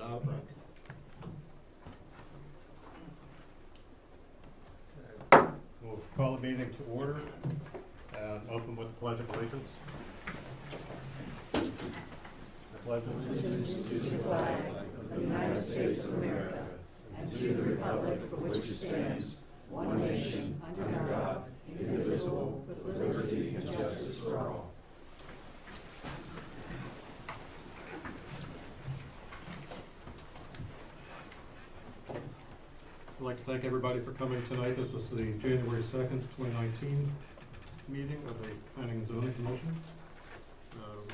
Not a problem. We'll call the meeting to order and open with the Pledge of Allegiance. The Pledge of Allegiance to the flag of the United States of America and to the republic for which it stands, one nation, under God, indivisible, with liberty and justice for all. I'd like to thank everybody for coming tonight. This is the January 2nd, 2019 meeting of the Planning and Zoning Commission.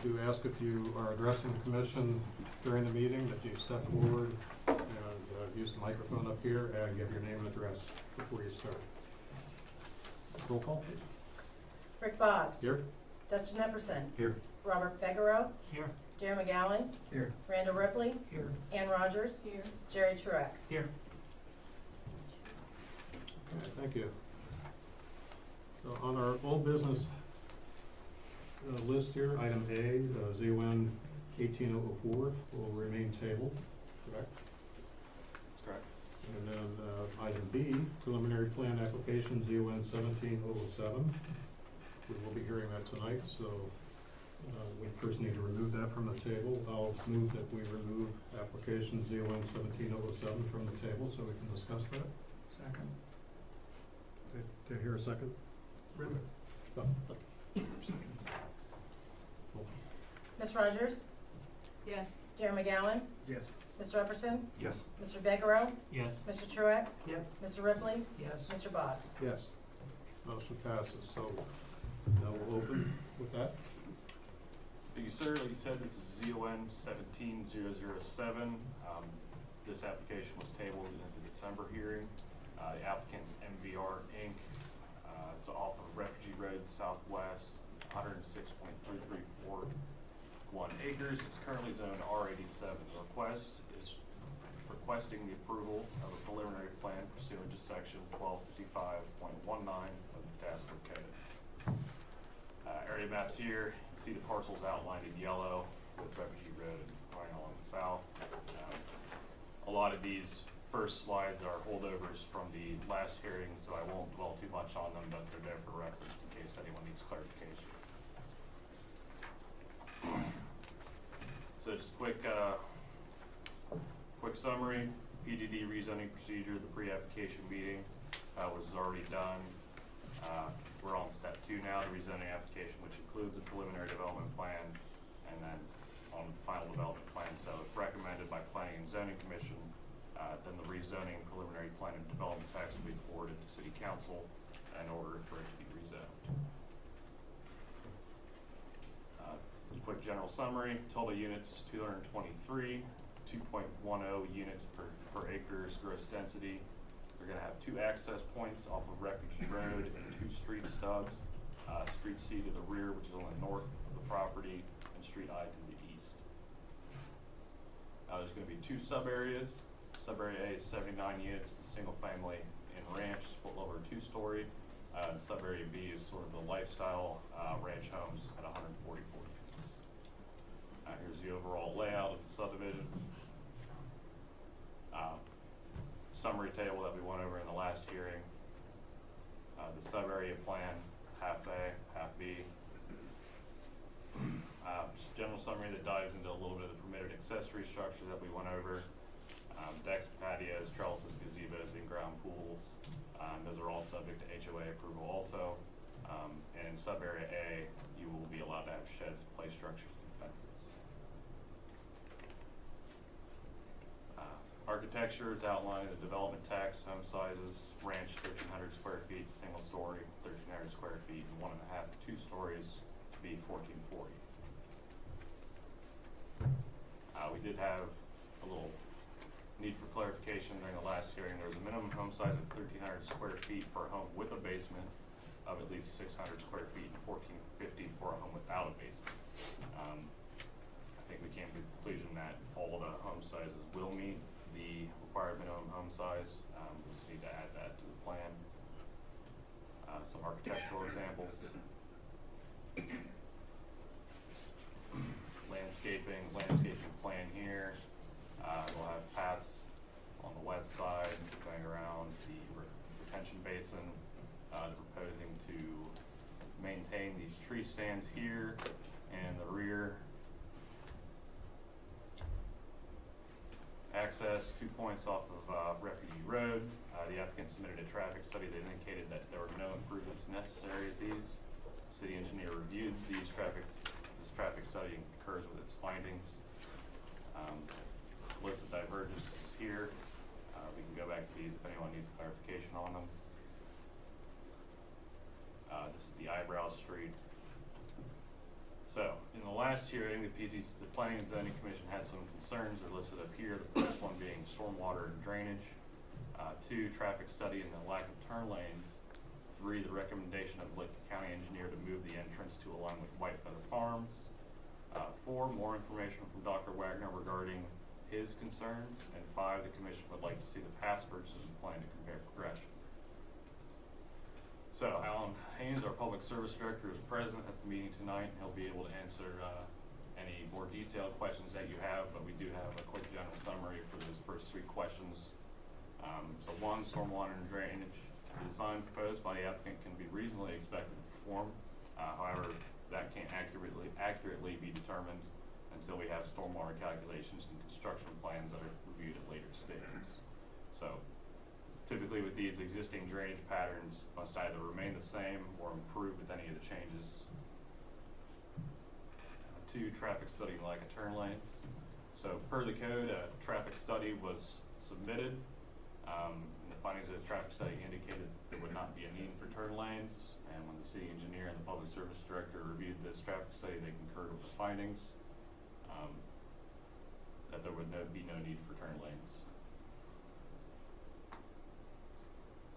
We do ask if you are addressing the commission during the meeting that you step forward and use the microphone up here and give your name and address before you start. Roll call, please. Rick Boggs. Here. Dustin Epperson. Here. Robert Begarow. Here. Darren McGowan. Here. Randall Ripley. Here. Ann Rogers. Here. Jerry Truex. Here. Okay, thank you. So on our old business list here, item A, ZON 18004 will remain tabled, correct? That's correct. And then item B, preliminary plan application ZON 17007. We will be hearing that tonight, so we first need to remove that from the table. I'll move that we remove application ZON 17007 from the table so we can discuss that. Second. Did I hear a second? Really? Oh, okay. Ms. Rogers. Yes. Darren McGowan. Yes. Mr. Epperson. Yes. Mr. Begarow. Yes. Mr. Truex. Yes. Mr. Ripley. Yes. Mr. Boggs. Yes. Motion passes. So now we'll open with that. Thank you, sir. Like you said, this is ZON 17007. This application was tabled in the December hearing. The applicant's MVR Inc. It's off of Refugee Road Southwest, 106.3341 acres. It's currently zoned R87. The request is requesting the approval of a preliminary plan pursuant to section 1255.19 of the Tasker Code. Area maps here. You can see the parcels outlined in yellow with Refugee Road running along the south. A lot of these first slides are holdovers from the last hearing, so I won't dwell too much on them, but they're there for reference in case anyone needs clarification. So just a quick summary. PDD rezoning procedure, the pre-application meeting was already done. We're on step 2 now, the rezoning application, which includes a preliminary development plan and then on the final development plan. So if recommended by Planning and Zoning Commission, then the rezoning preliminary plan and development text will be forwarded to City Council in order for it to be rezoned. Quick general summary, total units is 223, 2.10 units per acres gross density. We're going to have 2 access points off of Refugee Road and 2 street stubs. Street C to the rear, which is on the north of the property, and Street I to the east. There's going to be 2 sub-areas. Sub-area A is 79 units, single family and ranch, split level 2-story. And sub-area B is sort of the lifestyle ranch homes at 144 units. Here's the overall layout of the subdivision. Summary table that we went over in the last hearing. The sub-area plan, half A, half B. Just general summary that dives into a little bit of the permitted accessory structure that we went over. Decks, patios, trellises, gazebos, in-ground pools. Those are all subject to HOA approval also. And in sub-area A, you will be allowed to have sheds, play structures, and fences. Architecture is outlined in the development tax, home sizes, ranch 1,300 square feet, single story 1,300 square feet, and 1.5 to 2 stories to be 1,440. We did have a little need for clarification during the last hearing. There was a minimum home size of 1,300 square feet for a home with a basement of at least 600 square feet and 1,450 for a home without a basement. I think we came to the conclusion that all of the home sizes will meet the required minimum home size. We just need to add that to the plan. Some architectural examples. Landscaping plan here. We'll basin. They're proposing to maintain these tree stands here and the rear. Access 2 points off of Refugee Road. The applicant submitted a traffic study that indicated that there were no improvements necessary at these. City engineer reviewed this traffic study and concurs with its findings. List of divergences here. We can go back to these if anyone needs clarification on them. This is the Eyebrow Street. So, in the last hearing, the Planning and Zoning Commission had some concerns. They're listed up here. The first one being stormwater and drainage. 2, traffic study and the lack of turn lanes. 3, the recommendation of the Lincoln County engineer to move the entrance to align with White Feather Farms. 4, more information from Dr. Wagner regarding his concerns. And 5, the commission would like to see the past versions of the plan to compare progression. So Alan Haynes, our Public Service Director, is present at the meeting tonight. He'll be able to answer any more detailed questions that you have, but we do have a quick general summary for those first 3 questions. So 1, stormwater and drainage. The design proposed by the applicant can be reasonably expected to perform. However, that can't accurately be determined until we have stormwater calculations and construction plans that are reviewed at later stages. So typically with these, existing drainage patterns must either remain the same or improve with any of the changes. 2, traffic study and lack of turn lanes. So per the code, a traffic study was submitted. And the findings of the traffic study indicated there would not be a need for turn lanes. And when the city engineer and the public service director reviewed this traffic study, they concurred with the findings that there would be no need for turn lanes.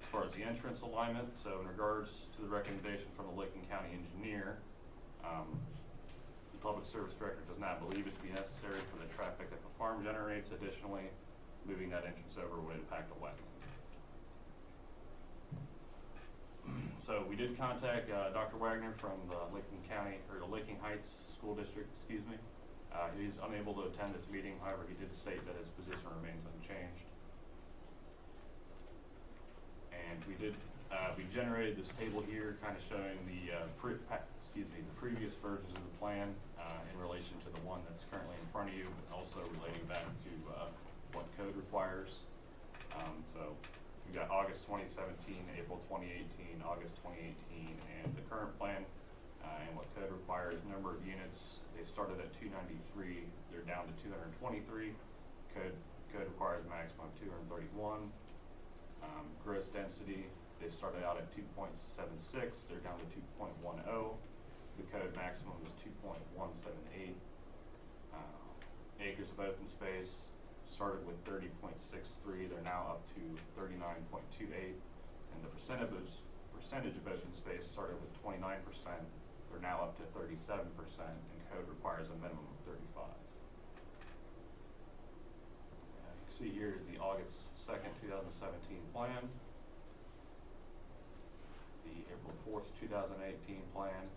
As far as the entrance alignment, so in regards to the recommendation from the Lincoln County engineer, the public service director does not believe it to be necessary for the traffic that the farm generates. Additionally, moving that entrance over would impact a wetland. So we did contact Dr. Wagner from the Lincoln County, or the Lincoln Heights School District, excuse me. He's unable to attend this meeting. However, he did state that his position remains unchanged. And we generated this table here, kind of showing the previous versions of the plan in relation to the one that's currently in front of you, but also relating back to what code requires. So we got August 2017, April 2018, August 2018, and the current plan and what code requires. Number of units, they started at 293, they're down to 223. Code requires a maximum of 231. Gross density, they started out at 2.76, they're down to 2.10. The code maximum is 2.178. Acres of open space started with 30.63, they're now up to 39.28. And the percentage of open space started with 29%, they're now up to 37%, and code requires a minimum of 35. You can see here is the August 2nd, 2017 plan, the April 4th, 2018 plan,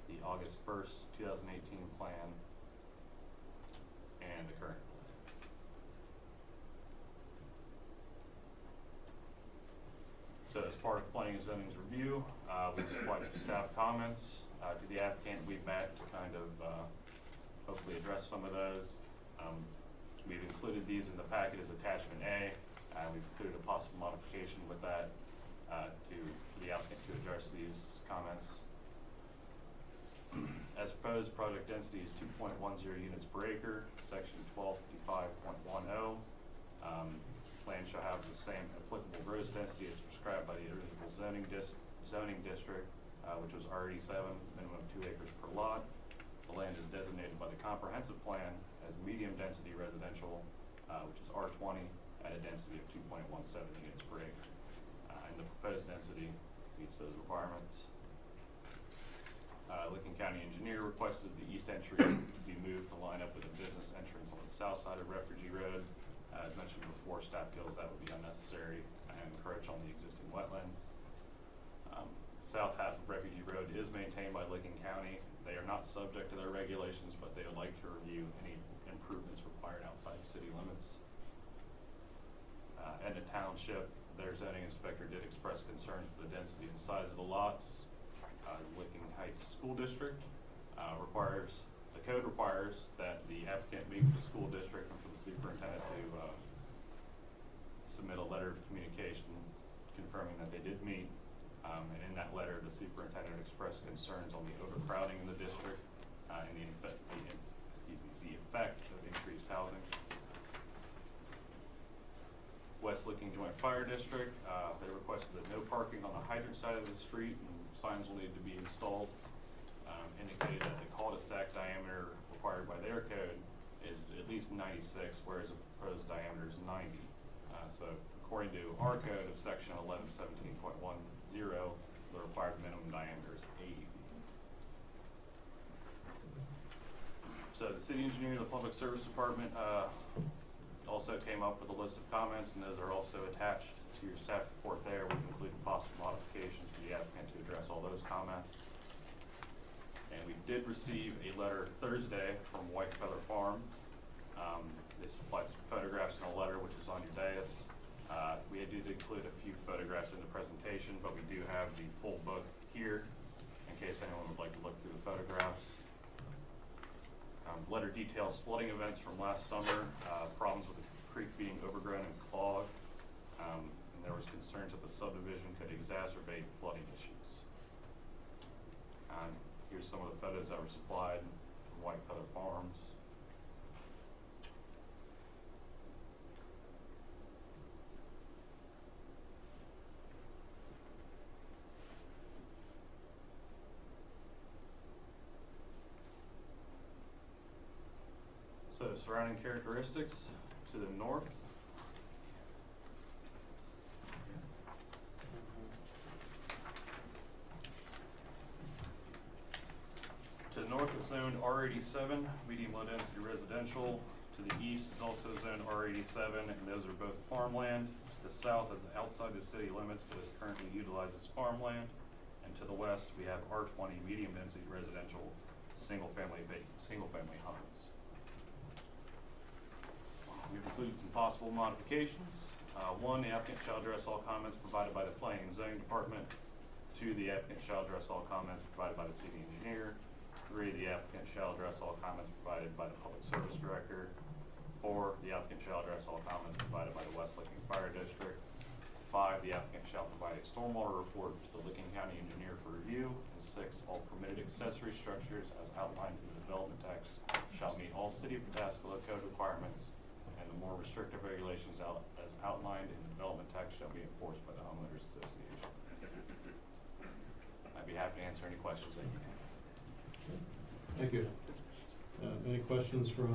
the August 1st, 2018 plan, and the current plan. So as part of Planning and Zoning's review, we supplied some staff comments to the applicant. We've met to kind of hopefully address some of those. We've included these in the packet as attachment A. We've included a possible modification with that to the applicant to address these comments. As proposed, project density is 2.10 units per acre, section 1255.10. Plan shall have the same applicable gross density as prescribed by the original zoning district, which was R87, minimum of 2 acres per lot. The land is designated by the comprehensive plan as medium density residential, which is R20, at a density of 2.17 units per acre. And the proposed density meets those requirements. Lincoln County engineer requested the east entry to be moved to line up with a business entrance on the south side of Refugee Road. As mentioned before, staff feels that would be unnecessary and encroach on the existing wetlands. South half of Refugee Road is maintained by Lincoln County. They are not subject to their regulations, but they would like to review any improvements required outside city limits. And the township, their zoning inspector did express concerns with the density and size of the lots. Licking Heights School District the code requires that the applicant meet with the school district and for the superintendent to submit a letter of communication confirming that they did meet. And in that letter, the superintendent expressed concerns on the overcrowding in the district and the effect of increased housing. West Licking Joint Fire District, they requested that no parking on the hydrant side of the street and signs will need to be installed. Indicated that the cul-de-sac diameter required by their code is at least 96, whereas the proposed diameter is 90. So according to our code of section 1117.10, the required minimum diameter is 80 feet. So the city engineer and the public service department also came up with a list of comments, and those are also attached to your staff report there. We've included possible modifications for the applicant to address all those comments. And we did receive a letter Thursday from White Feather Farms. They supplied some photographs in a letter, which is on your dais. We did include a few photographs in the presentation, but we do have the full book here in case anyone would like to look through the photographs. Letter details flooding events from last summer, problems with the creek being overgrown and clogged, and there was concerns that the subdivision could exacerbate flooding issues. Here's some of the photos that were supplied from White Feather Farms. So surrounding characteristics to the north. To the north is zoned R87, medium low density residential. To the east is also zoned R87, and those are both farmland. To the south is outside the city limits, but is currently utilized as farmland. And to the west, we have R20, medium density residential, single family homes. We've included some possible modifications. One, the applicant shall address all comments provided by the planning and zoning department. Two, the applicant shall address all comments provided by the city engineer. 3, the applicant shall address all comments provided by the public service director. 4, the applicant shall address all comments provided by the West Licking Fire District. 5, the applicant shall provide a stormwater report to the Licking County engineer for review. And 6, all permitted accessory structures as outlined in the development text shall meet all city of Pataskala code requirements, and the more restrictive regulations as outlined in the development text shall be enforced by the homeowners association. I'd be happy to answer any questions that you have. Thank you. Any questions from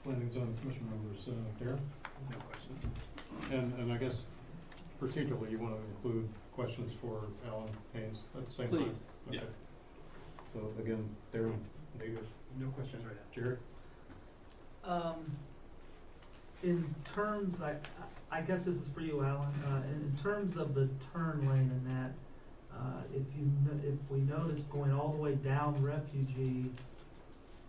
planning and zoning commission members? Darren? No question. And I guess procedurally, you want to include questions for Alan Haynes at the same time? Please, yeah. Okay. So again, Darren, David, No questions right now. Jared? In terms, I guess this is for you, Alan, in terms of the turn lane and that, if we notice going all the way down Refugee,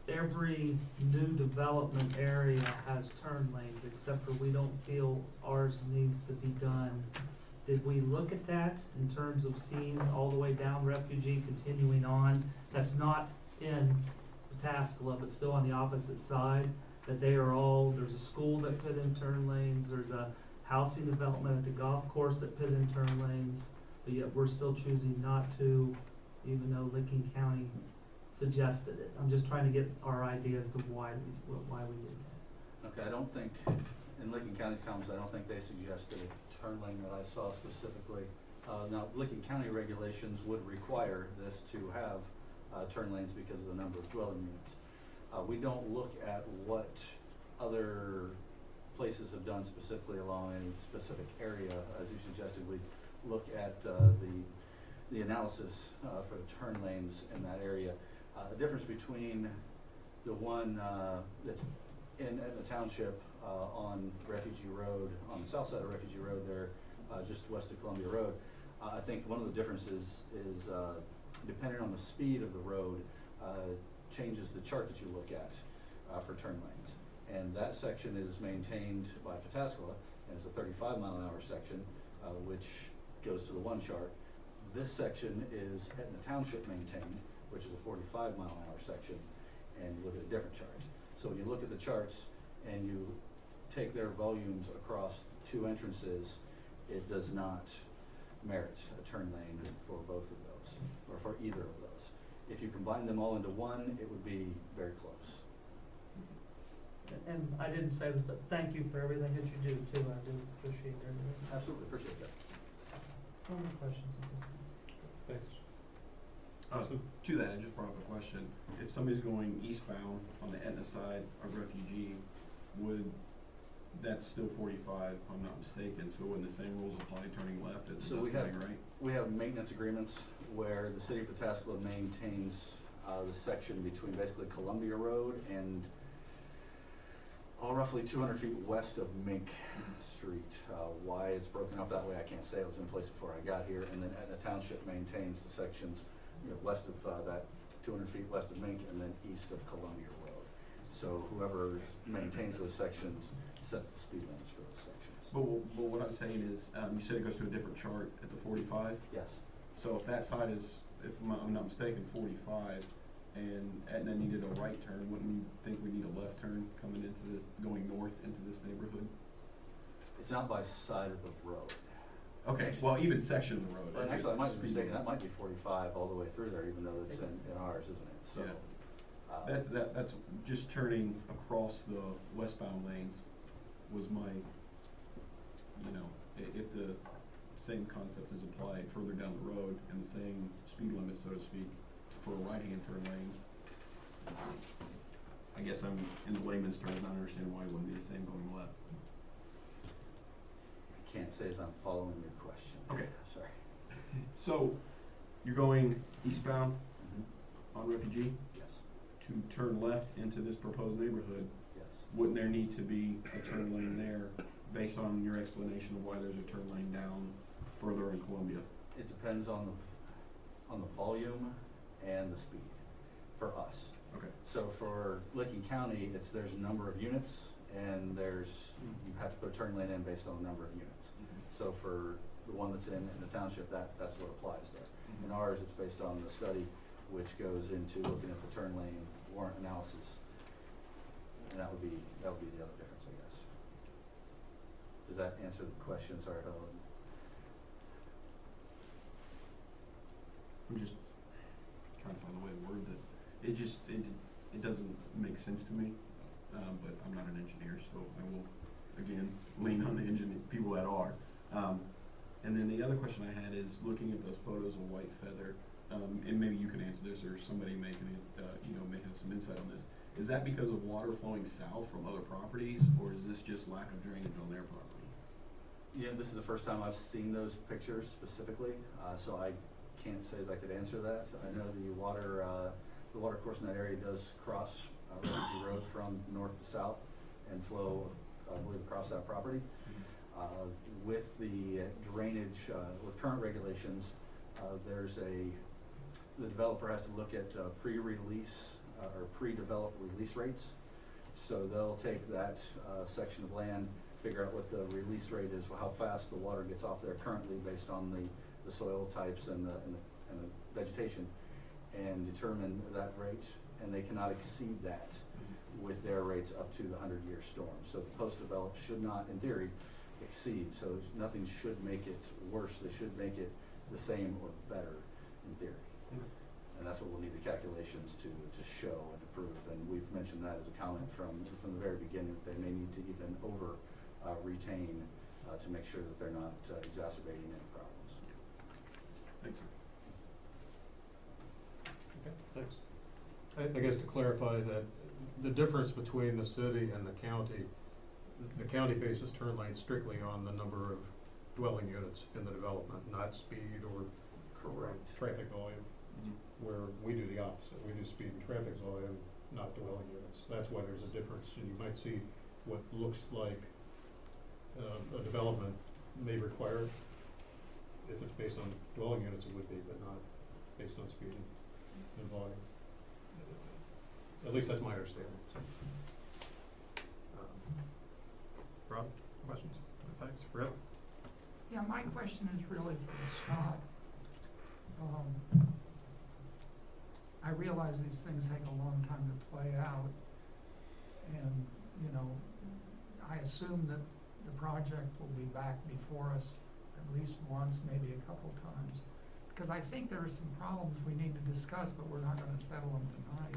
every new development area has turn lanes, except for we don't feel ours needs to be done. Did we look at that in terms of seeing all the way down Refugee, continuing on? That's not in Pataskala, but still on the opposite side, that they are all, there's a school that put in turn lanes, there's a housing development at the golf course that put in turn lanes, but yet we're still choosing not to, even though Licking County suggested it. I'm just trying to get our idea as to why we did that. Okay, I don't think, in Licking County's comments, I don't think they suggested a turn lane that I saw specifically. Now, Licking County regulations would require this to have turn lanes because of the number of dwelling units. We don't look at what other places have done specifically along any specific area, as you suggested. We look at the analysis for the turn lanes in that area. The difference between the one that's in the township on Refugee Road, on the south side of Refugee Road there, just west of Columbia Road, I think one of the differences is depending on the speed of the road, changes the chart that you look at for turn lanes. And that section is maintained by Pataskala, and it's a 35-mile-an-hour section. which goes to the one chart. This section is Etna Township maintained, which is a 45-mile-an-hour section, and you look at a different chart. So when you look at the charts and you take their volumes across two entrances, it does not merit a turn lane for both of those, or for either of those. If you combine them all into one, it would be very close. And I didn't say this, but thank you for everything that you do too, I do appreciate everything. Absolutely appreciate that. No more questions at this time. Thanks. To that, I just brought up a question. If somebody's going eastbound on the Etna side of Refugee, that's still 45, if I'm not mistaken, so wouldn't the same rules apply turning left as So it we does have- turning right? We have maintenance agreements where the city of Pataskala maintains the section between basically Columbia Road and roughly 200 feet west of Mink Street. Why it's broken up that way, I can't say. It was in place before I got here. And then Etna Township maintains the sections, west of that 200 feet west of Mink and then east of Columbia Road. So whoever maintains those sections sets the speed limits for those sections. But what I'm saying is, you said it goes to a different chart at the 45. Yes. So if that side is, if I'm not mistaken, 45, and Etna needed a right turn, wouldn't you think we need a left turn coming into this, going north into this neighborhood? It's not by side of the road. Okay, well, even section of the road. And if actually, I might it's be speed mistaken, that limit. might be 45 all the way through there, even though it's in ours, isn't it? So, Yeah. That's just turning across the westbound lanes was my, if the same concept is applied further down the road and the same speed limit, so to speak, for a right-hand turn lane, I guess I'm, in the layman's terms, not understanding why it wouldn't be the same going left. I can't say as I'm following your question. Okay. Sorry. So, you're going eastbound Mhm. on Refugee Yes, to turn left into this proposed neighborhood. yes. Wouldn't there need to be a turn lane there based on your explanation of why there's a turn lane down further in Columbia? It depends on the volume and the speed for us. Okay. So for Licking County, there's a number of units and you have to put a turn lane in based on the number of units. So for the one that's in the township, that's what applies there. In ours, it's based on the study, which goes into looking at the turn lane warrant analysis. And that would be the other difference, I guess. Does that answer the question? Sorry, Helen. I'm just trying to find a way to word this. It doesn't make sense to me, but I'm not an engineer, so I will, again, lean on the people that are. And then the other question I had is looking at those photos of White Feather, and maybe you can answer this, or somebody may have some insight on this. Is that because of water flowing south from other properties, or is this just lack of drainage on their property? Yeah, this is the first time I've seen those pictures specifically, so I can't say as I could answer that. I know the water course in that area does cross Refugee Road from north to south and flow, I believe, across that property. With the drainage, with current regulations, the developer has to look at pre-release or pre-developed release rates. So they'll take that section of land, figure out what the release rate is, how fast the water gets off there currently based on the soil types and the vegetation, and determine that rate, and they cannot exceed that with their rates up to the 100-year storm. So the post-developed should not, in theory, exceed, so nothing should make it worse. They should make it the same or better in theory. And that's what we'll need the calculations to show and to prove. And we've mentioned that as a comment from the very beginning, that they may need to even retain to make sure that they're not exacerbating any problems. Thank you. Okay, thanks. I guess to clarify that, the difference between the city and the county bases turn lanes strictly on the number of dwelling units in the development, not speed or traffic volume, where we do the opposite. We do speed and traffic volume, not dwelling units. That's why there's a difference, and you might see what looks like a development may require, if it's based on dwelling units, it would be, but not based on speed and volume. At least that's my understanding. So. Rob, questions? Thanks. Rip? Yeah, my question question is really for Scott. I realize these things take a long time to play out, and, you know, I assume that the project will be back before us at least once, maybe a couple times. Because I think there are some problems we need to discuss, but we're not gonna settle them tonight.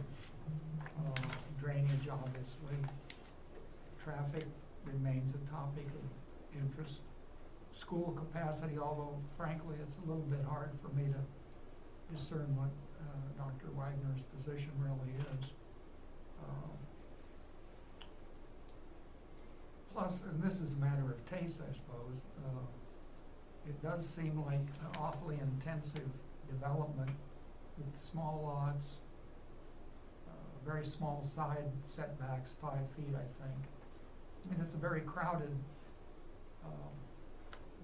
Drainage, obviously. Traffic remains a topic of interest. School capacity, although frankly, it's a little bit hard for me to discern what Dr. Wagner's position really is. Plus, and this is a matter of taste, I suppose, it does seem like an awfully intensive development with small lots, very small side setbacks, 5 feet, I think. I mean, it's a very crowded,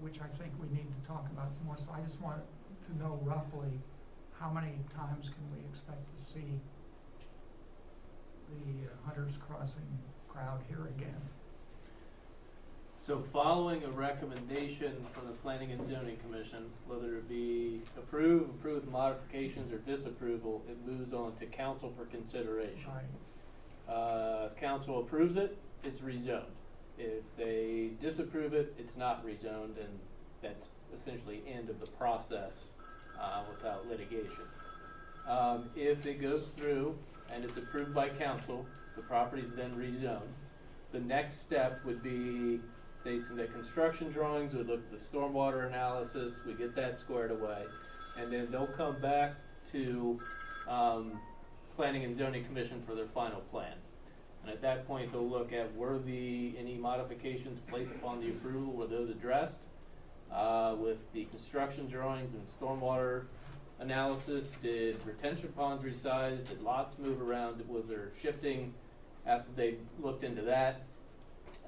which I think we need to talk about some more. So I just want to know roughly how many times can we expect to see the Hunters Crossing crowd here again? So following a recommendation from the Planning and Zoning Commission, whether it be approve with modifications, or disapproval, it moves on to council for consideration. Right. If council approves it, it's rezoned. If they disapprove it, it's not rezoned, and that's essentially end of the process without litigation. If it goes through and it's approved by council, the property is then rezoned. The next step would be they submit construction drawings, we look at the stormwater analysis, we get that squared away, and then they'll come back to Planning and Zoning Commission for their final plan. And at that point, they'll look at were any modifications placed upon the approval, were those addressed? With the construction drawings and stormwater analysis, did retention ponds resize, did lots move around, was there shifting after they looked into that?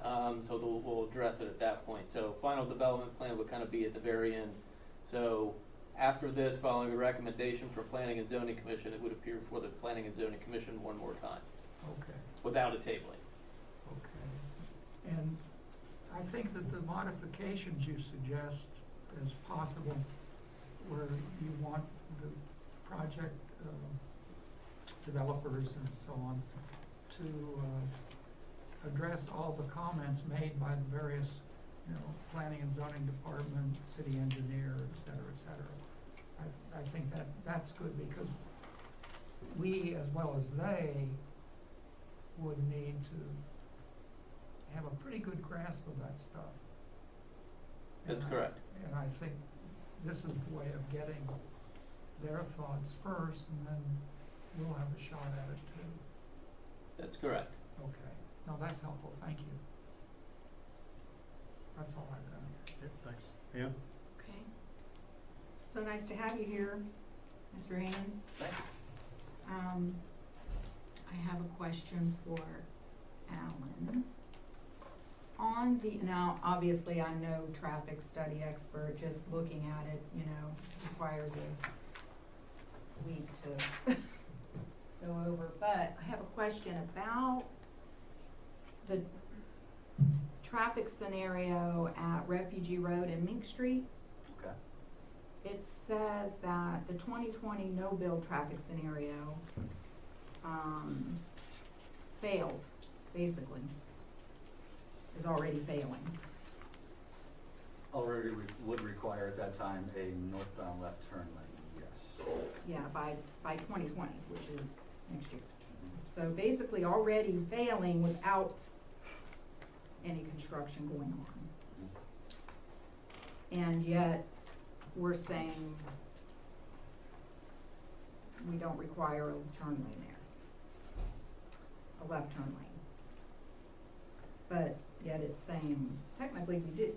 So we'll address it at that point. So final development plan would kind of be at the very end. So after this, following a recommendation from Planning and Zoning Commission, it would appear before the Planning and Zoning Commission one more time, Okay. without a tabling. Okay. And I think that the modifications you suggest as possible, where you want the project developers and so on to address all the comments made by the various, planning and zoning department, city engineer, et cetera, et cetera. I think that's good, because we, as well as they, would need to have a pretty good grasp of that stuff. That's correct. And I think this is the way of getting their thoughts first, and then we'll have a shot at it too. That's correct. Okay. No, that's helpful, thank you. That's all I've got. Okay, thanks. Ann? Okay. So nice to have you here, Mr. Haynes. I have a question for Alan. Now, obviously, I'm no traffic study expert, just looking at it, requires a week to go over. But I have a question about the traffic scenario at Refugee Road and Mink Street. Okay. It says that the 2020 no-build traffic scenario fails, basically, is already failing. Already would require at that time a northbound left turn lane, yes. Yeah, by 2020, which is next year. So basically already failing without any construction going on. And yet, we're saying we don't require a turn lane there, a left turn lane. But yet it's saying, technically we did,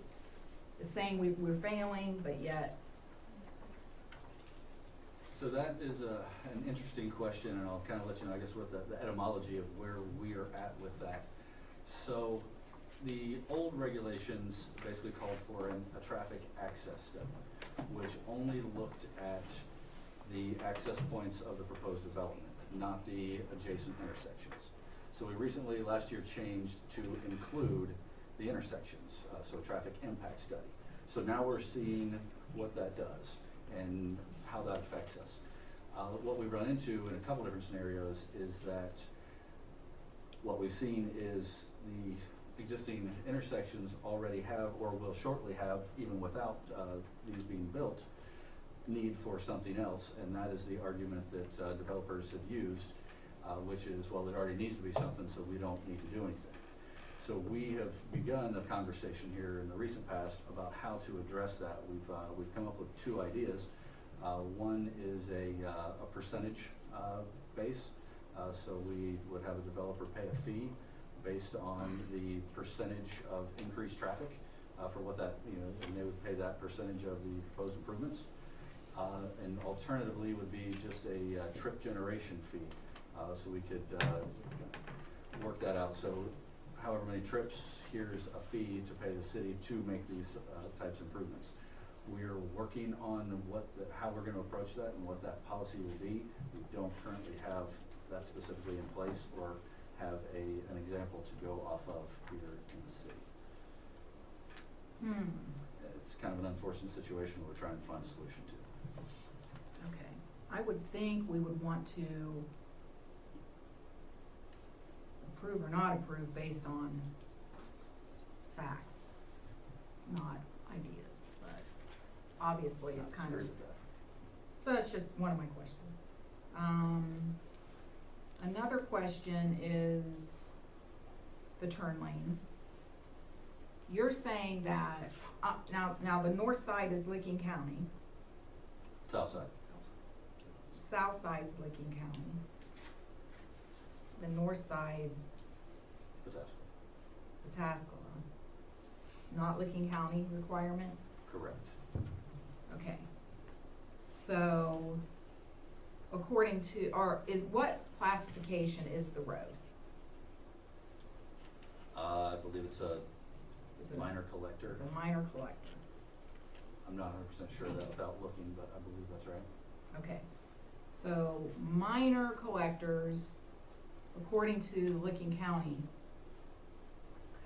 it's saying we're failing, but yet. So that is an interesting question, and I'll kind of let you know, I guess, what the etymology of where we are at with that. So the old regulations basically called for a traffic access study, which only looked at the access points of the proposed development, not the adjacent intersections. So we recently, last year, changed to include the intersections, so a traffic impact study. So now we're seeing what that does and how that affects us. What we've run into in a couple different scenarios is that what we've seen is the existing intersections already have, or will shortly have, even without these being built, need for something else, and that is the argument that developers have used, which is, well, it already needs to be something, so we don't need to do anything. So we have begun a conversation here in the recent past about how to address that. We've come up with two ideas. One is a percentage base, so we would have a developer pay a fee based on the percentage of increased traffic for what that, and they would pay that percentage of the proposed improvements. And alternatively would be just a trip generation fee, so we could work that out. So however many trips, here's a fee to pay the city to make these types of improvements. We're working on how we're gonna approach that and what that policy will be. We don't currently have that specifically in place or have an example to go off of here in the city. It's kind of an unfortunate situation we're trying to find a solution to. Okay, I would think we would want to approve or not approve based on facts, not ideas, but obviously it's kind of, Agree with that. so that's just one of my questions. Another question is the turn lanes. You're saying that, now the north side is Licking County, South side. south side's Licking County, the north side's Pataskala, not Licking County requirement? Correct. Okay. So, according to, what classification is the road? I believe it's a Is it minor collector. It's a minor collector. I'm not 100% sure of that without looking, but I believe that's right. Okay. So, minor collectors, according to Licking County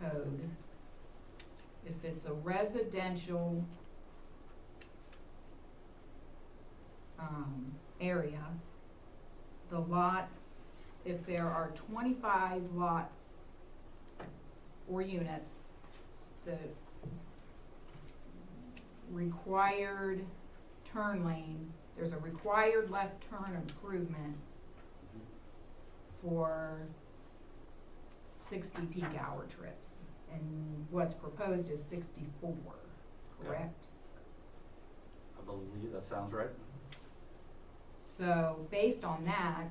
code, if it's a residential area, the lots, if there are 25 lots or units, the required turn lane, there's a required left turn improvement for 60 peak hour trips. And what's proposed is 64, correct? I believe that sounds right. So based on that,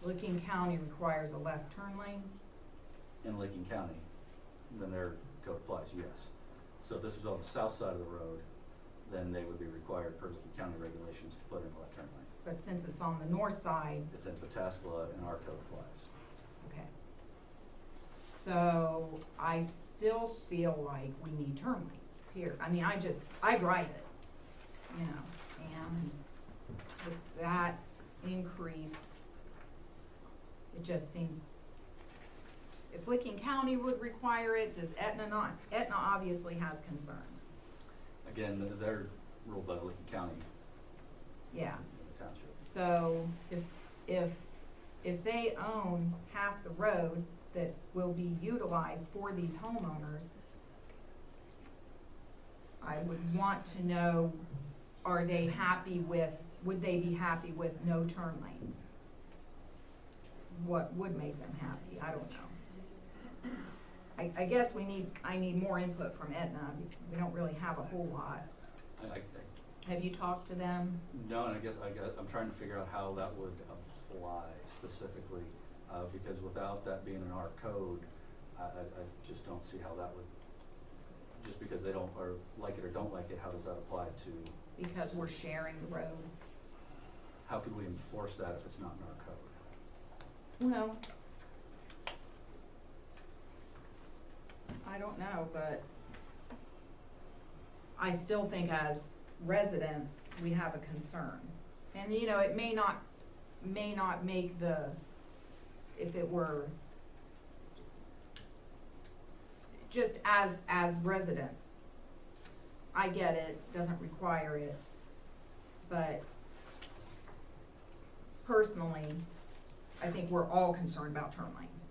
Licking County requires a left turn lane. In Licking County, then their code applies, yes. So if this was on the south side of the road, then they would be required per Licking County regulations to put in a left turn lane. But since it's on the north side, It's in Pataskala and our code applies. okay. So I still feel like we need turn lanes here. I mean, I drive it, and with that increase, it just seems, if Licking County would require it, does Etna not? Etna obviously has concerns. Again, they're ruled by Licking County Yeah. in the township. So if they own half the road that will be utilized for these homeowners, I would want to know, would they be happy with no turn lanes? What would make them happy? I don't know. I guess I need more input from Etna. We don't really have a whole lot. Have you talked to them? No, and I guess I'm trying to figure out how that would apply specifically, because without that being in our code, I just don't see how that would, just because they don't, or like it or don't like it, how does that apply to? Because we're sharing the road. How could we enforce that if it's not in our code? Well, I don't know, but I still think as residents, we have a concern. And it may not make if it were just as residents, I get it, doesn't require it, but personally, I think we're all concerned about turn lanes.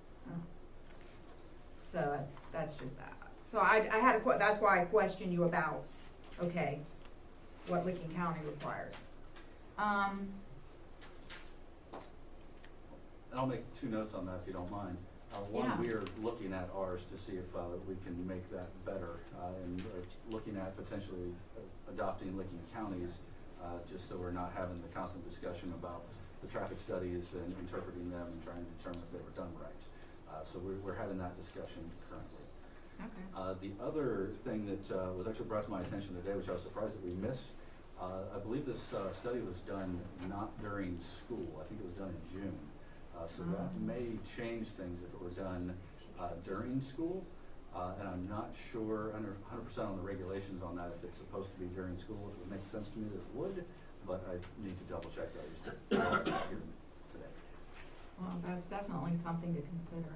So that's just that. So I had that's why I questioned you about, okay, what Licking County requires. And I'll make 2 notes on that if you don't mind. Yeah. One, we are looking at ours to see if we can make that better, and looking at potentially adopting Licking County's, just so we're not having the constant discussion about the traffic studies and interpreting them and trying to determine if they were done right. So we're having that discussion currently. Okay. The other thing that was actually brought to my attention today, which I was surprised that we missed, I believe this study was done not during school. I think it was done in June. So that may change things if it were done during school. And I'm not sure 100% on the regulations on that, if it's supposed to be during school. It would make sense to me that it would, but I need to double check that today. Well, that's definitely something to consider.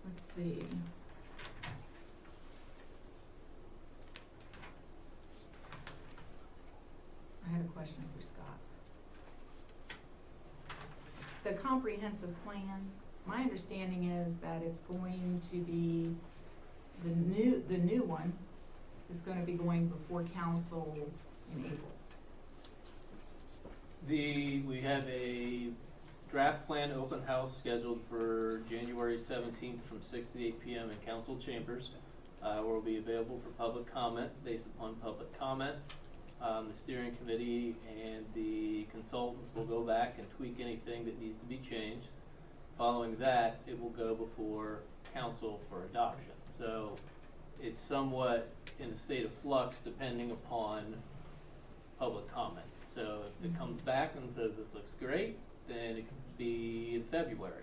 Let's see. I had a question for Scott. The comprehensive plan, my understanding is that it's going to be, the new one is gonna be going before council in April. We have a draft plan open house scheduled for January 17th from 6 to 8 p.m. in council chambers, where will be available for public comment. Based upon public comment, the steering committee and the consultants will go back and tweak anything that needs to be changed. Following that, it will go before council for adoption. So it's somewhat in a state of flux depending upon public comment. So if it comes back and says this looks great, then it could be in February.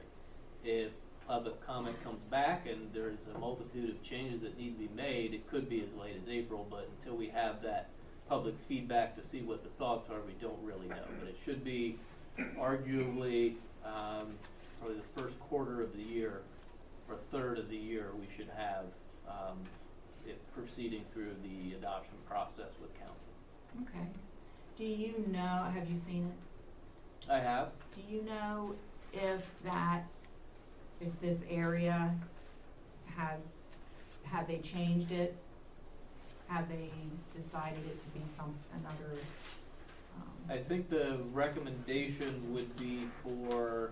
If public comment comes back and there's a multitude of changes that need to be made, it could be as late as April, but until we have that public feedback to see what the thoughts are, we don't really know. But it should be arguably probably the first quarter of the year or third of the year we should have it proceeding through the adoption process with council. Okay. Do you know, have you seen it? I have. Do you know if this area have they changed it? Have they decided it to be another? I think the recommendation would be for,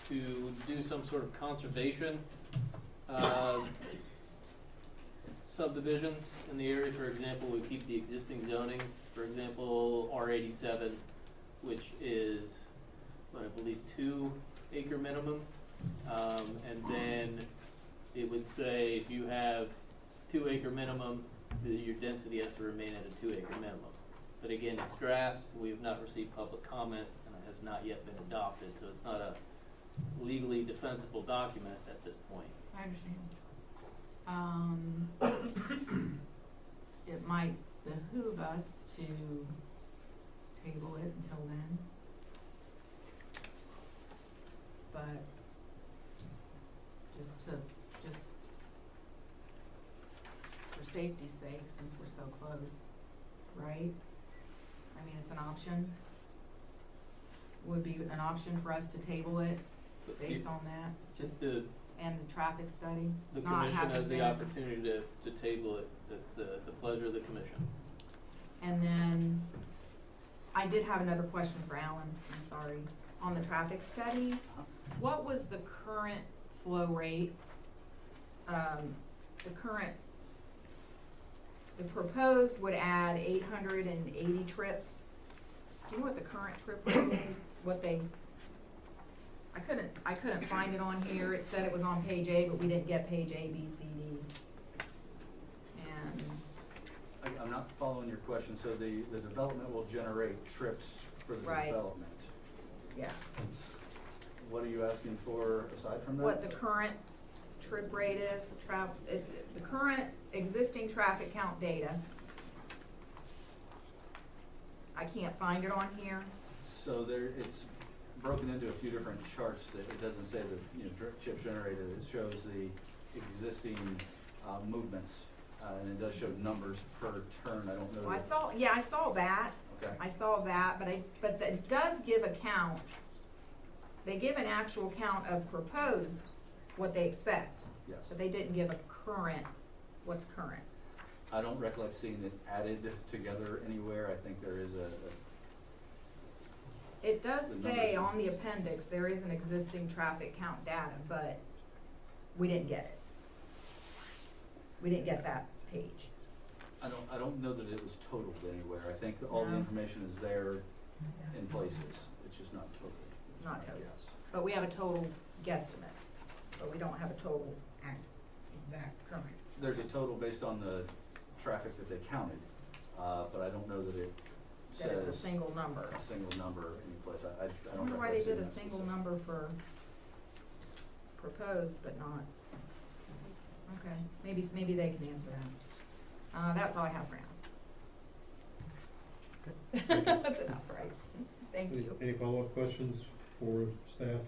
to do some sort of conservation, subdivisions in the area. For example, we keep the existing zoning, for example, R87, which is, what I believe, 2 acre minimum. And then it would say if you have 2 acre minimum, your density has to remain at a 2 acre minimum. But again, it's draft, we have not received public comment, and it has not yet been adopted, so it's not a legally defensible document at this point. I understand. It might behoove us to table it until then. But just for safety's sake, since we're so close, right? I mean, it's an option. Would be an option for us to table it based on that, just, and the traffic study. The not commission having has the been- opportunity to table it. That's the pleasure of the commission. And then, I did have another question for Alan, I'm sorry. On the traffic study, what was the current flow rate? The proposed would add 880 trips. Do you know what the current trip rate is? I couldn't find it on here. It said it was on page A, but we didn't get page A, B, C, D. And, I'm not following your question. So the development will generate trips for the Right. development. yeah, What are you asking for aside from that? what the current trip rate is, the current existing traffic count data. I can't find it on here. So broken into a few different charts that it doesn't say the, you know, chip generated, it shows the existing, movements, and it does show numbers per turn, I don't know. Well, I saw that, Okay, I saw that, but it does give a count. They give an actual count of proposed, what they expect, yes. but they didn't give a current, what's current. I don't recollect seeing it added together anywhere, I think there is It does The say numbers. on the appendix, there is an existing traffic count data, but we didn't get it. We didn't get that page. I don't know that it was totaled anywhere, I think that all the No. information is there in places, it's just not totaled. It's not totaled. Yes. But we have a total guesstimate, but we don't have a total exact current. There's a total based on the traffic that they counted, but I don't know that it That it's a says single number. a single number anyplace. I I don't wonder why they recollect did seeing a that single specific. number for proposed, but not. Okay, maybe they can answer that. That's all I have for now. That's enough, right? Thank you. Any follow-up questions for staff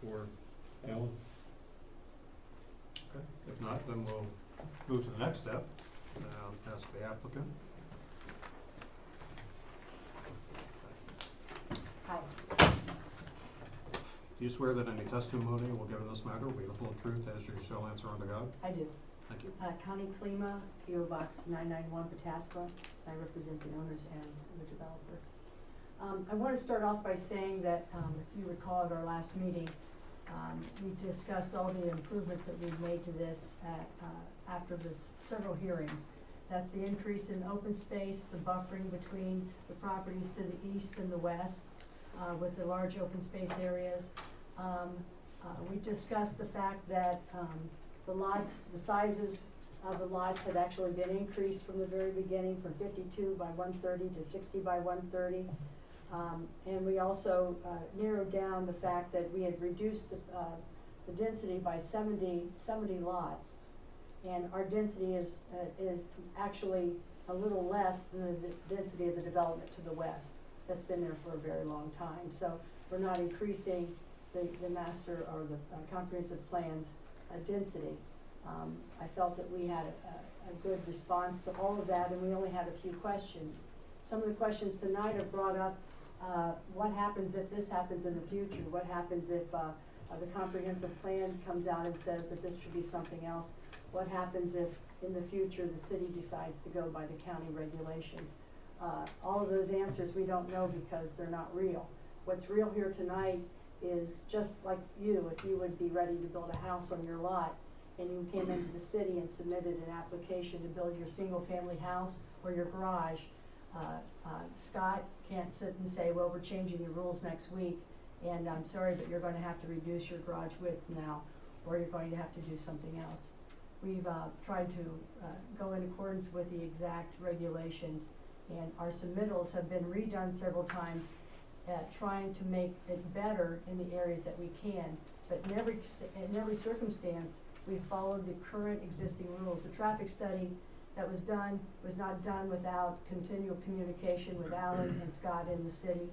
or Alan? Okay, if not, then we'll move to the next step, ask the applicant. Hi. Do you swear that any testimony you will give in this matter will be the whole truth as you shall answer unto God? I do. Thank you. Connie Klima, P.O. Box 991, Pataskla. I represent the owners and the developer. I want to start off by saying that, if you recall at our last meeting, we discussed all the improvements that we've made to this after several hearings. That's the increase in open space, the buffering between the properties to the east and the west, with the large open space areas. We discussed the fact that the lots, the sizes of the lots had actually been increased from the very beginning, from 52 by 130 to 60 by 130. And we also narrowed down the fact that we had reduced the density by 70 lots. And our density is actually a little less than the density of the development to the west. That's been there for a very long time. So we're not increasing the master or the comprehensive plan's density. I felt that we had a good response to all of that, and we only had a few questions. Some of the questions tonight are brought up, what happens if this happens in the future? What happens if the comprehensive plan comes out and says that this should be something else? What happens if in the future the city decides to go by the county regulations? All of those answers we don't know because they're not real. What's real here tonight is just like you, if you would be ready to build a house on your lot and you came into the city and submitted an application to build your single-family house or your garage, Scott can't sit and say, well, we're changing your rules next week, and I'm sorry, but you're gonna have to reduce your garage width now, or you're going to have to do something else. We've tried to go in accordance with the exact regulations, and our submittals have been redone several times trying to make it better in the areas that we can. But in every circumstance, we've followed the current existing rules. The traffic study that was done was not done without continual communication with Alan and Scott in the city,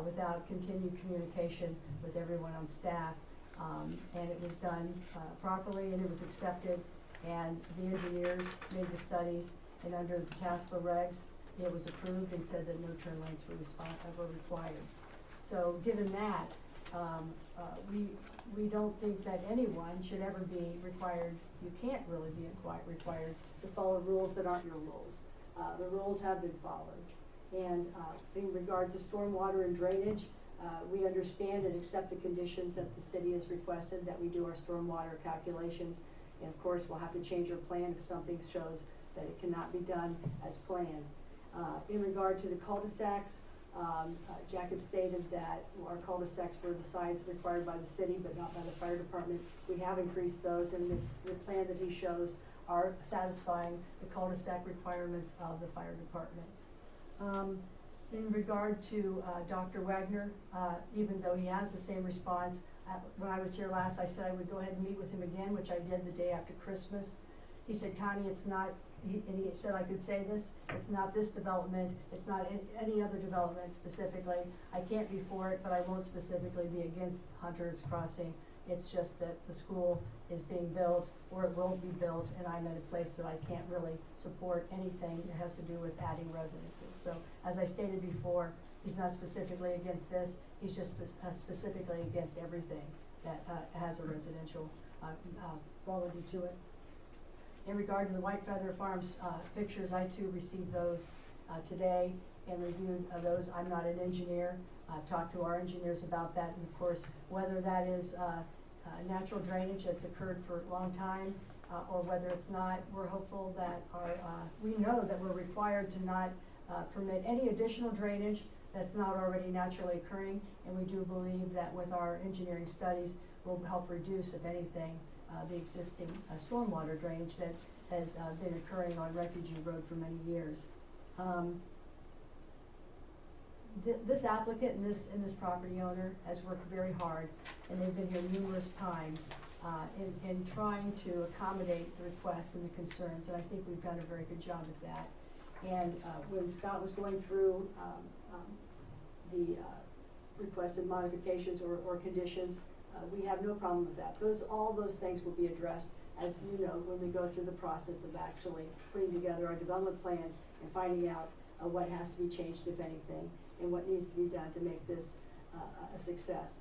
without continued communication with everyone on staff. And it was done properly, and it was accepted, and the engineers made the studies, and under the TASFA regs, it was approved and said that no turn lanes were required. So given that, we don't think that anyone should ever be required, you can't really be required to follow rules that aren't your rules. The rules have been followed. And in regards to stormwater and drainage, we understand and accept the conditions that the city has requested, that we do our stormwater calculations. And of course, we'll have to change our plan if something shows that it cannot be done as planned. In regard to the cul-de-sacs, Jack had stated that our cul-de-sacs were the size required by the city, but not by the fire department. We have increased those, and the plan that he shows are satisfying the cul-de-sac requirements of the fire department. In regard to Dr. Wagner, even though he has the same response, when I was here last, I said I would go ahead and meet with him again, which I did the day after Christmas. He said, Connie, it's not he said I could say this, it's not this development, it's not any other development specifically. I can't be for it, but I won't specifically be against Hunter's Crossing. It's just that the school is being built, or it won't be built, and I'm at a place that I can't really support anything that has to do with adding residences. So, as I stated before, he's not specifically against this, he's just specifically against everything that has a residential quality to it. In regard to the White Feather Farms pictures, I too received those today and reviewed those. I'm not an engineer. I've talked to our engineers about that, and of course, whether that is natural drainage that's occurred for a long time, or whether it's not, we're hopeful that we know that we're required to not permit any additional drainage that's not already naturally occurring, and we do believe that with our engineering studies, will help reduce, if anything, the existing stormwater drainage that has been occurring on Refugee Road for many years. This applicant and this property owner has worked very hard, and they've been here numerous times in trying to accommodate the requests and the concerns, and I think we've done a very good job at that. And when Scott was going through the requested modifications or conditions, we have no problem with that. All those things will be addressed, as you know, when we go through the process of actually putting together our development plans and finding out what has to be changed, if anything, and what needs to be done to make this a success.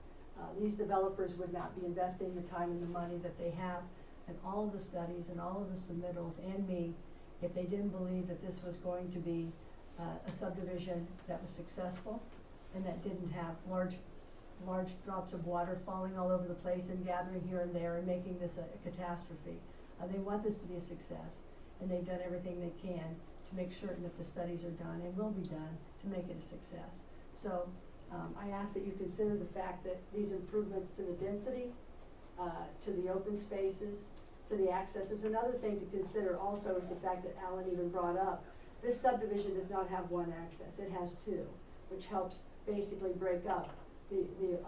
These developers would not be investing the time and the money that they have and all of the studies and all of the submittals and me if they didn't believe that this was going to be a subdivision that was successful and that didn't have large drops of water falling all over the place and gathering here and there and making this a catastrophe. They want this to be a success, and they've done everything they can to make certain that the studies are done and will be done to make it a success. So I ask that you consider the fact that these improvements to the density, to the open spaces, to the accesses. Another thing to consider also is the fact that Alan even brought up, this subdivision does not have one access, it has two, which helps basically break up the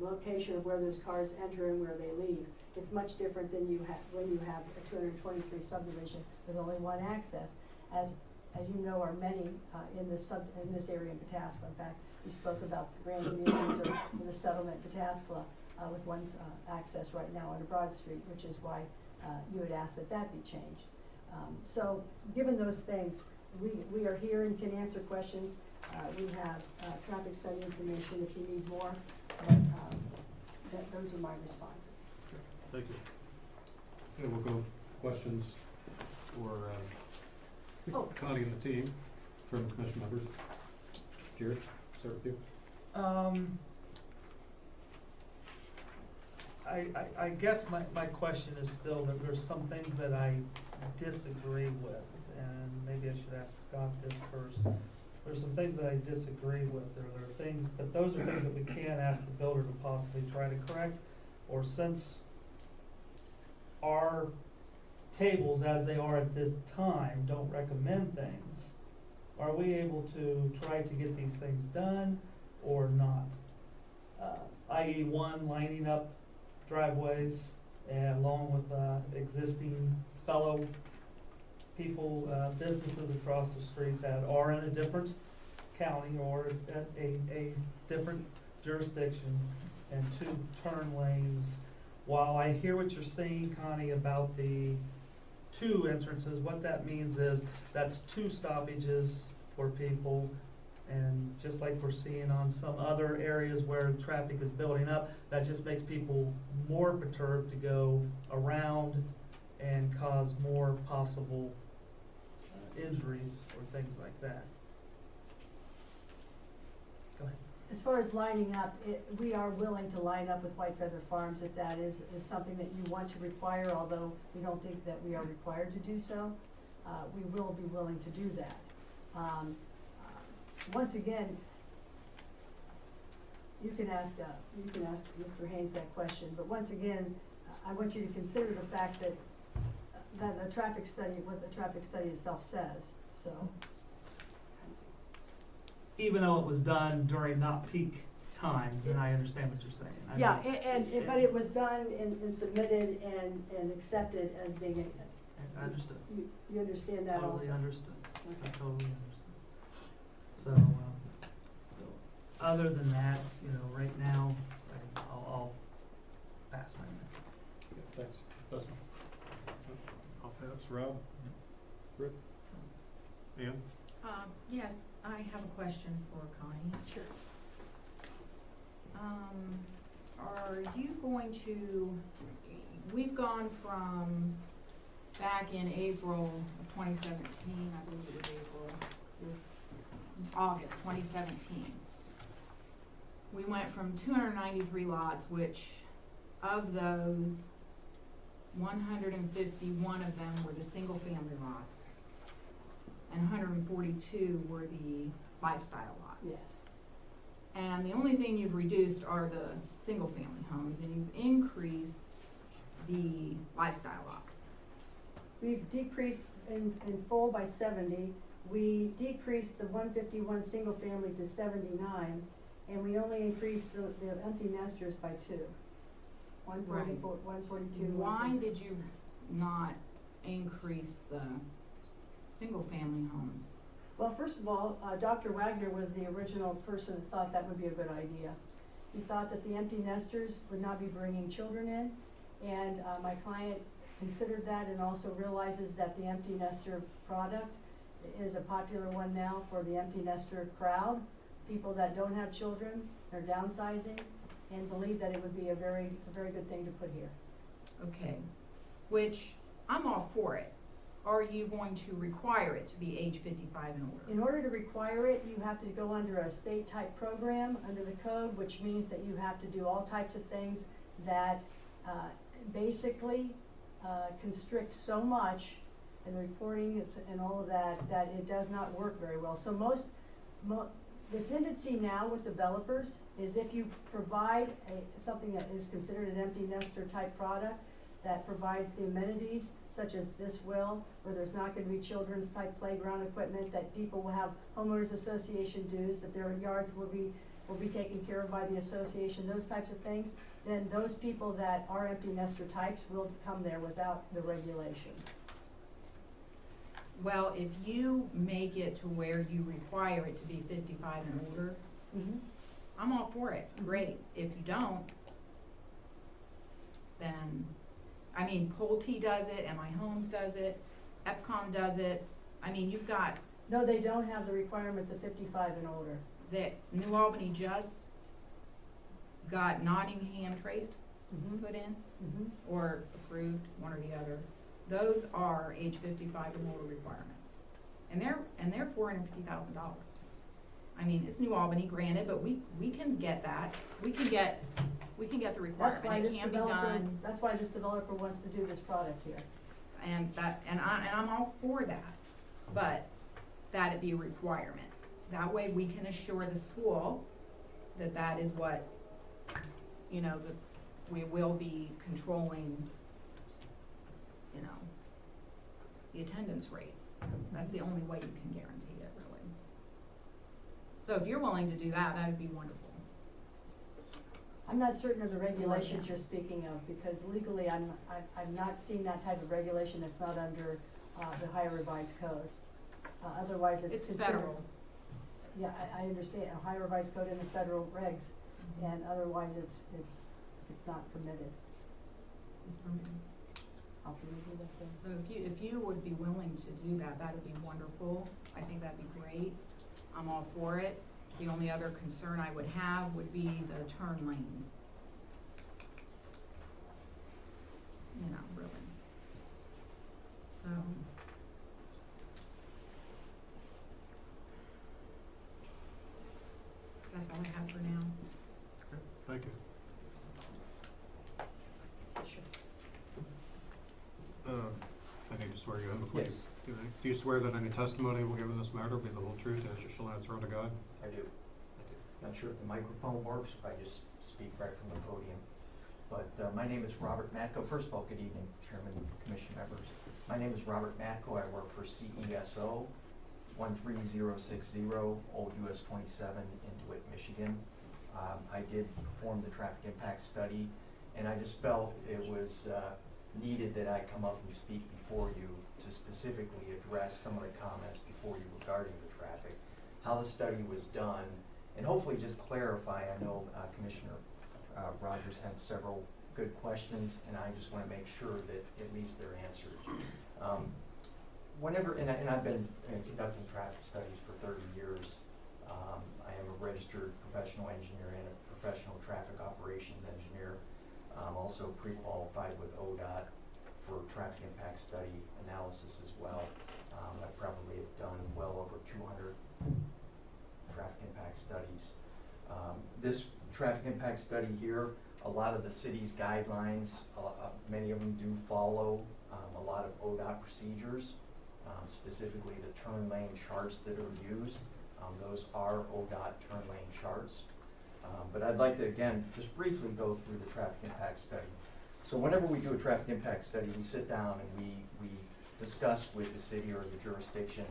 location of where those cars enter and where they leave. It's much different than when you have a 223 subdivision with only one access. As you know, are many in this area in Pataskla. In fact, we spoke about the Grand Communities or the settlement Pataskla with one's access right now on Broad Street, which is why you had asked that be changed. So, given those things, we are here and can answer questions. We have traffic study information if you need more, but those are my responses. Thank you. Okay, we'll go for questions for Connie and the team from commission members. Jared, start with you. I guess my question is still that there's some things that I disagree with, and maybe I should ask Scott this first. There's some things that I disagree with. There are things, but those are things that we can ask the builder to possibly try to correct. Or since our tables, as they are at this time, don't recommend things, are we able to try to get these things done or not? I.e. one, lining up driveways and along with existing fellow people, businesses across the street that are in a different county or at a different jurisdiction, and two, turn lanes. While I hear what you're saying, Connie, about the two entrances, what that means is that's two stoppages for people, and just like we're seeing on some other areas where traffic is building up, that just makes people more perturbed to go around and cause more possible injuries or things like that. Go ahead. As far as lining up, we are willing to line up with White Feather Farms if that is something that you want to require, although we don't think that we are required to do so. We will be willing to do that. Once again, you can ask Mr. Haynes that question, but once again, I want you to consider the fact that the traffic study, what the traffic study itself says, so. Even though it was done during not peak times, and I understand what you're saying. Yeah, but it was done and submitted and accepted as being I understood. You understand that also? Totally understood. I Okay. totally understood. So, other than that, you know, right now, I'll pass my minute. Yeah, thanks. Dustin? I'll pass. Rob? Rick? Ann? Yes, I have a question for Connie. Sure. Are you going to, we've gone from back in April of 2017, I believe it was August 2017. We went from 293 lots, which of those, 151 of them were the single-family lots, and 142 were the lifestyle lots. Yes. And the only thing you've reduced are the single-family homes, and you've increased the lifestyle lots. We've decreased in full by 70. We decreased the 151 single family to 79, and we only increased the empty nesters by 2. 144, 142. Why did you not increase the single-family homes? Well, first of all, Dr. Wagner was the original person that thought that would be a good idea. He thought that the empty nesters would not be bringing children in, and my client considered that and also realizes that the empty nester product is a popular one now for the empty nester crowd. People that don't have children are downsizing and believe that it would be a very good thing to put here. Okay, which I'm all for it. Are you going to require it to be age 55 and older? In order to require it, you have to go under a state type program under the code, which means that you have to do all types of things that basically constrict so much in reporting and all of that, that it does not work very well. So the tendency now with developers is if you provide something that is considered an empty nester type product that provides the amenities such as this will, where there's not gonna be children's type playground equipment, that people will have homeowners association dues, that their yards will be taken care of by the association, those types of things, then those people that are empty nester types will come there without the regulations. Well, if you make it to where you require it to be 55 and older, I'm all for it, great. If you don't, then, I mean, Pulte does it, MI Homes does it, Epcom does it. I mean, you've got No, they don't have the requirements of 55 and older. that New Albany just got Nottingham Trace put in or approved, one or the other. Those are age 55 and older requirements, and they're $450,000. I mean, it's New Albany, granted, but we can get that. We can get the requirement. It can be done. That's why this developer wants to do this product here. And I'm all for that, but that it be a requirement. That way we can assure the school that that is what, you know, that we will be controlling, you know, the attendance rates. That's the only way you can guarantee it, really. So if you're willing to do that, that would be wonderful. I'm not certain of the regulations you're speaking of, because legally I'm not seeing that type of regulation that's not under the Ohio Revised Code. Otherwise it's considered. Federal. Yeah, I understand, Ohio Revised Code and the federal regs, and otherwise it's not permitted. It's permitted. How can we do that then? So if you would be willing to do that, that'd be wonderful. I think that'd be great. I'm all for it. The only other concern I would have would be the turn lanes. You know, really. So. That's all I have for now. Okay, thank you. Sure. I need to swear you in before you. Yes. Do you swear that any testimony will give in this matter will be the whole truth, as you shall answer unto God? I do. Not sure if the microphone works, if I just speak right from the podium. But my name is Robert Matko. First of all, good evening, Chairman and Commission members. My name is Robert Matko. I work for CESO 13060, Old US 27 in DeWitt, Michigan. I did perform the traffic impact study, and I just felt it was needed that I come up and speak before you to specifically address some of the comments before you regarding the traffic, how the study was done, and hopefully just clarify. I know Commissioner Rogers had several good questions, and I just want to make sure that at least they're answered. And I've been conducting traffic studies for 30 years. I am a registered professional engineer and a professional traffic operations engineer. I'm also pre-qualified with ODOT for traffic impact study analysis as well. I probably have done well over 200 traffic impact studies. This traffic impact study here, a lot of the city's guidelines, many of them do follow a lot of ODOT procedures, specifically the turn lane charts that are used. Those are ODOT turn lane charts. But I'd like to, again, just briefly go through the traffic impact study. So whenever we do a traffic impact study, we sit down and we discuss with the city or the jurisdiction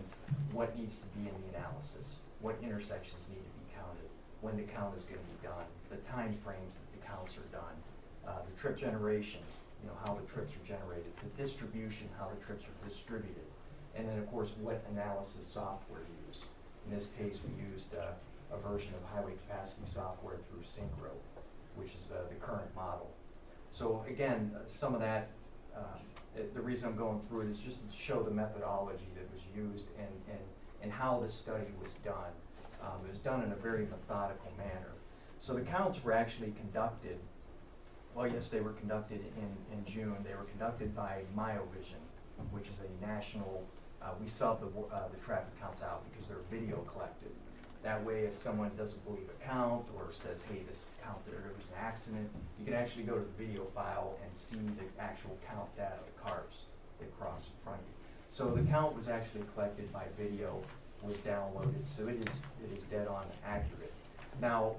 what needs to be in the analysis, what intersections need to be counted, when the count is going to be done, the time frames that the counts are done, the trip generation, how the trips are generated, the distribution, how the trips are distributed, and then of course what analysis software used. In this case, we used a version of highway capacity software through Synchro, which is the current model. So again, some of that, the reason I'm going through it is just to show the methodology that was used and how the study was done. It was done in a very methodical manner. So the counts were actually conducted, well, yes, they were conducted in June. They were conducted by MyoVision, which is a national, we sub the traffic counts out because they're video collected. That way, if someone doesn't believe a count or says, hey, this count there was an accident, you can actually go to the video file and see the actual count data of the cars that cross in front of you. So the count was actually collected by video, was downloaded, so it is dead on accurate. Now,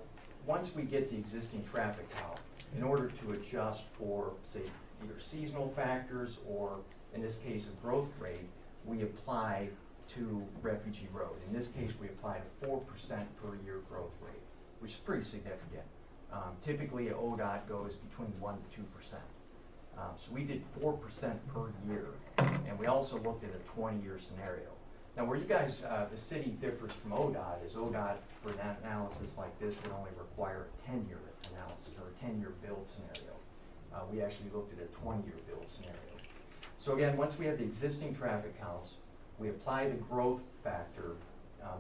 once we get the existing traffic count, in order to adjust for, say, either seasonal factors or, in this case, a growth rate, we apply to Refugee Road. In this case, we applied a 4% per year growth rate, which is pretty significant. Typically, ODOT goes between 1% to 2%. So we did 4% per year, and we also looked at a 20-year scenario. Now, where you guys, the city differs from ODOT is ODOT, for an analysis like this, would only require a 10-year analysis or a 10-year build scenario. We actually looked at a 20-year build scenario. So again, once we have the existing traffic counts, we apply the growth factor,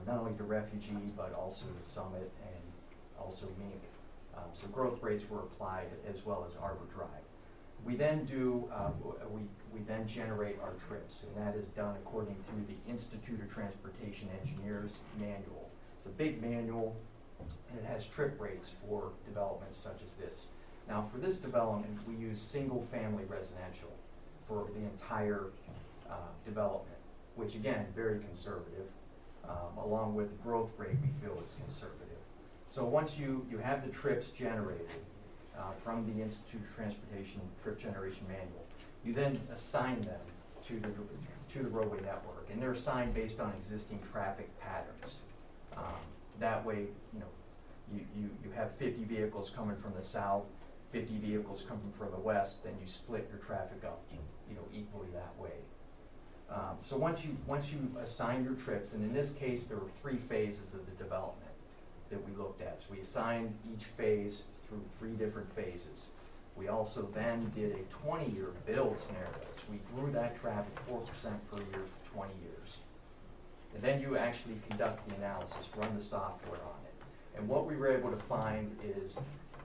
not only to Refugee, but also to Summit and also Mink. So growth rates were applied as well as Arbor Drive. We then do, we then generate our trips, and that is done according to the Institute of Transportation Engineers manual. It's a big manual, and it has trip rates for developments such as this. Now, for this development, we use single-family residential for the entire development, which again, very conservative, along with the growth rate we feel is conservative. So once you have the trips generated from the Institute of Transportation Trip Generation Manual, you then assign them to the roadway network, and they're assigned based on existing traffic patterns. That way, you have 50 vehicles coming from the south, 50 vehicles coming from the west, then you split your traffic up, equally that way. So once you assign your trips, and in this case there were 3 phases of the development that we looked at. So we assigned each phase through 3 different phases. We also then did a 20-year build scenario. So we grew that traffic 4% per year for 20 years. And then you actually conduct the analysis, run the software on it. And what we were able to find is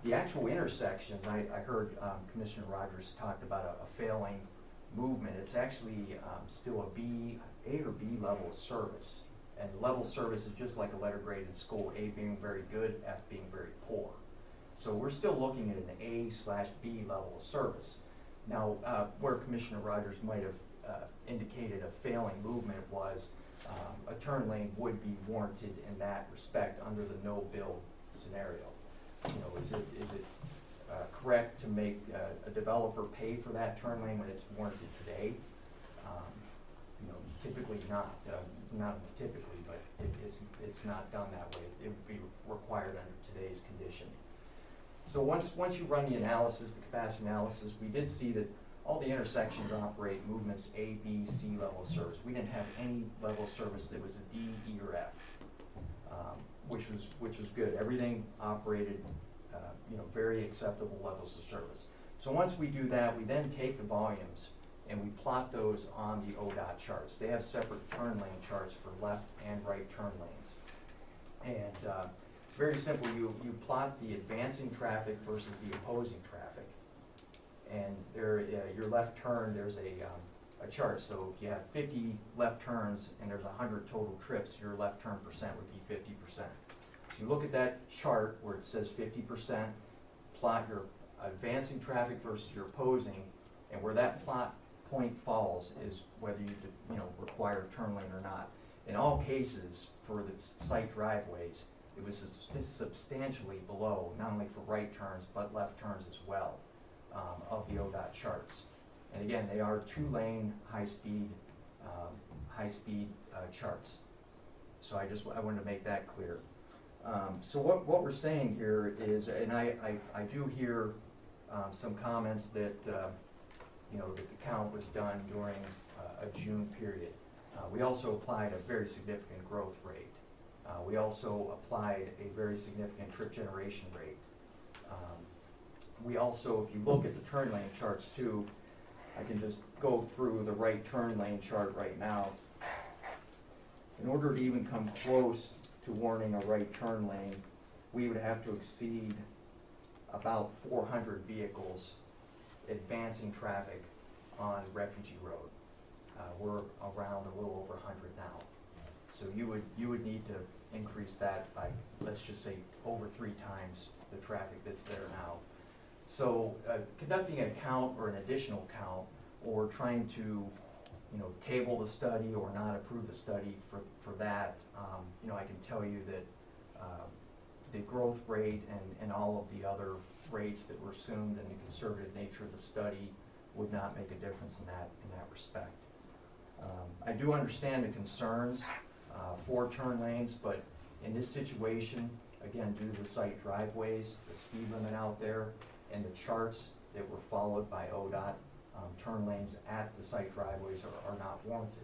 the actual intersections. I heard Commissioner Rogers talked about a failing movement. It's actually still A or B level of service. And level of service is just like a letter grade in school, A being very good, F being very poor. So we're still looking at an A/B level of service. Now, where Commissioner Rogers might have indicated a failing movement was a turn lane would be warranted in that respect under the no-build scenario. Is it correct to make a developer pay for that turn lane when it's warranted today? Typically not. Not typically, but it's not done that way. It would be required under today's condition. So once you run the analysis, the capacity analysis, we did see that all the intersections operate movements A, B, C level of service. We didn't have any level of service that was a D, E, or F, which was good. Everything operated, very acceptable levels of service. So once we do that, we then take the volumes and we plot those on the ODOT charts. They have separate turn lane charts for left and right turn lanes. And it's very simple. You plot the advancing traffic versus the opposing traffic. And there, your left turn, there's a chart. So if you have 50 left turns and there's 100 total trips, your left turn percent would be 50%. So you look at that chart where it says 50%, plot your advancing traffic versus your opposing, and where that plot point falls is whether you require a turn lane or not. In all cases, for the site driveways, it was substantially below, not only for right turns, but left turns as well, of the ODOT charts. And again, they are 2-lane, high-speed charts. So I wanted to make that clear. So what we're saying here is, and I do hear some comments that, that the count was done during a June period. We also applied a very significant growth rate. We also applied a very significant trip generation rate. We also, if you look at the turn lane charts too, I can just go through the right turn lane chart right now. In order to even come close to warning a right turn lane, we would have to exceed about 400 vehicles advancing traffic on Refugee Road. We're around a little over 100 now. So you would need to increase that by, let's just say, over 3 times the traffic that's there now. So conducting a count or an additional count, or trying to table the study or not approve the study for that, I can tell you that the growth rate and all of the other rates that were assumed and the conservative nature of the study would not make a difference in that respect. I do understand the concerns for turn lanes, but in this situation, again, due to the site driveways, the speed limit out there, and the charts that were followed by ODOT, turn lanes at the site driveways are not warranted.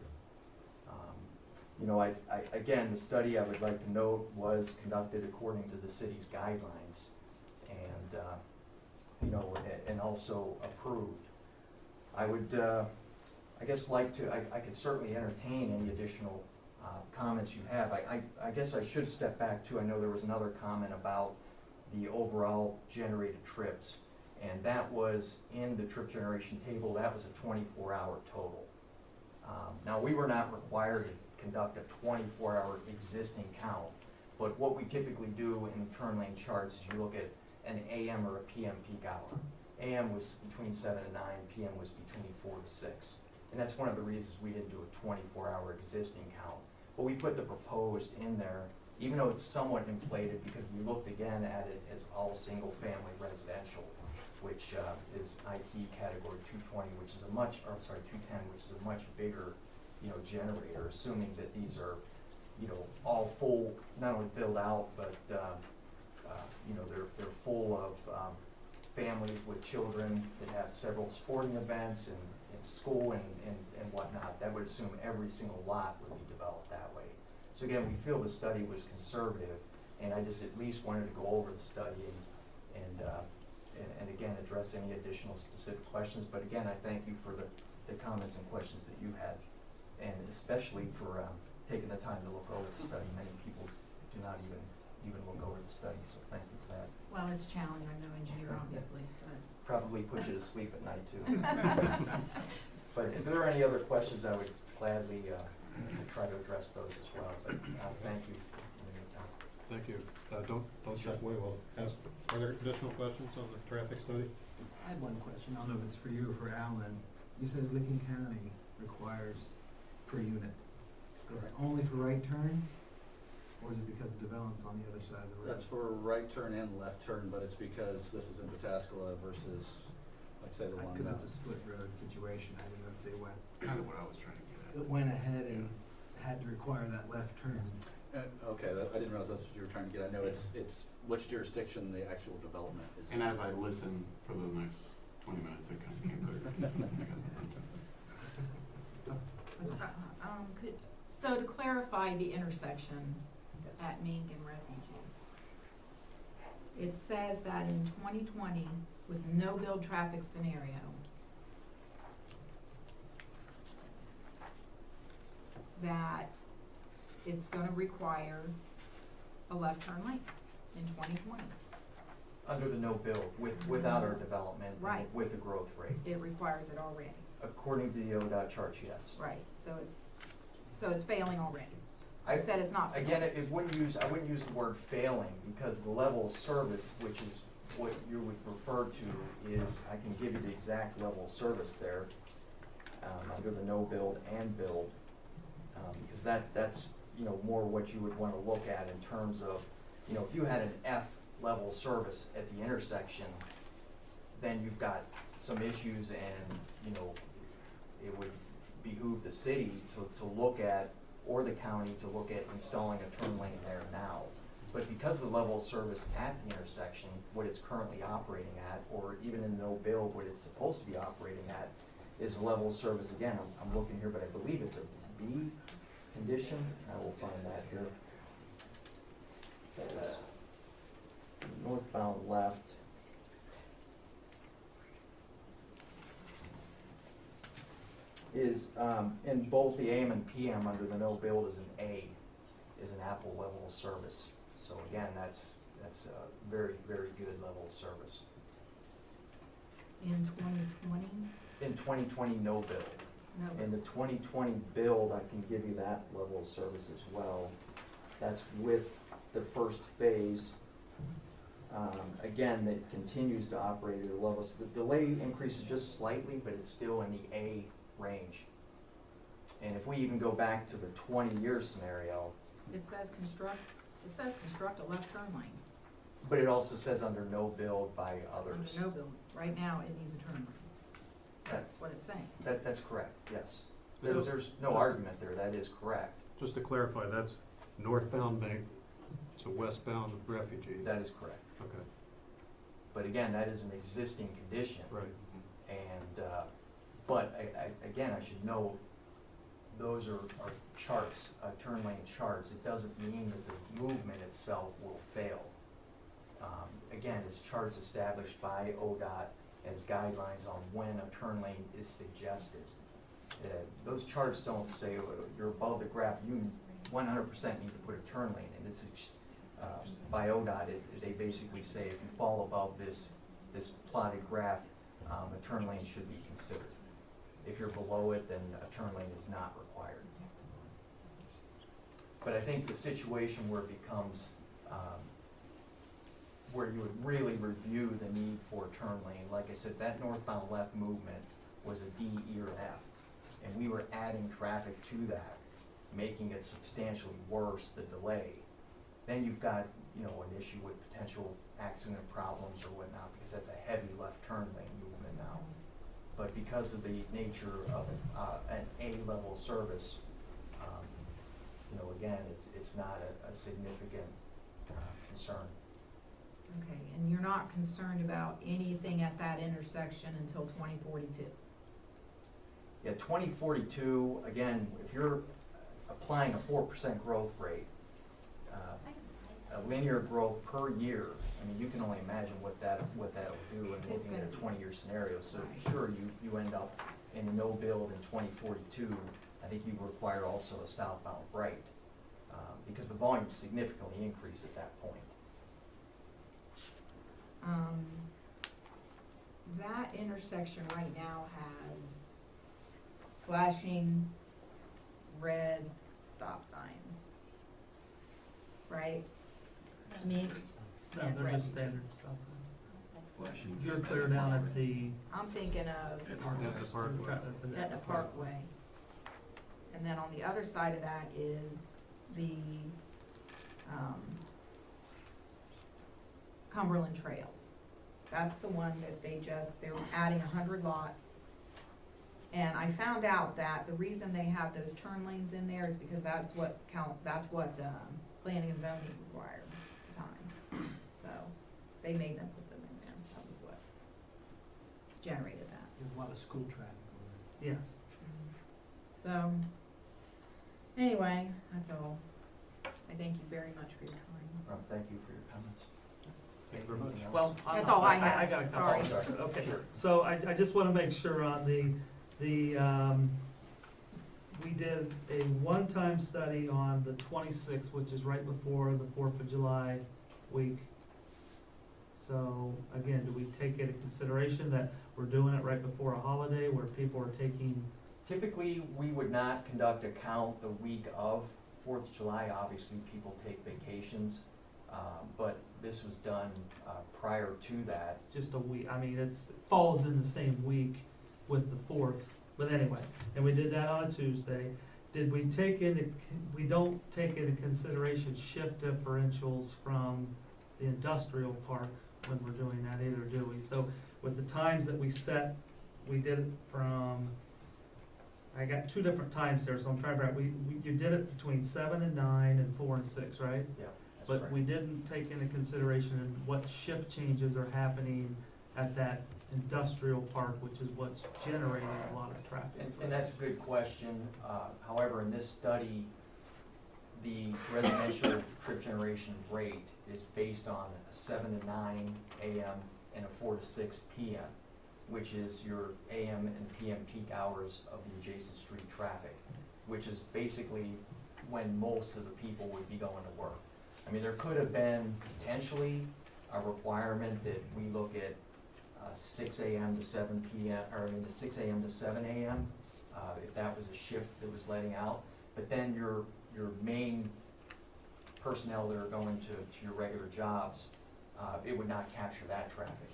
Again, the study I would like to note was conducted according to the city's guidelines, and and also approved. I would, I guess, like to. I could certainly entertain any additional comments you have. I guess I should step back too. I know there was another comment about the overall generated trips, and that was in the trip generation table. That was a 24-hour total. Now, we were not required to conduct a 24-hour existing count, but what we typically do in the turn lane charts is you look at an AM or a PM peak hour. AM was between 7 and 9, PM was between 4 to 6. And that's one of the reasons we didn't do a 24-hour existing count. But we put the proposed in there, even though it's somewhat inflated, because we looked again at it as all single-family residential, which is IT category 220, which is 210, which is a much bigger, generator, assuming that these are, all full, not only filled out, but they're full of families with children that have several sporting events and school and whatnot. That would assume every single lot would be developed that way. So again, we feel the study was conservative, and I just at least wanted to go over the study and again address any additional specific questions. But again, I thank you for the comments and questions that you had, and especially for taking the time to look over the study. Many people do not even look over the study, so thank you for that. Well, it's challenging. I'm no engineer, obviously, but. Probably put you to sleep at night too. But if there are any other questions, I would gladly try to address those as well. But thank you in the meantime. Thank you. Don't check away. We'll ask, are there additional questions on the traffic study? I had one question. I don't know if it's for you or for Alan. You said Licking County requires per unit. Is it only for right turn? Or is it because the development's on the other side of the road? That's for right turn and left turn, but it's because this is in Pataskala versus, like say, the one Because down. it's a split road situation. I didn't know if they went. Kind of what I was trying to get at. It went ahead and had to require that left turn. Okay, I didn't realize that's what you were trying to get. I know it's which jurisdiction the actual development is. And as I listen for the next 20 minutes, I kinda came clear. So to clarify the intersection Yes. at Mink and Refugee, it says that in 2020, with no build traffic scenario, that it's gonna require a left turn lane in 2020. Under the no build, without our development, and Right. with the growth rate. It requires it already, According to the ODOT charts, yes. right, so it's failing already. I You said it's not failing. Again, I wouldn't use the word failing, because the level of service, which is what you would refer to, is, I can give you the exact level of service there, under the no build and build, because that's, more what you would wanna look at in terms of, if you had an F level service at the intersection, then you've got some issues, and, it would behoove the city to look at, or the county to look at installing a turn lane there now. But because of the level of service at the intersection, what it's currently operating at, or even in no build, what it's supposed to be operating at, is a level of service, again, I'm looking here, but I believe it's a B condition, I will find that here. Northbound left. Is, in both the AM and PM under the no build is an A, is an Apple level of service. So again, that's a very, very good level of service. In 2020, In 2020, no build. no. In the 2020 build, I can give you that level of service as well. That's with the first phase. Again, that continues to operate at a level, so the delay increases just slightly, but it's still in the A range. And if we even go back to the 20-year scenario, It says construct a left turn lane. but it also says under no build by others. Under no build, right now it needs a turn lane. That's what it's saying. That's correct, yes. So- There's no just- argument there, that is correct. Just to clarify, that's northbound Mink to westbound Refugee. That is correct. Okay, But again, that is an existing condition. right. And, but again, I should note, those are charts, turn lane charts. It doesn't mean that the movement itself will fail. Again, it's charts established by ODOT as guidelines on when a turn lane is suggested. Those charts don't say, you're above the graph, you 100% need to put a turn lane in. It's, by ODOT, they basically say if you fall above this plotted graph, a turn lane should be considered. If you're below it, then a turn lane is not required. But I think the situation where it becomes, where you would really review the need for a turn lane, like I said, that northbound left movement was a D, E, or F. And we were adding traffic to that, making it substantially worse, the delay. Then you've got, an issue with potential accident problems or whatnot, because that's a heavy left turn lane movement now. But because of the nature of an A-level service, again, it's not a significant concern. Okay, and you're not concerned about anything at that intersection until 2042? Yeah, 2042, again, if you're applying a 4% growth rate, a linear growth per year, you can only imagine what that'll do in It's looking at a gonna be- 20-year scenario. So Right. sure, you end up in a no build in 2042. I think you require also a southbound right, because the volume significantly increase at that point. That intersection right now has flashing red stop signs, right? Mink No, and they're just Refugee. standard stop signs. Flashing. You're clear down at the. I'm thinking of At the Parkway. at the Parkway. And then on the other side of that is the, Cumberland Trails. That's the one that they're adding 100 lots. And I found out that the reason they have those turn lanes in there is because that's what planning and zoning required at the time. So they made them put them in there. That was what generated that. There's a lot of school traffic over Yes. So, anyway, that's all. I thank you very much for your time. Rob, thank you for your comments. Thank you very much. Anything else? Well, That's all I have. I got a couple. Sorry. Okay, Sure. so I just wanna make sure on we did a one-time study on the 26th, which is right before the 4th of July week. So, again, do we take into consideration that we're doing it right before a holiday where people are taking, Typically, we would not conduct a count the week of 4th of July. Obviously, people take vacations, but this was done prior to that. just a week, I mean, it falls in the same week with the 4th, but anyway, and we did that on a Tuesday. Did we take into, we don't take into consideration shift differentials from the industrial park when we're doing that either, do we? So with the times that we set, we did it from, I got two different times there, so I'm trying to figure out, you did it between 7 and 9 and 4 and 6, right? Yeah, that's But correct. we didn't take into consideration what shift changes are happening at that industrial park, which is what's generating a lot of traffic. And that's a good question. However, in this study, the residential trip generation rate is based on a 7 to 9 AM and a 4 to 6 PM, which is your AM and PM peak hours of the adjacent street traffic, which is basically when most of the people would be going to work. I mean, there could have been potentially a requirement that we look at 6 AM to 7 PM, or I mean, the 6 AM to 7 AM, if that was a shift that was letting out. But then your main personnel that are going to your regular jobs, it would not capture that traffic.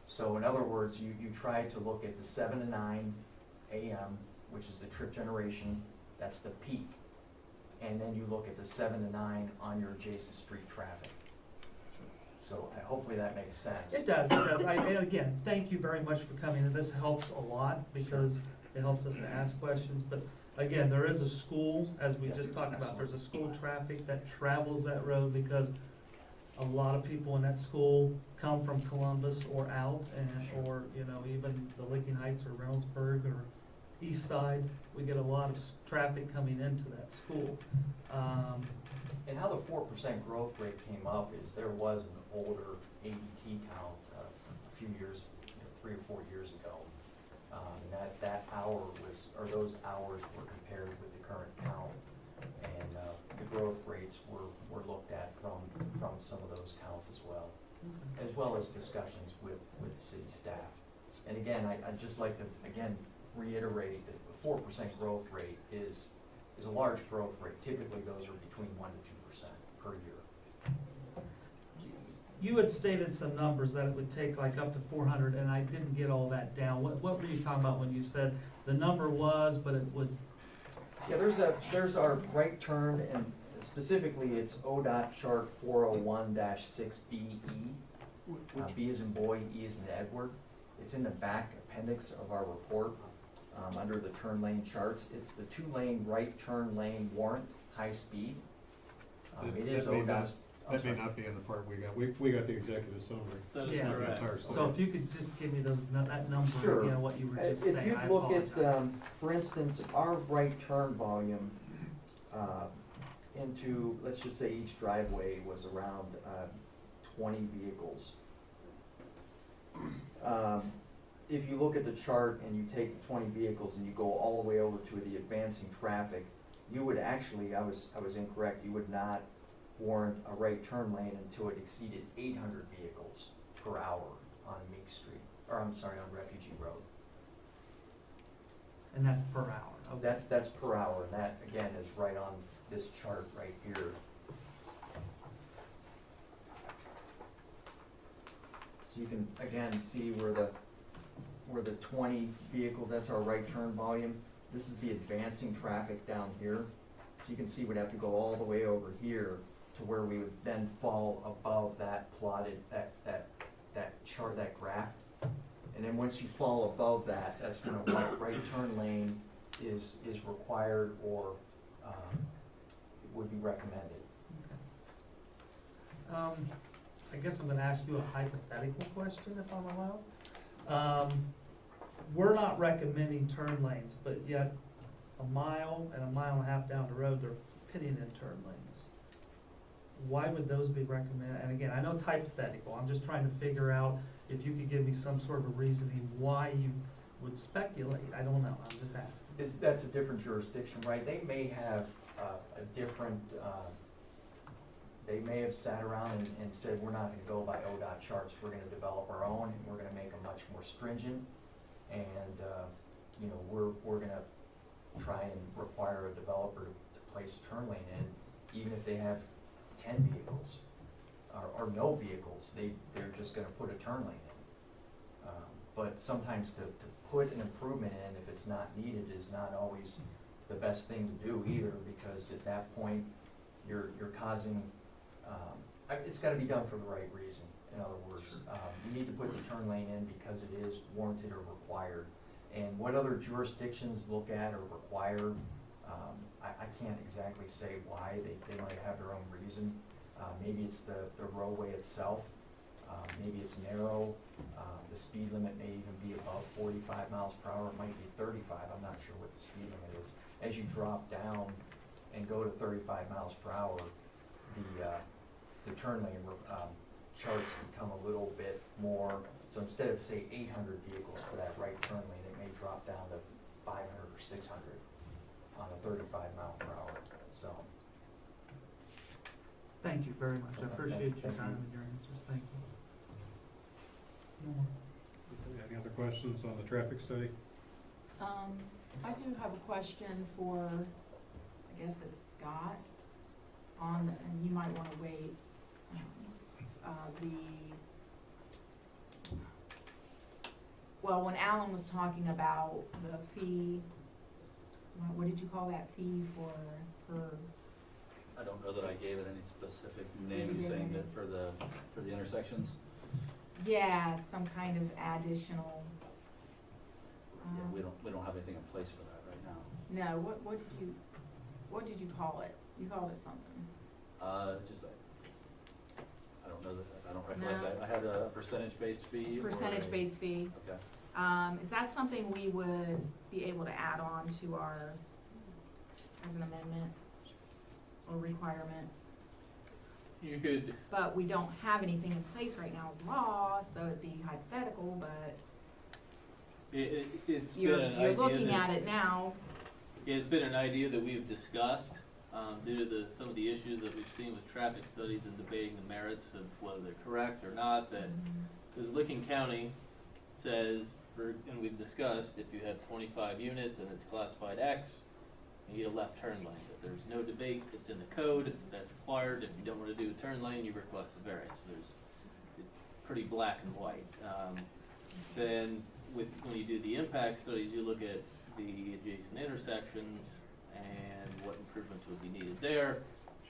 So in other words, you try to look at the 7 to 9 AM, which is the trip generation, that's the peak. And then you look at the 7 to 9 on your adjacent street traffic. So hopefully that makes sense. It does, it does. And again, thank you very much for coming, and this helps a lot because it helps us to ask questions. But again, there is a school, as we just talked about, there's a school traffic that travels that road because a lot of people in that school come from Columbus or out, and, or, you know, even the Licking Heights or Reynoldsburg or East Side, we get a lot of traffic coming into that school. And how the 4% growth rate came up is there was an older ADT count a few years, 3 or 4 years ago. And that hour was, or those hours were compared with the current count. And the growth rates were looked at from some of those counts as well as discussions with the city staff. And again, I'd just like to, again, reiterate that the 4% growth rate is a large growth rate. Typically, those are between 1 to 2% per year. You had stated some numbers that it would take like up to 400, and I didn't get all that down. What were you talking about when you said the number was, but it would? Yeah, there's our right turn, and specifically it's ODOT chart 401-6BE. B as in boy, E as in Edward. It's in the back appendix of our report, under the turn lane charts. It's the 2-lane right turn lane warrant, high speed. It is ODOT's. That may not be in the part we got. We got the executive summary. That is Yeah. Not the correct. entire So story. if you could just give me that number Sure. again, what you were just If saying, you I look at, apologize. for instance, our right turn volume into, let's just say each driveway was around 20 vehicles. If you look at the chart and you take the 20 vehicles and you go all the way over to the advancing traffic, you would actually, I was incorrect, you would not warrant a right turn lane until it exceeded 800 vehicles per hour on Meek Street, or I'm sorry, on Refugee Road. And that's per hour, okay. That's per hour, and that, again, is right on this chart right here. So you can, again, see where the 20 vehicles, that's our right turn volume. This is the advancing traffic down here. So you can see we'd have to go all the way over here to where we would then fall above that plotted, that chart, that graph. And then once you fall above that, that's when a right turn lane is required or would be recommended. I guess I'm gonna ask you a hypothetical question if I'm allowed. We're not recommending turn lanes, but yet a mile and a mile and a half down the road, they're pitting in turn lanes. Why would those be recommended? And again, I know it's hypothetical, I'm just trying to figure out if you could give me some sort of a reasoning why you would speculate. I don't know, I'm just asking. That's a different jurisdiction, right? They may have a different, they may have sat around and said, we're not gonna go by ODOT charts, we're gonna develop our own, and we're gonna make them much more stringent. And, you know, we're gonna try and require a developer to place a turn lane in, even if they have 10 vehicles, or no vehicles, they're just gonna put a turn lane in. But sometimes to put an improvement in, if it's not needed, is not always the best thing to do either, because at that point, you're causing, it's gotta be done for the right reason, in other words. You need to put the turn lane in because it is warranted or required. And what other jurisdictions look at or require, I can't exactly say why, they might have their own reason. Maybe it's the roadway itself, maybe it's narrow, the speed limit may even be above 45 miles per hour, it might be 35, I'm not sure what the speed limit is. As you drop down and go to 35 miles per hour, the turn lane charts become a little bit more, so instead of say 800 vehicles for that right turn lane, it may drop down to 500 or 600 on a 35 mile per hour zone. Thank you very much, I appreciate your Thank you. time and your answers, thank you. No more. Any other questions on the traffic study? I do have a question for, I guess it's Scott, on, and you might wanna wait, well, when Alan was talking about the fee, what did you call that fee for her? I don't know that I gave it any specific Did name, you you give saying it that for the intersections? Yeah, some kind of additional, Yeah, we don't have anything in place for that right now. no, what did you call it? You called it something. Just, I don't know that, I don't recollect No. that. I had a percentage-based fee. or a- Percentage-based fee. Okay. Is that something we would be able to add on to our, as an amendment or requirement? You could, But we don't have anything in place right now as law, so it'd be hypothetical, but it's been you're an idea looking that- at it now. It's been an idea that we've discussed, due to some of the issues that we've seen with traffic studies and debating the merits of whether they're correct or not, that, because Licking County says, and we've discussed, if you have 25 units and it's classified X, you need a left turn lane. If there's no debate, it's in the code, that's required. If you don't wanna do a turn lane, you request a variance. It's pretty black and white. Then when you do the impact studies, you look at the adjacent intersections and what improvements would be needed there.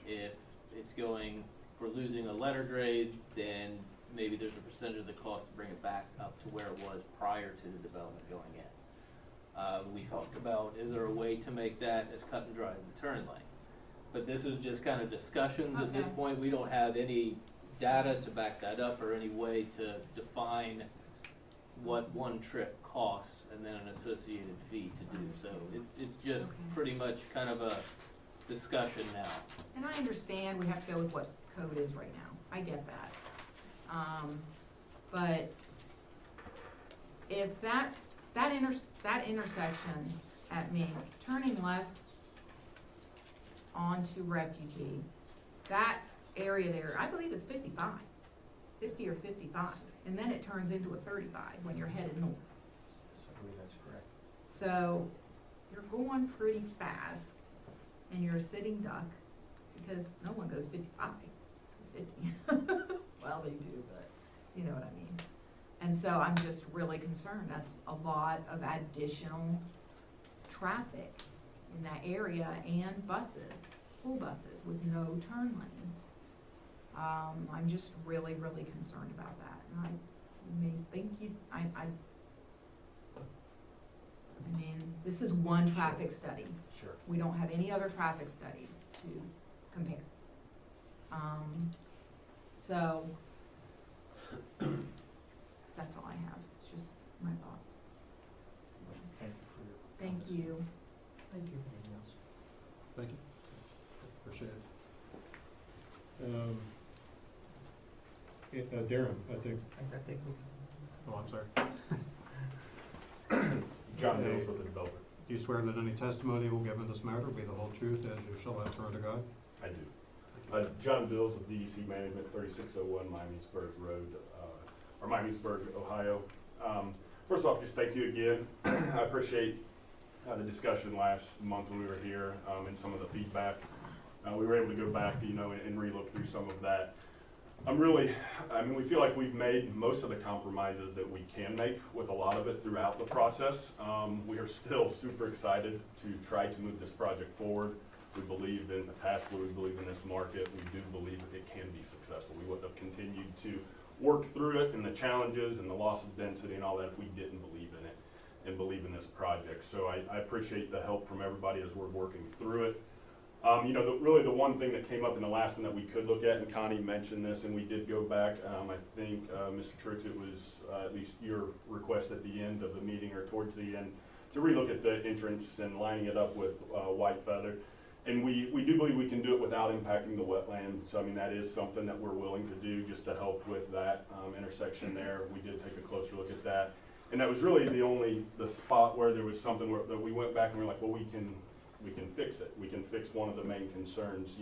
If it's going, if we're losing a letter grade, then maybe there's a percentage of the cost to bring it back up to where it was prior to the development going in. We talked about, is there a way to make that as cut and dry as a turn lane? But this is just kind of discussions at this Okay. point. We don't have any data to back that up or any way to define what one trip costs and then an associated fee to do. So it's just Okay. pretty much kind of a discussion now. And I understand we have to go with what code is right now, I get that. But if that intersection at Mink, turning left onto Refugee, that area there, I believe it's 55, it's 50 or 55, and then it turns into a 35 when you're headed north. I believe that's correct. So you're going pretty fast and you're a sitting duck because no one goes 55, 50. Well, they do, but you know what I mean. And so I'm just really concerned. That's a lot of additional traffic in that area and buses, school buses with no turn lane. I'm just really, really concerned about that. And I may think I mean, this is one traffic study. Sure. We don't have any other traffic studies to compare. So, that's all I have. It's just, Darren, I think. I think we. Oh, I'm sorry. John Mills with the developer. Do you swear that any testimony you will give in this matter will be the whole truth as you shall answer unto God? I do. John Bills with DEC Management, 3601 Miamisburg Road, or Miamisburg, Ohio. First off, just thank you again. I appreciate the discussion last month when we were here and some of the feedback. We were able to go back, you know, and relook through some of that. We feel like we've made most of the compromises that we can make with a lot of it throughout the process. We are still super excited to try to move this project forward. We believe in Pataskla, we believe in this market, we do believe it can be successful. We wouldn't have continued to work through it and the challenges and the loss of density and all that if we didn't believe in it and believe in this project. So I appreciate the help from everybody as we're working through it. Really the one thing that came up in the last one that we could look at, and Connie mentioned this, and we did go back, I think, Mr. Trix, it was at least your request at the end of the meeting or towards the end, to relook at the entrance and lining it up with White Feather. And we do believe we can do it without impacting the wetlands. So, that is something that we're willing to do just to help with that intersection there. We did take a closer look at that. And that was really the spot where there was something that we went back and we were like, well, we can fix it. We can fix one of the main concerns,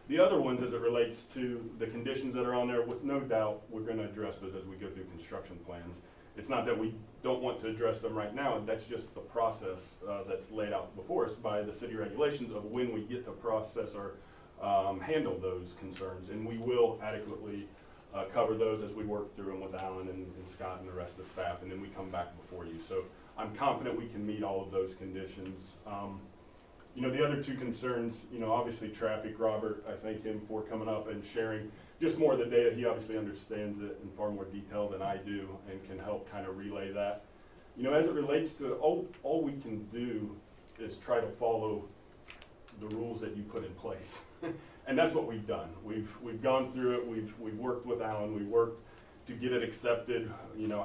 The other ones, as it relates to the conditions that are on there, with no doubt, we're gonna address those as we go through construction plans. It's not that we don't want to address them right now, that's just the process that's laid out before us by the city regulations of when we get to process or handle those concerns. And we will adequately cover those as we work through them with Alan and Scott and the rest of the staff, and then we come back before you. So I'm confident we can meet all of those conditions. The other two concerns, obviously traffic. Robert, I thank him for coming up and sharing just more of the data. He obviously understands it in far more detail than I do and can help kind of relay that. As it relates to it, all we can do is try to follow the rules that you put in place. And that's what we've done. We've gone through it, we've worked with Alan, we worked to get it accepted,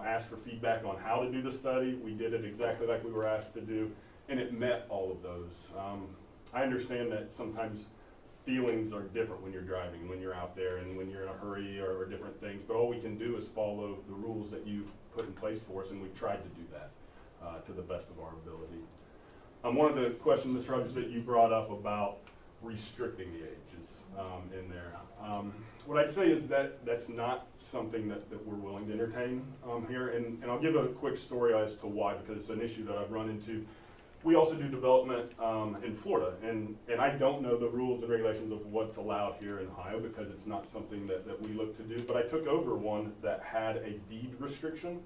asked for feedback on how to do the study. We did it exactly like we were asked to do, and it met all of those. I understand that sometimes feelings are different when you're driving, when you're out there, and when you're in a hurry or different things, but all we can do is follow the rules that you put in place for us, and we've tried to do that to the best of our ability. One of the questions, Ms. Rogers, that you brought up about restricting the ages in there. What I'd say is that that's not something that we're willing to entertain here, and I'll give a quick story as to why, because it's an issue that I've run into. We also do development in Florida, and I don't know the rules and regulations of what's allowed here in Ohio because it's not something that we look to do, but I took over one that had a deed restriction,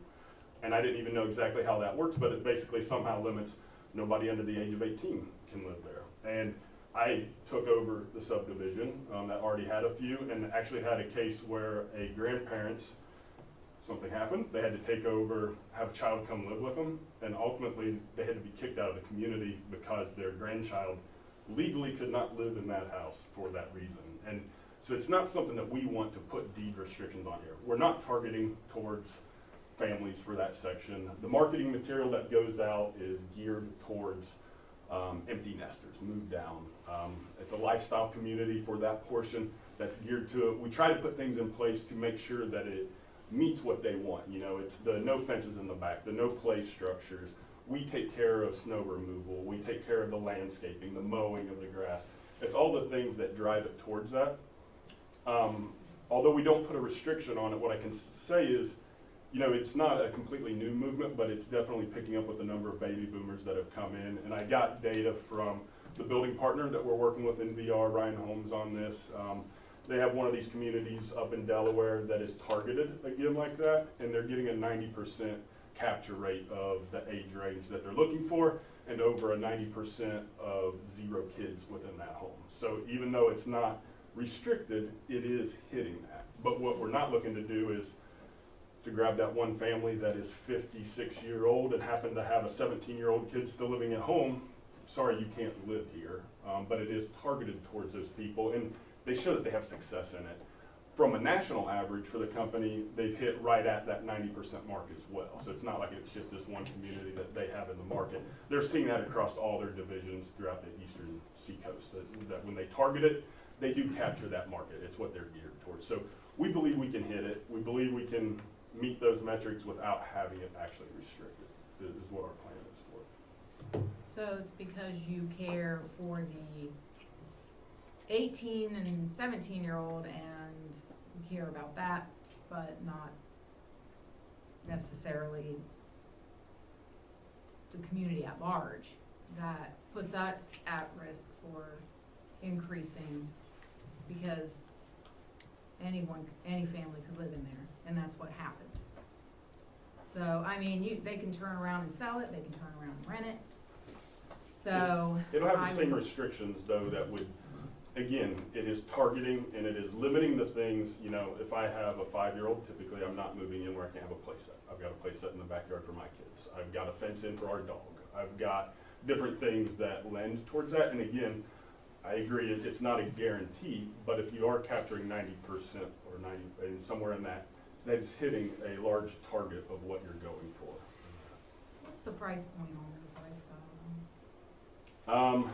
and I didn't even know exactly how that works, but it basically somehow limits nobody under the age of 18 can live there. And I took over the subdivision that already had a few, and actually had a case where a grandparents, something happened, they had to take over, have a child come live with them, and ultimately they had to be kicked out of the community because their grandchild legally could not live in that house for that reason. And so it's not something that we want to put deed restrictions on here. We're not targeting towards families for that section. The marketing material that goes out is geared towards empty nesters, move down. It's a lifestyle community for that portion that's geared to it. We try to put things in place to make sure that it meets what they want. It's the no fences in the back, the no play structures. We take care of snow removal. We take care of the landscaping, the mowing of the grass. It's all the things that drive it towards that. Although we don't put a restriction on it, what I can say is, it's not a completely new movement, but it's definitely picking up with the number of baby boomers that have come in. And I got data from the building partner that we're working with in VR, Ryan Holmes, on this. They have one of these communities up in Delaware that is targeted again like that, and they're getting a 90% capture rate of the age range that they're looking for, and over a 90% of 0 kids within that home. So even though it's not restricted, it is hitting that. But what we're not looking to do is to grab that one family that is 56-year-old and happen to have a 17-year-old kid still living at home. Sorry, you can't live here, but it is targeted towards those people, and they show that they have success in it. From a national average for the company, they've hit right at that 90% mark as well. So it's not like it's just this one community that they have in the market. They're seeing that across all their divisions throughout the eastern seacoast, that when they target it, they do capture that market. It's what they're geared towards. So we believe we can hit it. We believe we can meet those metrics without having it actually restricted, is what our plan is for. So it's because you care for the 18 and 17-year-old and you care about that, but not necessarily the community at large, that puts us at risk for increasing, because any family could live in there, and that's what happens. So, I mean, they can turn around and sell it, they can turn around and rent it, so. It'll have I the same would- restrictions though that would, again, it is targeting and it is limiting the things, you know, if I have a 5-year-old, typically I'm not moving in where I can't have a play set. I've got a play set in the backyard for my kids. I've got a fence in for our dog. I've got different things that lend towards that. And again, I agree, it's not a guarantee, but if you are capturing 90% or 90, and somewhere in that, that's hitting a large target of what you're going for. What's the price point on those lifestyle I homes?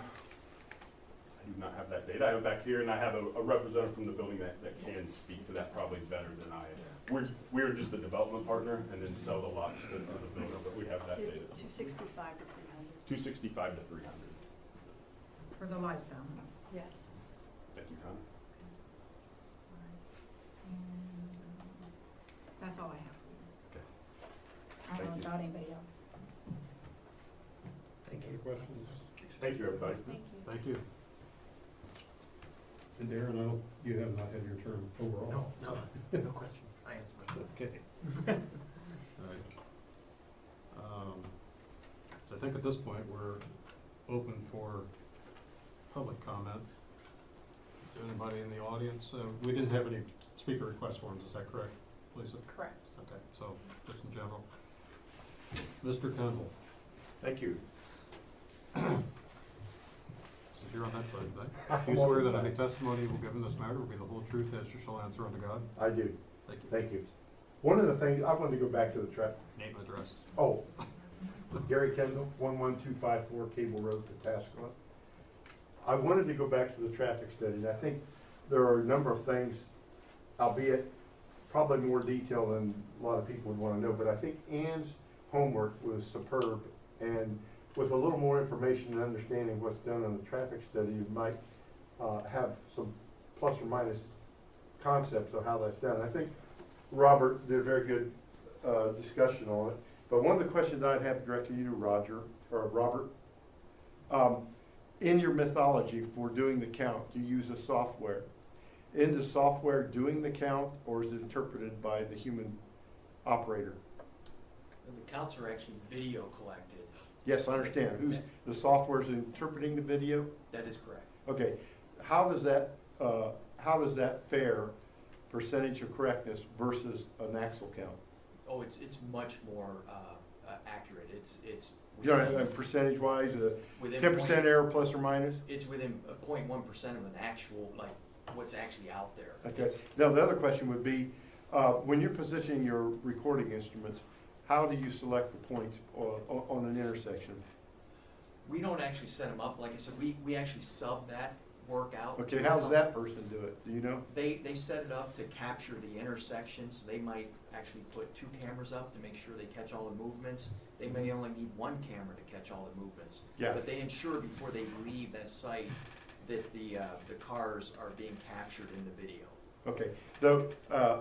do not have that data. I have it back here, and I have a representative from the building that can speak to that probably better than I am. We're just the development partner and then sell the lots to the builder, but we have that It's data. 265 to 300. 265 to 300. For the lifestyle homes? Yes. Thank you, Connie. That's all I have for you. Okay. I don't know Thank you. about anybody else. Any questions? Thank you, everybody. Thank you. Thank you. And Darren, I know you have not had your term overall. No questions. I answered. Okay. All right. So I think at this point, we're open for public comment. Is there anybody in the audience? We didn't have any speaker request forms, is that correct, Lisa? Correct. Okay, so just in general. Mr. Kendall, Thank you. since you're on that side, right? You swear that any testimony you will give in this matter will be the whole truth as you shall answer unto God? I do, Thank you. thank you. One of the things, I wanted to go back to the traffic. Name and address. Oh, Gary Kendall, 11254 Cable Road, Pataskala. I wanted to go back to the traffic study, and I think there are a number of things, albeit probably more detail than a lot of people would want to know, but I think Ann's homework was superb, and with a little more information and understanding what's done on the traffic study, you might have some plus or minus concepts of how that's done. I think Robert did a very good discussion on it, but one of the questions I'd have directed to you, Robert, in your methodology for doing the count, you use a software. In the software doing the count, or is it interpreted by the human operator? The counts are actually video collected. Yes, I understand. Who's, the software's interpreting the video? That is correct. Okay, how does that fare percentage of correctness versus an actual count? Oh, it's much more accurate. It's You know, percentage wise, within 10% point- error plus or minus? It's within 0.1% of an actual, like, what's actually out there. Okay, It's- now the other question would be, when you're positioning your recording instruments, how do you select the points on an intersection? We don't actually set them up. Like I said, we actually sub that work out. Okay, to how the does company. that person do it? Do you know? They set it up to capture the intersections. They might actually put 2 cameras up to make sure they catch all the movements. They may only need 1 camera to catch all the movements. Yeah. But they ensure before they leave that site that the cars are being captured in the video. Okay, though,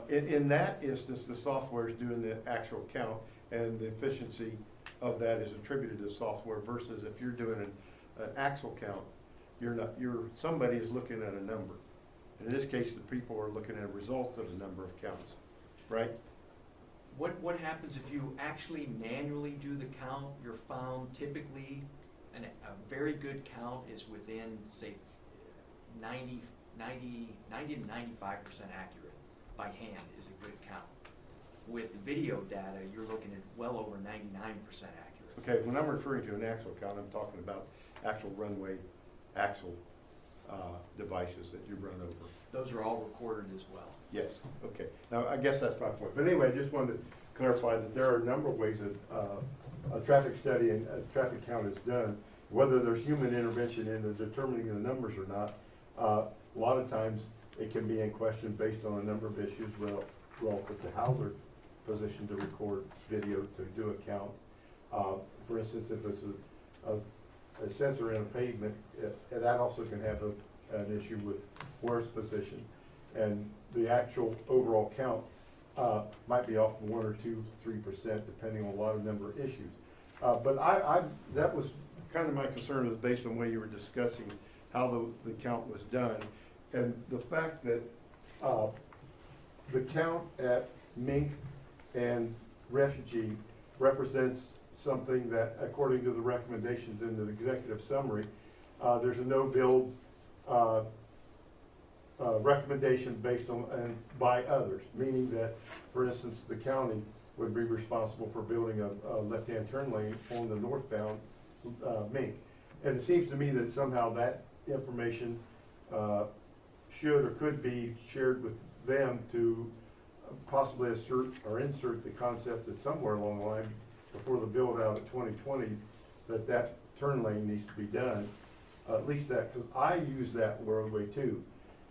in that instance, the software is doing the actual count, and the efficiency of that is attributed to software versus if you're doing an actual count, somebody is looking at a number. In this case, the people are looking at results of the number of counts, right? What happens if you actually manually do the count? You're found typically, a very good count is within, say, 90 to 95% accurate by hand is a good count. With video data, you're looking at well over 99% accurate. Okay, when I'm referring to an actual count, I'm talking about actual runway, actual devices that you run over. Those are all recorded as well. Yes, okay. Now, I guess that's my point. But anyway, I just wanted to clarify that there are a number of ways that a traffic study and a traffic count is done, whether there's human intervention in determining the numbers or not. A lot of times, it can be in question based on a number of issues relative to how they're positioned to record video to do a count. For instance, if it's a sensor in a pavement, that also can have an issue with where it's positioned. And the actual overall count might be off 1 or 2, 3%, depending on a lot of number of issues. But that was kind of my concern, is based on the way you were discussing how the count was done. And the fact that the count at Mink and Refugee represents something that, according to the recommendations in the executive summary, there's a no-build recommendation based on, and by others, meaning that, for instance, the county would be responsible for building a left-hand turn lane on the northbound Mink. And it seems to me that somehow that information should or could be shared with them to possibly assert or insert the concept that somewhere along the line, before the build out of 2020, that turn lane needs to be done. At least that, because I use that roadway too.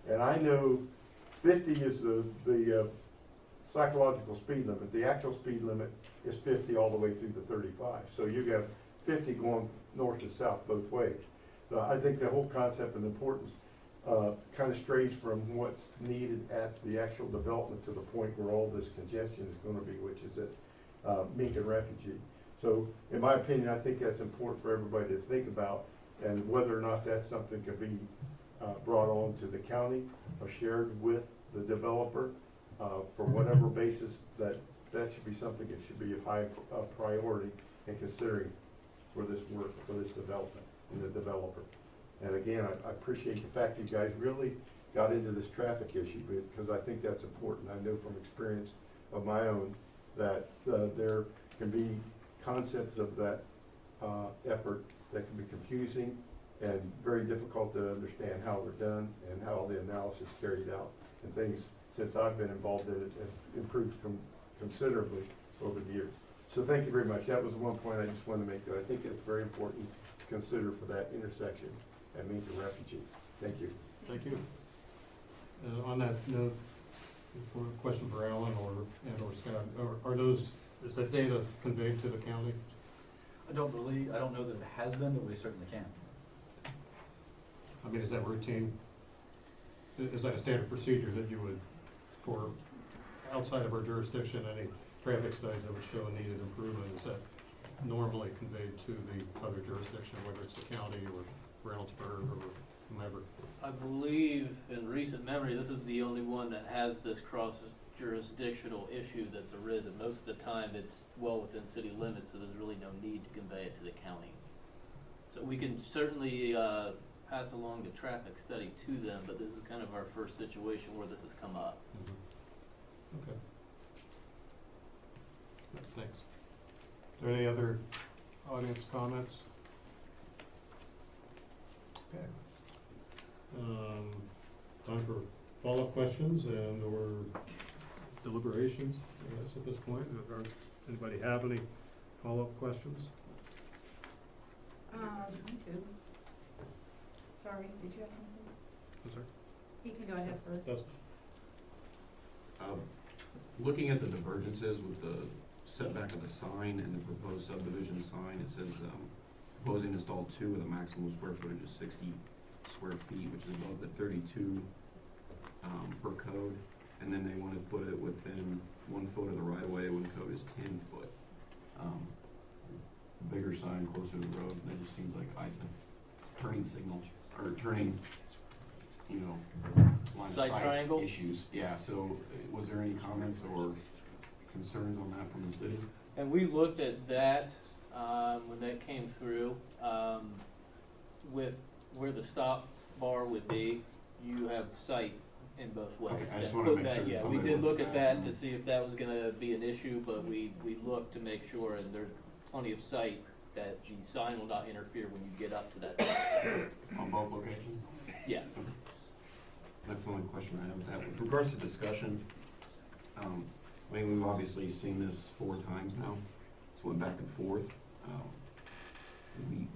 And I know 50 is the psychological speed limit. The actual speed limit is 50 all the way through to 35. So you have 50 going north to south both ways. So I think the whole concept and importance kind of strays from what's needed at the actual development to the point where all this congestion is going to be, which is at Mink and Refugee. So in my opinion, I think that's important for everybody to think about, and whether or not that's something could be brought on to the county or shared with the developer for whatever basis, that should be something that should be of high priority in considering for this work, for this development and the developer. And again, I appreciate the fact you guys really got into this traffic issue, because I think that's important. I know from experience of my own that there can be concepts of that effort that can be confusing and very difficult to understand how they're done and how the analysis carried out. And things, since I've been involved in it, have improved considerably over the years. So thank you very much. That was one point I just wanted to make, that I think it's very important to consider for that intersection at Mink and Refugee. Thank you. Thank you. On that note, for a question for Alan or Scott, is that data conveyed to the county? I don't know that it has been, but we certainly can. I mean, is that routine? Is that a standard procedure that you would, for outside of our jurisdiction, any traffic studies that would show a needed improvement, is that normally conveyed to the other jurisdiction, whether it's the county or Reynoldsburg or whomever? I believe in recent memory, this is the only one that has this cross-jurisdictional issue that's arisen. Most of the time, it's well within city limits, so there's really no need to convey it to the county. So we can certainly pass along the traffic study to them, but this is kind of our first situation where this has come up. Mm-hmm. Okay. Thanks. Are there any other audience comments? Okay. Time for follow-up questions and or deliberations, I guess, at this point. Anybody have any follow-up questions? Me too. Sorry, did you have something? I'm sorry? You can go ahead first. Yes. Looking at the divergences with the setback of the sign and the proposed subdivision sign, it says proposing to install 2 with a maximum square footage of 60 square feet, which is above the 32 per code. And then they want to put it within 1 foot of the right of way when code is 10 foot. Bigger sign closer to the road, and that just seems like turning signal, or turning, line of Side sight triangle? issues. Yeah, so was there any comments or concerns on that from the city? And we looked at that when that came through. With where the stop bar would be, you have sight in both ways. Okay, I just That wanna put make that- sure Yeah, we somebody did looked look at at that that to see if that was gonna be an issue, but we looked to make sure, and there's plenty of sight that the sign will not interfere when you get up to that. On both locations? Yes. That's the only question I have with that. With regards to discussion, we've obviously seen this 4 times now, so went back and forth.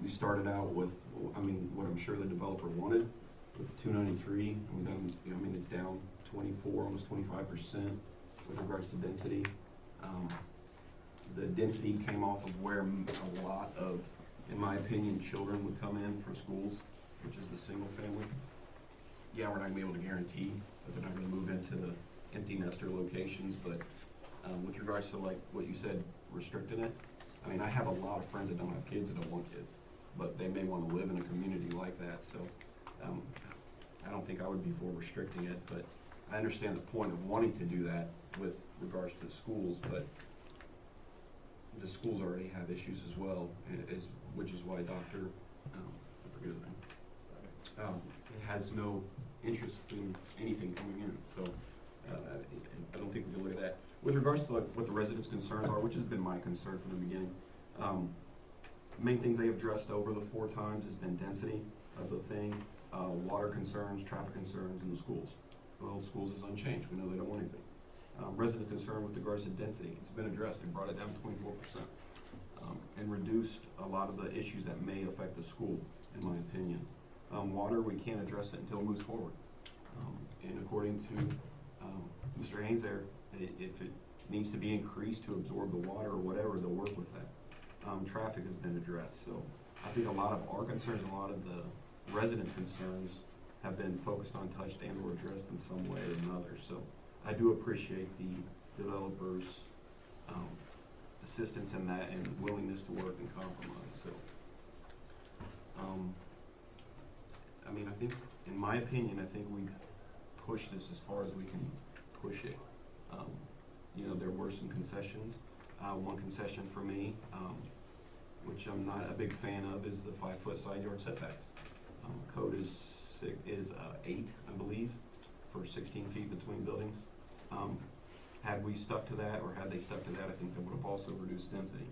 We started out with, what I'm sure the developer wanted, with the 293, I mean, it's down 24, almost 25% with regards to density. The density came off of where a lot of, in my opinion, children would come in from schools, which is the single family. Yeah, we're not gonna be able to guarantee that they're not gonna move into the empty nester locations, but with regards to like what you said, restricting it, I mean, I have a lot of friends that don't have kids that don't want kids, but they may wanna live in a community like that, so I don't think I would be for restricting it, but I understand the point of wanting to do that with regards to the schools, but the schools already have issues as well, which is why Dr. I forget his name, has no interest in anything coming in, so I don't think we can look at that. With regards to like what the residents' concerns are, which has been my concern from the beginning, main things they have addressed over the 4 times has been density of the thing, water concerns, traffic concerns, and the schools. Well, schools is unchanged, we know they don't want anything. Resident concern with regards to density, it's been addressed, they brought it down to 24%, and reduced a lot of the issues that may affect the school, in my opinion. Water, we can't address it until it moves forward. And according to Mr. Haynes there, if it needs to be increased to absorb the water or whatever, they'll work with that. Traffic has been addressed, so I think a lot of our concerns, a lot of the residents' concerns have been focused on, touched, and or addressed in some way or another, so I do appreciate the developers' assistance in that and willingness to work and compromise, so. I mean, I think, in my opinion, I think we've pushed this as far as we can push it. You know, there were some concessions. One concession for me, which I'm not a big fan of, is the 5-foot side yard setbacks. Code is 8, I believe, for 16 feet between buildings. Had we stuck to that, or had they stuck to that, I think that would have also reduced density.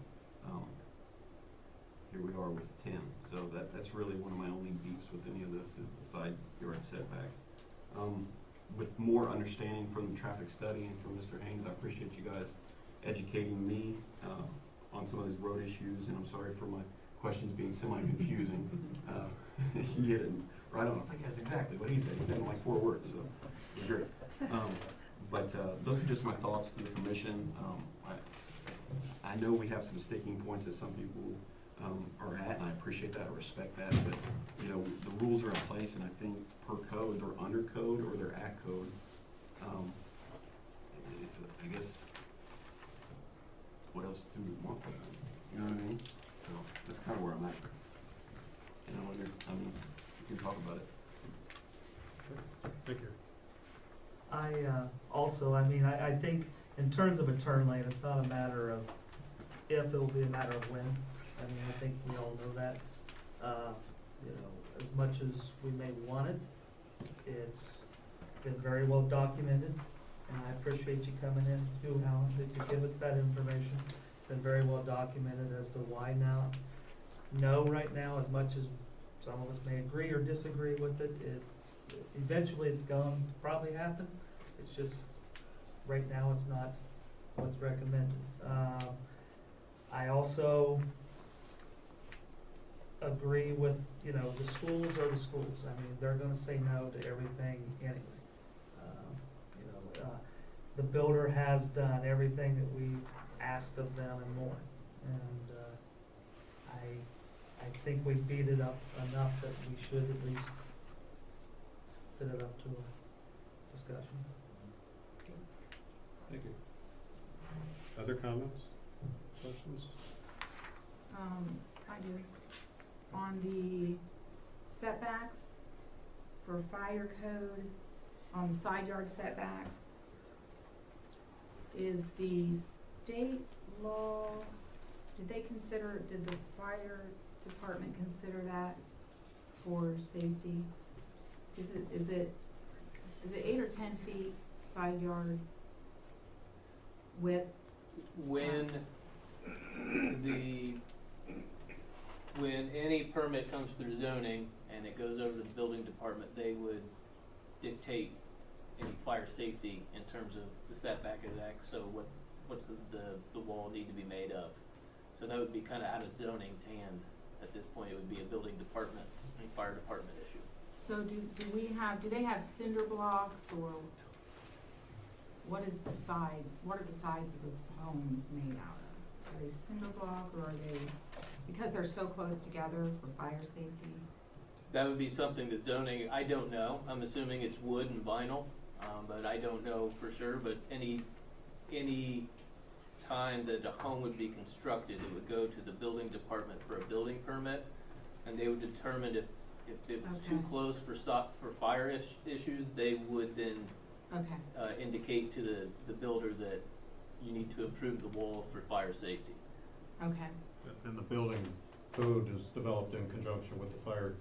Here we are with 10, so that's really one of my only beefs with any of this is the side yard setbacks. With more understanding from the traffic study and from Mr. Haynes, I appreciate you guys educating me on some of these road issues, and I'm sorry for my questions being semi-confusing. He hit it right on. It's like, that's exactly what he said. He said in like 4 words, so it was great. But those are just my thoughts to the commission. I know we have some sticking points that some people are at, and I appreciate that, I respect that, but, you know, the rules are in place, and I think per code, or under code, or they're at code, I guess, what else do we want from them? You know what I mean? So, that's kind of where I'm at. You know, we can talk about it. Thank you. I think in terms of a turn lane, it's not a matter of if, it'll be a matter of when. I mean, I think we all know that. You know, as much as we may want it, it's been very well documented, and I appreciate you coming in too, Alan, to give us that information. Been very well documented as to why now. No, right now, as much as some of us may agree or disagree with it, eventually it's going to probably happen. It's just, right now, it's not what's recommended. I also agree with, you know, the schools are the schools. I mean, they're gonna say no to everything anyway. The builder has done everything that we asked of them and more. And, I think we beat it up enough that we should at least put it up to a discussion. Thank you. Other comments, questions? I do. On the setbacks for fire code, on the side yard setbacks, is the state law, did the fire department consider that for safety? Is it 8 or 10 feet side yard width? When any permit comes through zoning and it goes over to the building department, they would dictate any fire safety in terms of the setback is X, so what does the wall need to be made of? So that would be kind of out of zoning's hand at this point. It would be a building department and fire department issue. So do they have cinder blocks, or what is the side, what are the sides of the homes made out of? Are they cinder block, or are they, because they're so close together for fire safety? That would be something that zoning, I don't know, I'm assuming it's wood and vinyl, but I don't know for sure, but any time that a home would be constructed, it would go to the building department for a building permit, and they would determine if it's too Okay. close for fire issues, they would then Okay, indicate to the builder that you need to improve the walls for fire safety. okay, And the building code is developed in conjunction with the fire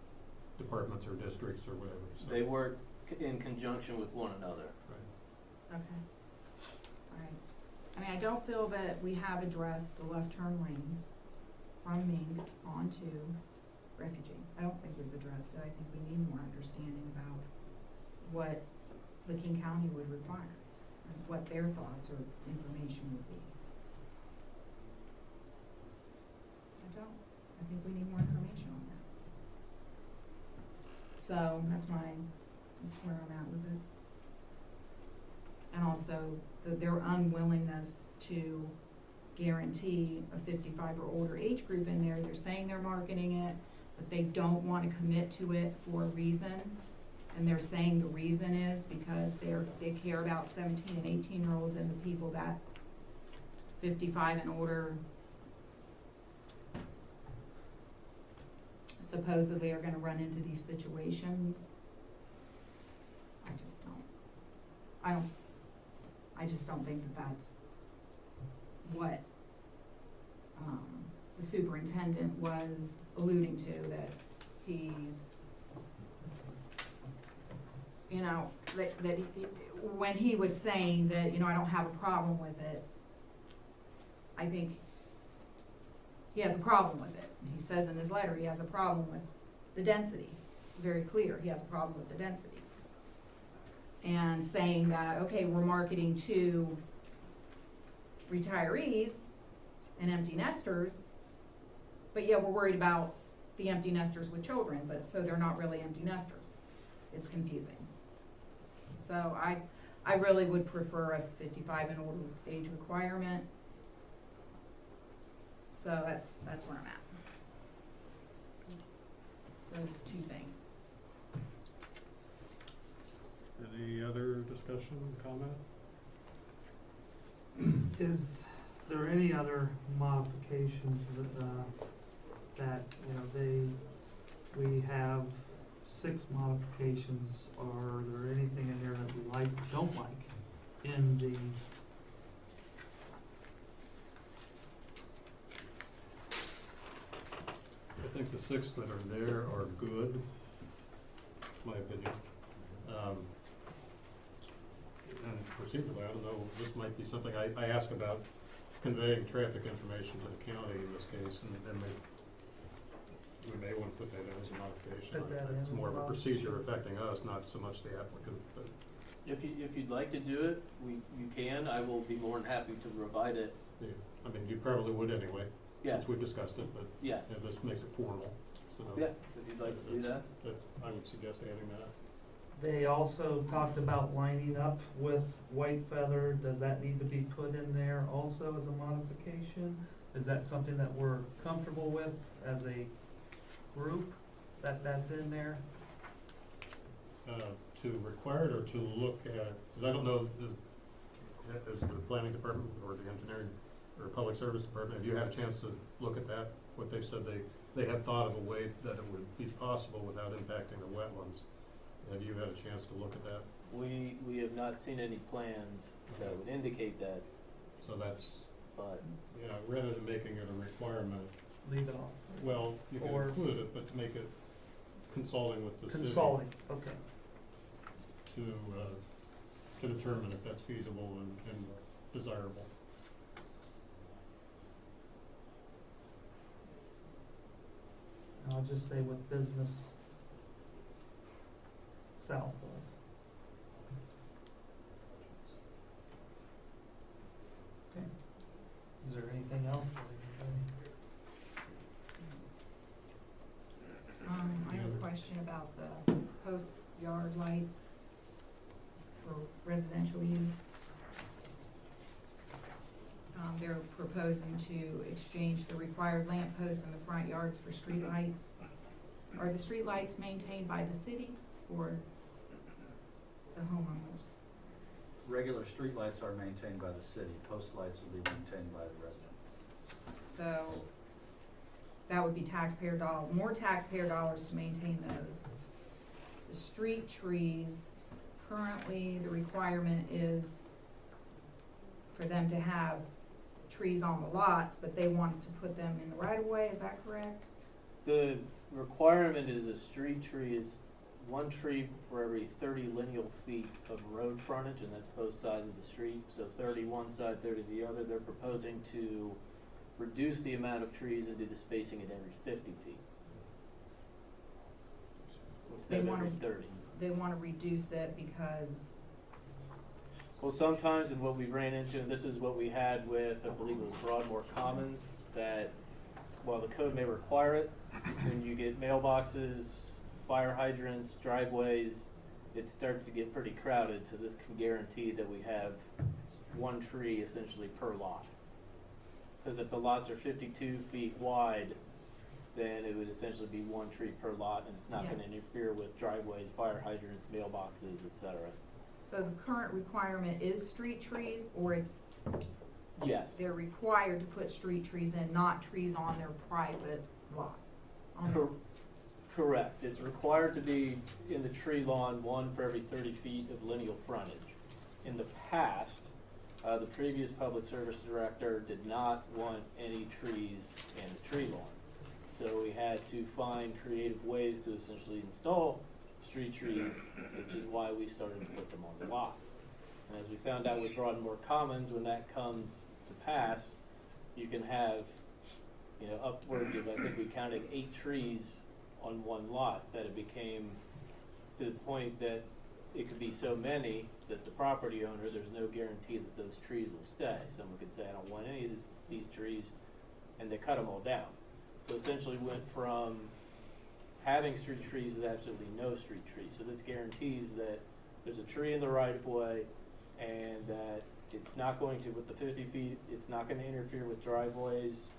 departments or districts or whatever, so. They work in conjunction with one another. Right. okay. Alright. I mean, I don't feel that we have addressed the left turn lane from Ming onto Refugee. I don't think we've addressed it. I think we need more understanding about what Licking County would require, and what their thoughts or information would be. I don't. I think we need more information on that. So that's where I'm at with it. And also their unwillingness to guarantee a 55 or older age group in there. They're saying they're marketing it, but they don't want to commit to it for a reason. And they're saying the reason is because they care about 17 and 18-year-olds and the people that 55 and older supposedly are gonna run into these situations. I just don't think that that's what, the superintendent was alluding to, that he's, you know, that when he was saying that, you know, I don't have a problem with it, I think he has a problem with it. He says in his letter he has a problem with the density, very clear, he has a problem with the density. And saying that, okay, we're marketing to retirees and empty nesters, but yeah, we're worried about the empty nesters with children, but so they're not really empty nesters. It's confusing. So I really would prefer a 55 and older age requirement. So that's where I'm at. Those two things. Any other discussion, comment? Is there any other modifications that, you know, we have 6 modifications, are there anything in there that we like, don't like, in the, I think the 6 that are there are good, my opinion. And procedurally, I don't know, this might be something I ask about conveying traffic information to the county in this case, and then we may want to put that in as a modification. Put that in It's as more a of a procedure affecting us, not so much the applicant, but. If you'd like to do it, you can. I will be more than happy to provide it. Yeah, I mean, you probably would anyway, Yes. since we've discussed it, but Yes. yeah, this makes it formal, so. Yeah, if you'd like to do that. I would suggest adding that. they also talked about lining up with White Feather. Does that need to be put in there also as a modification? Is that something that we're comfortable with as a group, that's in there? To require it or to look at, because I don't know, is the planning department or the engineering or public service department, have you had a chance to look at that? What they've said, they have thought of a way that it would be possible without impacting the wetlands. Have you had a chance to look at that? We have not seen any plans that would indicate that, So that's, but you know, rather than making it a requirement, Leave it off. well, you can Or- include it, but to make it consulting with the city. Consulting, okay. To determine if that's feasible and desirable. And I'll just say with business south of. Okay. Is there anything else that I have a question about the post lights for residential use. They're proposing to exchange the required lamp posts in the front yards for street lights. Are the street lights maintained by the city or the homeowners? Regular streetlights are maintained by the city, post lights will be maintained by the resident. So that would be more taxpayer dollars to maintain those. The street trees, currently the requirement is for them to have trees on the lots, but they want to put them in the right of way, is that correct? The requirement is a street tree is one tree for every 30 lineal feet of road frontage, and that's both sides of the street. So 30 one side, 30 the other. They're proposing to reduce the amount of trees and do the spacing at every 50 feet. Instead of every 30. They wanna reduce it because, Well, sometimes, and what we ran into, and this is what we had with, I believe it was Broadmoor Commons, that while the code may require it, when you get mailboxes, fire hydrants, driveways, it starts to get pretty crowded, so this can guarantee that we have one tree essentially per lot. Because if the lots are 52 feet wide, then it would essentially be one tree per lot, and it's not Yeah. gonna interfere with driveways, fire hydrants, mailboxes, et cetera. so the current requirement is street trees, or it's, Yes. they're required to put street trees in, not trees on their private lot? On their- Correct. It's required to be in the tree lawn, one for every 30 feet of lineal frontage. In the past, the previous public service director did not want any trees in the tree lawn. So we had to find creative ways to essentially install street trees, which is why we started to put them on the lots. And as we found out with Broadmoor Commons, when that comes to pass, you can have, upwards of, I think we counted 8 trees on one lot, that it became to the point that it could be so many that the property owner, there's no guarantee that those trees will stay. Someone could say, I don't want any of these trees, and they cut them all down. So essentially went from having street trees to absolutely no street trees. So this guarantees that there's a tree in the right of way, and that it's not going to, with the 50 feet, it's not gonna interfere with driveways,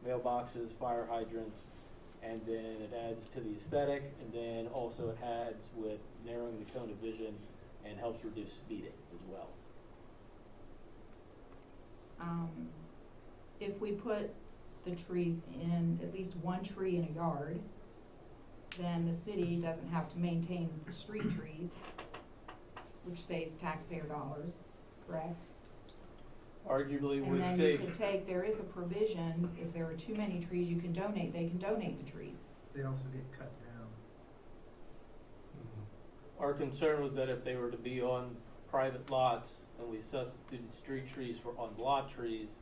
mailboxes, fire hydrants, and then it adds to the aesthetic, and then also it adds with narrowing the cone of vision and helps reduce speeding as well. If we put the trees in, at least one tree in a yard, then the city doesn't have to maintain street trees, which saves taxpayer dollars, correct? Arguably And would then you save, could take, there is a provision, if there are too many trees you can donate, they can donate the trees. They also get cut down. our concern was that if they were to be on private lots and we substituted street trees for on lot trees,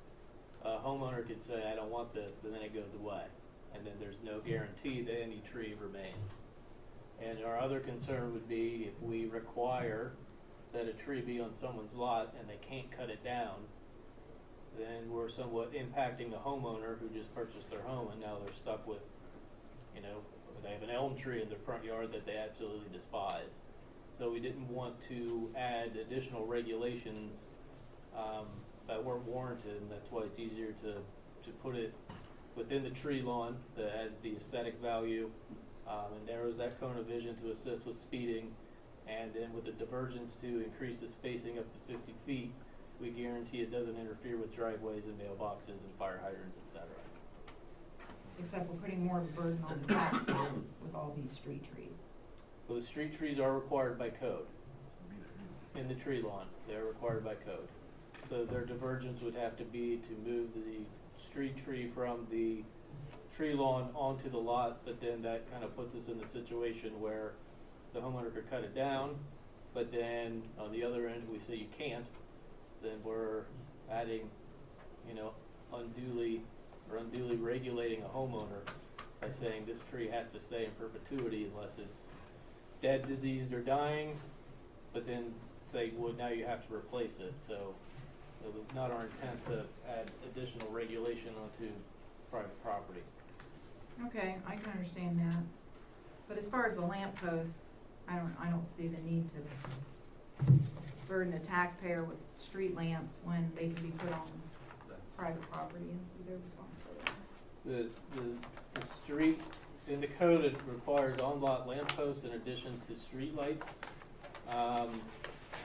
a homeowner could say, I don't want this, and then it goes away. And then there's no guarantee that any tree remains. And our other concern would be if we require that a tree be on someone's lot and they can't cut it down, then we're somewhat impacting the homeowner who just purchased their home, and now they're stuck with, they have an elm tree in their front yard that they absolutely despise. So we didn't want to add additional regulations that weren't warranted, and that's why it's easier to put it within the tree lawn that has the aesthetic value, and narrows that cone of vision to assist with speeding, and then with the divergence to increase the spacing up to 50 feet, we guarantee it doesn't interfere with driveways and mailboxes and fire hydrants, et cetera. Except we're putting more of a burden on the taxpayers with all these street trees. Well, the street trees are required by code. In the tree lawn, they're required by code. So their divergence would have to be to move the street tree from the tree lawn onto the lot, but then that kind of puts us in the situation where the homeowner could cut it down, but then on the other end, we say you can't, then we're adding, unduly regulating a homeowner by saying this tree has to stay in perpetuity unless it's dead, diseased, or dying, but then say, well, now you have to replace it. So it was not our intent to add additional regulation onto private property. Okay, I can understand that. But as far as the lamp posts, I don't see the need to burden the taxpayer with street lamps when they can be put on private property and be their responsibility. The street, in the code, it requires on-lot lampposts in addition to streetlights.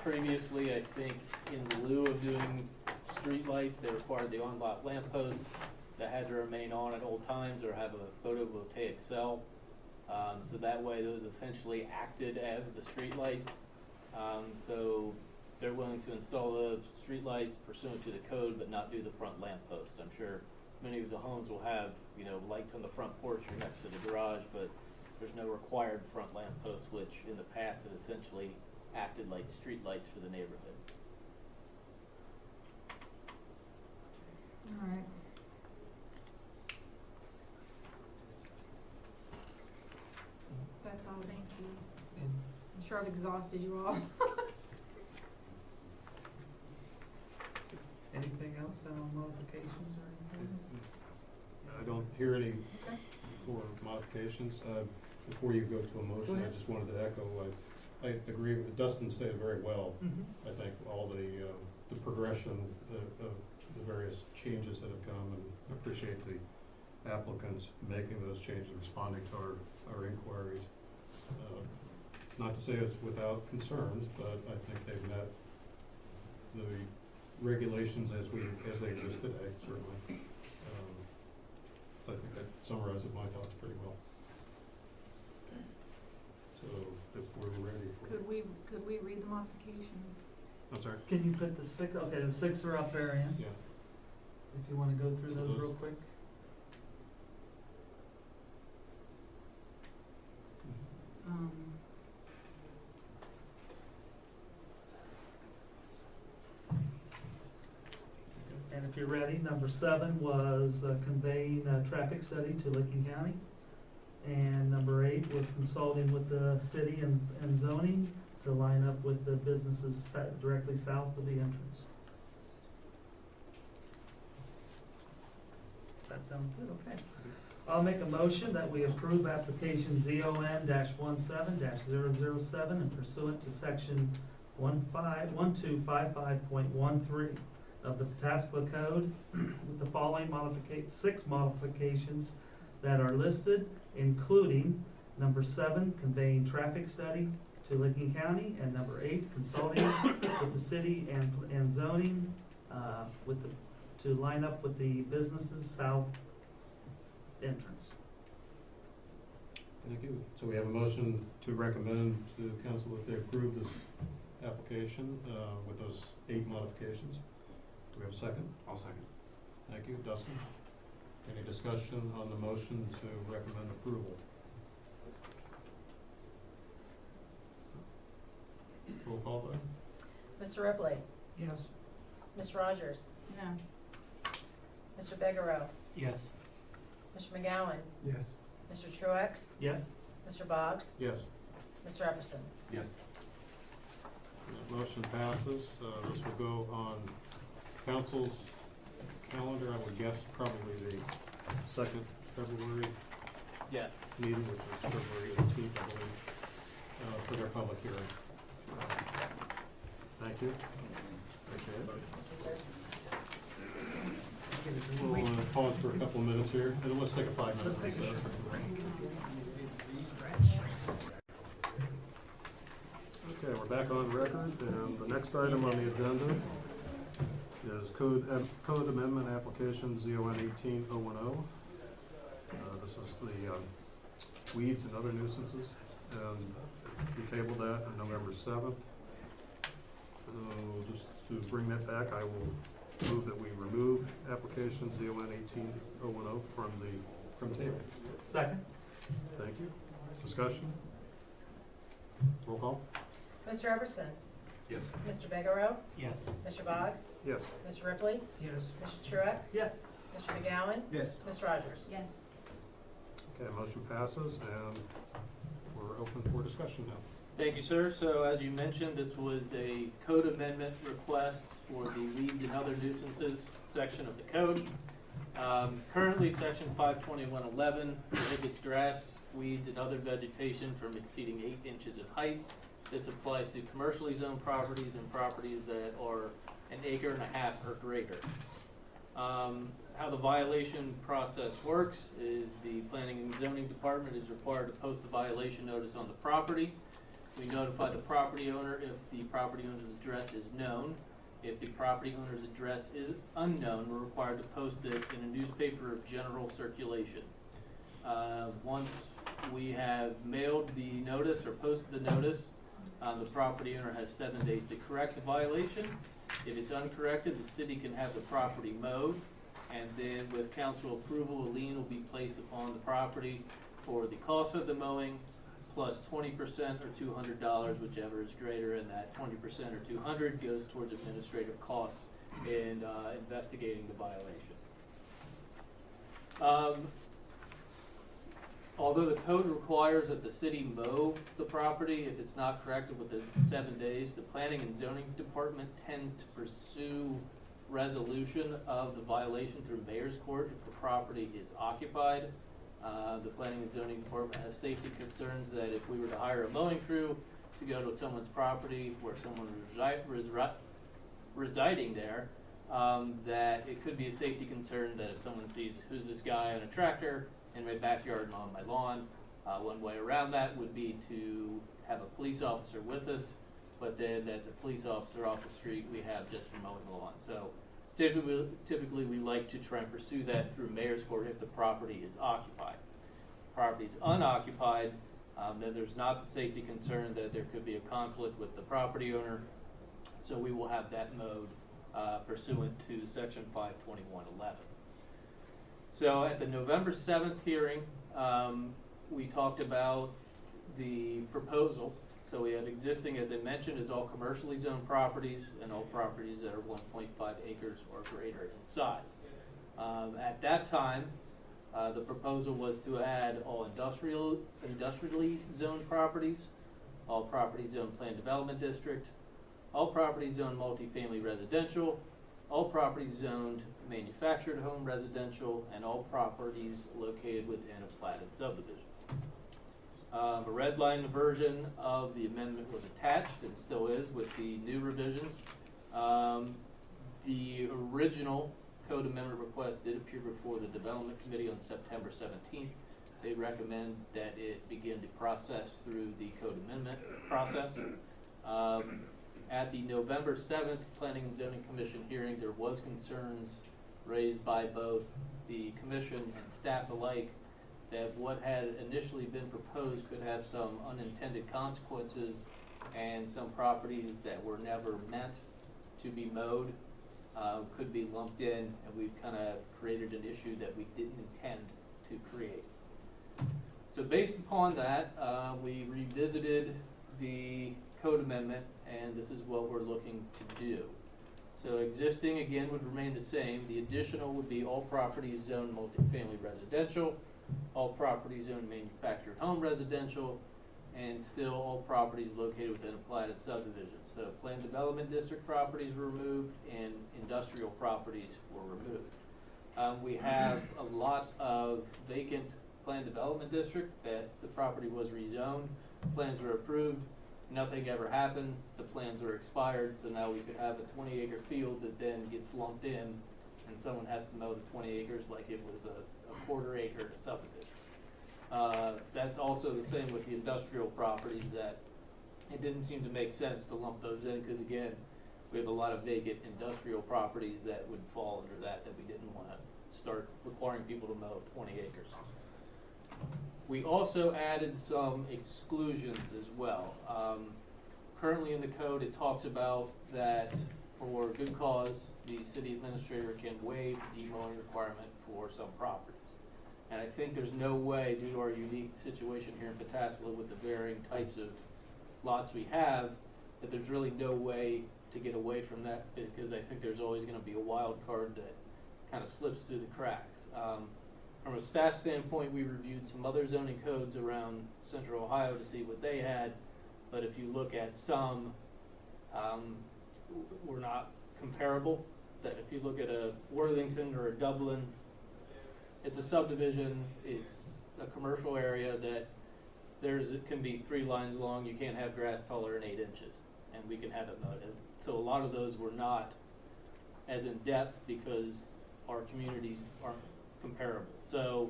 Previously, I think in lieu of doing streetlights, they required the on-lot lamppost that had to remain on at all times or have a photovoltaic cell. So that way those essentially acted as the streetlights. So they're willing to install the streetlights pursuant to the code, but not do the front lamppost. I'm sure many of the homes will have, lights on the front porch or next to the garage, but there's no required front lamppost, which in the past had essentially acted like streetlights for the neighborhood. All right. That's all, thank you. I'm sure I've exhausted you all. Anything else on modifications or anything? I don't hear any for modifications. Before you go to a Go motion, I ahead. just wanted to echo, I agree with, Dustin stated very well. Mm-hmm. I think all the progression, of the various changes that have come, and I appreciate the applicants making those changes, responding to our inquiries. It's not to say it's without concerns, but I think they've met the regulations as they exist today, certainly. I think that summarizes my thoughts pretty well. So if we're ready for. Could we read the modifications? I'm sorry? Can you put the six, okay, the six are up there, Ann, Yeah. if you wanna go through So those those- real quick? And if you're ready, number 7 was conveying a traffic study to Licking County. And number 8 was consulting with the city and zoning to line up with the businesses directly south of the entrance. That sounds good, okay. I'll make a motion that we approve application ZON-17-07-007 and pursuant to section 1255.13 of the Pataskla Code with the following six modifications that are listed, including number 7, conveying traffic study to Licking County, and number 8, consulting with the city and zoning to line up with the businesses south entrance. Thank you. So we have a motion to recommend to council that they approve this application with those 8 modifications. Do we have a second? I'll second. Thank you. Dustin? Any discussion on the motion to recommend approval? Roll call vote? Mr. Ripley, Yes. Ms. Rogers, No. Mr. Bigelow, Yes. Mr. McGowan, Yes. Mr. Truax, Yes? Mr. Boggs, Yes. Mr. Epperson. Yes. That motion passes. This will go on council's calendar, I would guess probably the 2nd February Yes. meeting, which is February 18th, I believe, for their public hearing. Thank you. Appreciate it. We'll pause for a couple of minutes here, and let's take a 5-minute recess. Okay, we're back on record, and the next item on the agenda is code amendment application ZON 18010. This is the weeds and other nuisances, and we tabled that on November 7th. So just to bring that back, I will move that we remove application ZON 18010 from table. Second? Thank you. Discussion? Roll call? Mr. Epperson, Yes. Mr. Bigelow, Yes. Mr. Boggs, Yes. Mr. Ripley, Yes. Mr. Truax, Yes. Mr. McGowan, Yes. Ms. Rogers. Yes. Okay, motion passes, and we're open for discussion now. Thank you, sir. So as you mentioned, this was a code amendment request for the weeds and other nuisances section of the code. Currently, section 52111 prohibits grass, weeds, and other vegetation from exceeding 8 inches in height. This applies to commercially zoned properties and properties that are an acre and a half or greater. How the violation process works is the Planning and Zoning Department is required to post a violation notice on the property. We notify the property owner if the property owner's address is known. If the property owner's address is unknown, we're required to post it in a newspaper of general circulation. Once we have mailed the notice or posted the notice, the property owner has 7 days to correct the violation. If it's uncorrected, the city can have the property mowed, and then with council approval, a lien will be placed upon the property for the cost of the mowing, plus 20% or $200, whichever is greater, and that 20% or $200 goes towards administrative costs in investigating the violation. Although the code requires that the city mow the property if it's not corrected within 7 days, the Planning and Zoning Department tends to pursue resolution of the violation through mayor's court if the property is occupied. The Planning and Zoning Department has safety concerns that if we were to hire a mowing crew to go to someone's property where someone residing there, that it could be a safety concern that if someone sees who's this guy on a tractor in my backyard and on my lawn, one way around that would be to have a police officer with us, but then that's a police officer off the street we have just for mowing the lawn. So typically we like to try and pursue that through mayor's court if the property is occupied. If the property is unoccupied, then there's not the safety concern that there could be a conflict with the property owner, so we will have that mowed pursuant to section 52111. So at the November 7th hearing, we talked about the proposal. So we have existing, as I mentioned, is all commercially zoned properties and all properties that are 1.5 acres or greater in size. At that time, the proposal was to add all industrially zoned properties, all properties zoned planned development district, all properties zoned multifamily residential, all properties zoned manufactured home residential, and all properties located within a platted subdivision. A red line version of the amendment was attached and still is with the new revisions. The original code amendment request did appear before the Development Committee on September 17th. They recommend that it begin to process through the code amendment process. At the November 7th Planning and Zoning Commission hearing, there was concerns raised by both the commission and staff alike that what had initially been proposed could have some unintended consequences, and some properties that were never meant to be mowed could be lumped in, and we've kind of created an issue that we didn't intend to create. So based upon that, we revisited the code amendment, and this is what we're looking to do. So existing, again, would remain the same. The additional would be all properties zoned multifamily residential, all properties zoned manufactured home residential, and still all properties located within a platted subdivision. So planned development district properties were removed and industrial properties were removed. We have a lot of vacant planned development district that the property was rezoned, plans were approved, nothing ever happened, the plans were expired, so now we could have a 20-acre field that then gets lumped in, and someone has to mow the 20 acres like it was a quarter acre to subdivision. That's also the same with the industrial properties, that it didn't seem to make sense to lump those in, because again, we have a lot of vacant industrial properties that would fall under that we didn't want to start requiring people to mow 20 acres. We also added some exclusions as well. Currently in the code, it talks about that for good cause, the city administrator can waive the mowing requirement for some properties. And I think there's no way, due to our unique situation here in Pataskala with the varying types of lots we have, that there's really no way to get away from that, because I think there's always going to be a wild card that kind of slips through the cracks. From a staff standpoint, we reviewed some other zoning codes around Central Ohio to see what they had, but if you look at some, we're not comparable. That if you look at a Worthington or a Dublin, it's a subdivision, it's a commercial area that it can be 3 lines long, you can't have grass taller than 8 inches, and we can have it mowed. And so a lot of those were not as in-depth because our communities aren't comparable. So,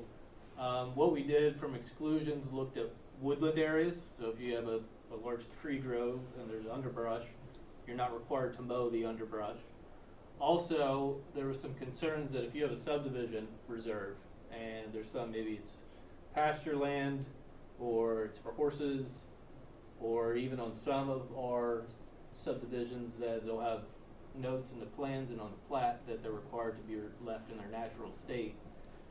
what we did from exclusions, looked at woodland areas, so if you have a large tree grove and there's underbrush, you're not required to mow the underbrush. Also, there were some concerns that if you have a subdivision reserve and there's some, maybe it's pasture land or it's for horses, or even on some of our subdivisions that they'll have notes in the plans and on the plat that they're required to be left in their natural state.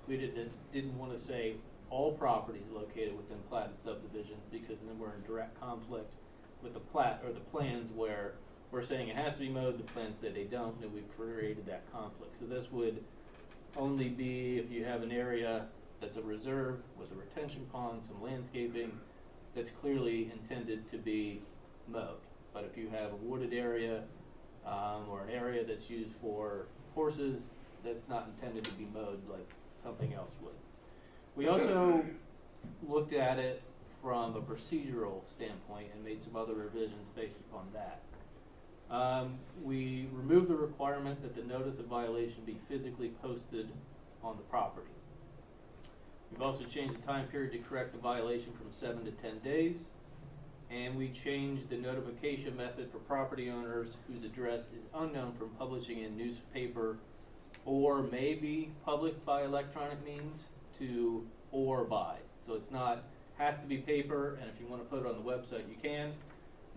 We didn't want to say all properties located within platted subdivisions, because then we're in direct conflict with the plat or the plans where we're saying it has to be mowed, the plans say they don't, and we've created that conflict. So this would only be if you have an area that's a reserve with a retention pond, some landscaping, that's clearly intended to be mowed. But if you have a wooded area, or an area that's used for horses, that's not intended to be mowed like something else would. We also looked at it from a procedural standpoint and made some other revisions based upon that. We removed the requirement that the notice of violation be physically posted on the property. We've also changed the time period to correct the violation from 7 to 10 days. And we changed the notification method for property owners whose address is unknown from publishing in newspaper or may be published by electronic means to or by. So it's not, has to be paper, and if you want to put it on the website, you can.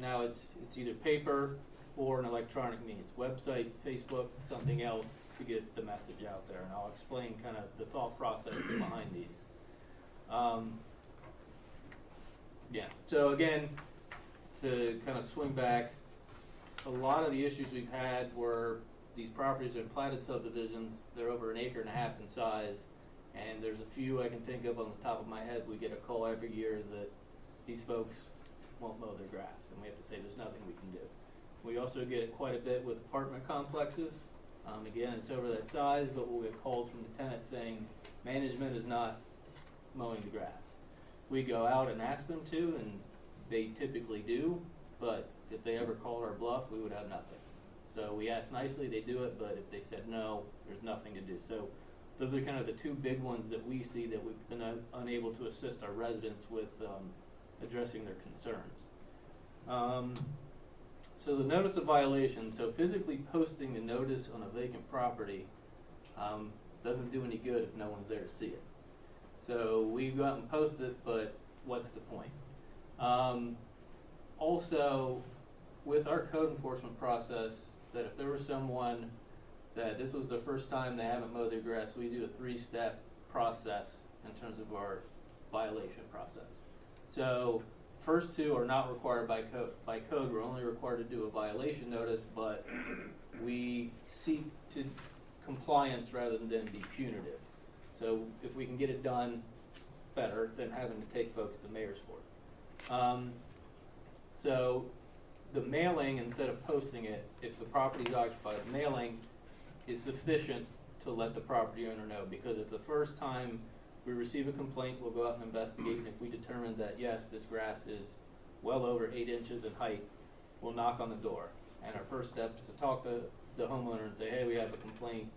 Now it's either paper or an electronic means, website, Facebook, something else to get the message out there. And I'll explain kind of the thought process behind these. Yeah, so again, to kind of swing back, a lot of the issues we've had were these properties are in platted subdivisions, they're over 1.5 acres in size, and there's a few I can think of on the top of my head. We get a call every year that these folks won't mow their grass, and we have to say there's nothing we can do. We also get it quite a bit with apartment complexes. Again, it's over that size, but we'll get calls from the tenant saying management is not mowing the grass. We go out and ask them to, and they typically do, but if they ever called our bluff, we would have nothing. So we ask nicely, they do it, but if they said no, there's nothing to do. So those are kind of the 2 big ones that we see that we've been unable to assist our residents with addressing their concerns. So the notice of violation, so physically posting the notice on a vacant property doesn't do any good if no one's there to see it. So we go out and post it, but what's the point? Also, with our code enforcement process, that if there was someone that this was the first time they haven't mowed their grass, we do a 3-step process in terms of our violation process. So first 2 are not required by code. By code, we're only required to do a violation notice, but we seek to compliance rather than be punitive. So if we can get it done, better than having to take folks to mayor's court. So the mailing, instead of posting it, if the property is occupied, mailing is sufficient to let the property owner know, because if the first time we receive a complaint, we'll go out and investigate, and if we determine that yes, this grass is well over 8 inches in height, we'll knock on the door. And our first step is to talk to the homeowner and say, hey, we have a complaint,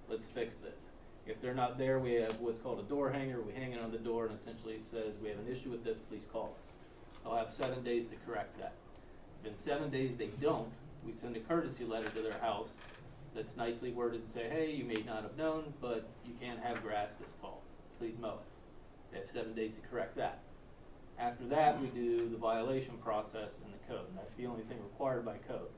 let's fix this. If they're not there, we have what's called a door hanger. We hang it on the door, and essentially it says, we have an issue with this, please call us. They'll have 7 days to correct that. If in 7 days they don't, we send a courtesy letter to their house that's nicely worded and say, hey, you may not have known, but you can't have grass this tall. Please mow it. They have 7 days to correct that. After that, we do the violation process in the code, and that's the only thing required by code.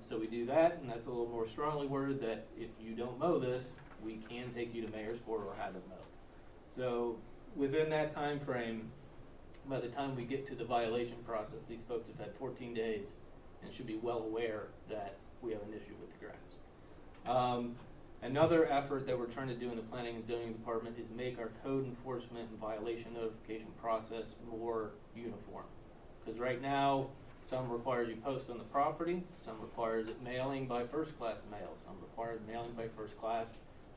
So we do that, and that's a little more strongly worded that if you don't mow this, we can take you to mayor's court or have it mowed. So within that time frame, by the time we get to the violation process, these folks have had 14 days and should be well aware that we have an issue with the grass. Another effort that we're trying to do in the planning and zoning department is make our code enforcement and violation notification process more uniform. Because right now, some requires you post on the property, some requires it mailing by first class mail, some requires mailing by first class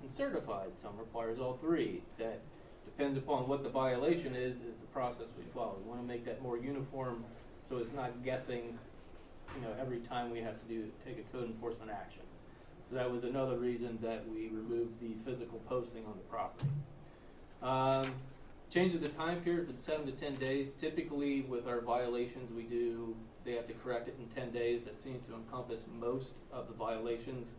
and certified, some requires all three. That depends upon what the violation is the process we follow. We wanna make that more uniform, so it's not guessing, every time we have to take a code enforcement action. So that was another reason that we removed the physical posting on the property. Change of the time period from 7 to 10 days. Typically with our violations, they have to correct it in 10 days. That seems to encompass most of the violations.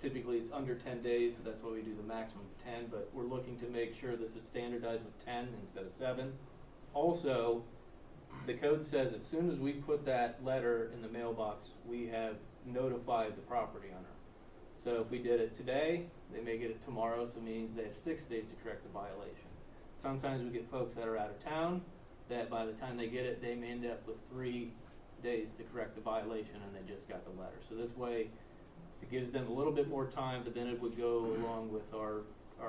Typically it's under 10 days, so that's why we do the maximum of 10, but we're looking to make sure this is standardized with 10 instead of 7. Also, the code says as soon as we put that letter in the mailbox, we have notified the property owner. So if we did it today, they may get it tomorrow, so it means they have 6 days to correct the violation. Sometimes we get folks that are out of town, that by the time they get it, they may end up with 3 days to correct the violation and they just got the letter. So this way, it gives them a little bit more time, but then it would go along with our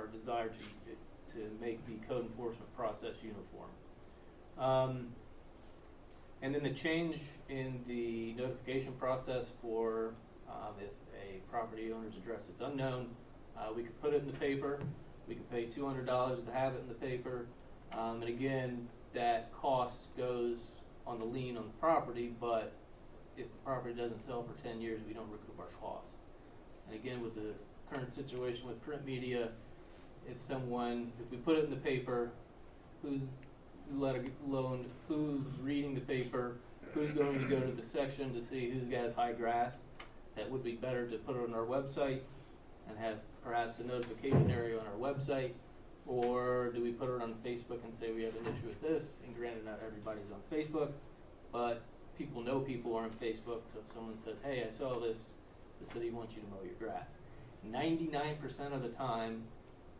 desire to make the code enforcement process uniform. And then the change in the notification process for if a property owner's address is unknown, we could put it in the paper. We could pay $200 to have it in the paper. And again, that cost goes on the lien on the property, but if the property doesn't sell for 10 years, we don't recoup our costs. And again, with the current situation with print media, if we put it in the paper, who's reading the paper, who's going to go to the section to see who's got high grass? That would be better to put it on our website and have perhaps a notification area on our website, or do we put it on Facebook and say we have an issue with this? And granted, not everybody's on Facebook, but people know people are on Facebook, so if someone says, hey, I saw this, the city wants you to mow your grass. 99% of the time,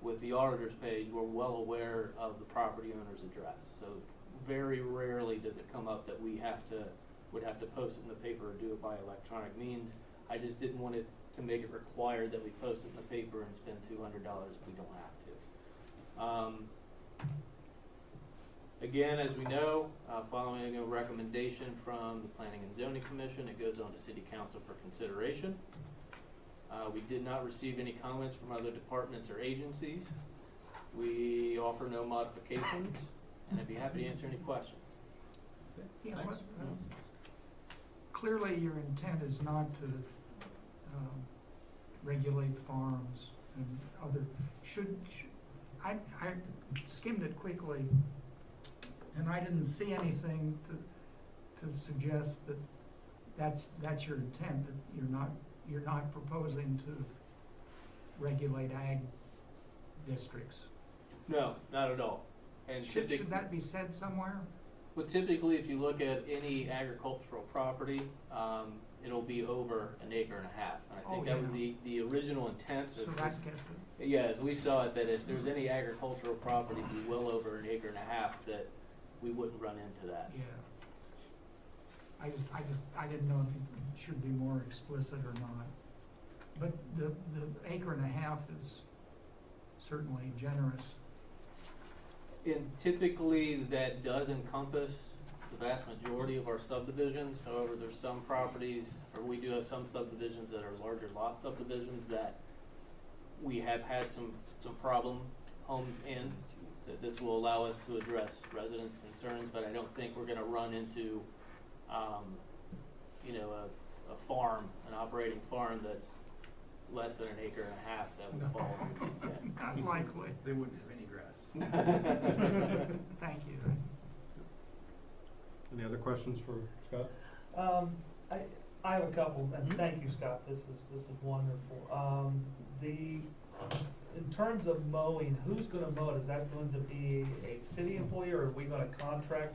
with the auditor's page, we're well aware of the property owner's address. So very rarely does it come up that we would have to post it in the paper or do it by electronic means. I just didn't want it to make it required that we post it in the paper and spend $200 if we don't have to. Again, as we know, following a recommendation from the Planning and Zoning Commission, it goes on to City Council for consideration. We did not receive any comments from other departments or agencies. We offer no modifications, and I'd be happy to answer any questions. Yeah, clearly your intent is not to regulate farms and other, I skimmed it quickly, and I didn't see anything to suggest that that's your intent, that you're not proposing to regulate ag districts. No, not at all. And Should that be said somewhere? Well, typically, if you look at any agricultural property, it'll be over 1.5 acres. And I think that was the original intent. So that gets it. Yeah, as we saw it, that if there's any agricultural property be well over 1.5 acres, that we wouldn't run into that. Yeah. I didn't know if it should be more explicit or not. But the 1.5 acres is certainly generous. And typically, that does encompass the vast majority of our subdivisions. However, there's some properties, or we do have some subdivisions that are larger lot subdivisions that we have had some problem homes in, that this will allow us to address residents' concerns, but I don't think we're gonna run into, a farm, an operating farm that's less than 1.5 acres that would fall under these yet. Not likely. They wouldn't have any grass. Thank you. Any other questions for Scott? I have a couple, and thank you, Scott, this is wonderful. In terms of mowing, who's gonna mow it? Is that going to be a city employee, or are we gonna contract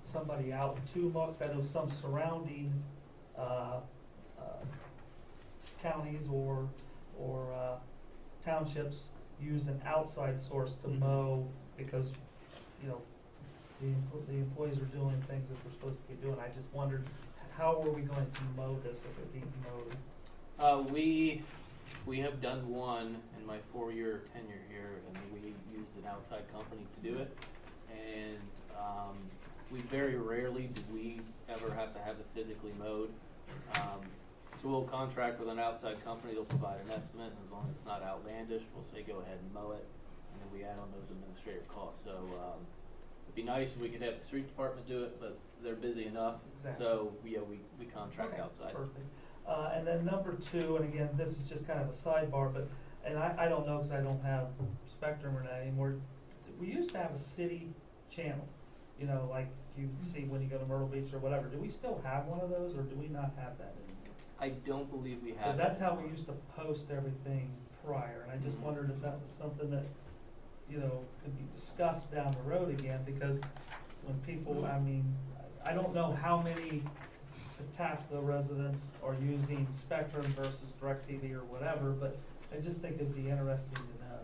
somebody out to mow it? 'Cause I know some surrounding, counties or townships use an outside source to mow because, the employees are doing things that they're supposed to be doing. I just wondered, how are we going to mow this if it needs mowed? We have done one in my 4-year tenure here, and we used an outside company to do it. And we very rarely do we ever have to have it physically mowed. So we'll contract with an outside company, they'll provide an estimate, and as long as it's not outlandish, we'll say go ahead and mow it, and then we add on those administrative costs. So, it'd be nice if we could have the street department do it, but they're busy enough. Exactly. So, yeah, we contract Okay, outside. Perfect. And then number two, and again, this is just kind of a sidebar, but, and I don't know, cause I don't have Spectrum or that anymore. We used to have a city channel, you know, like you see when you go to Myrtle Beach or whatever. Do we still have one of those, or do we not have that anymore? I don't believe we have. Cause that's it. how we used to post everything prior, and I just Mhm. wondered if that was something that, you know, could be discussed down the road again, because when people, I mean, I don't know how many Pataskla residents are using Spectrum versus DirecTV or whatever, but I just think it'd be interesting to know,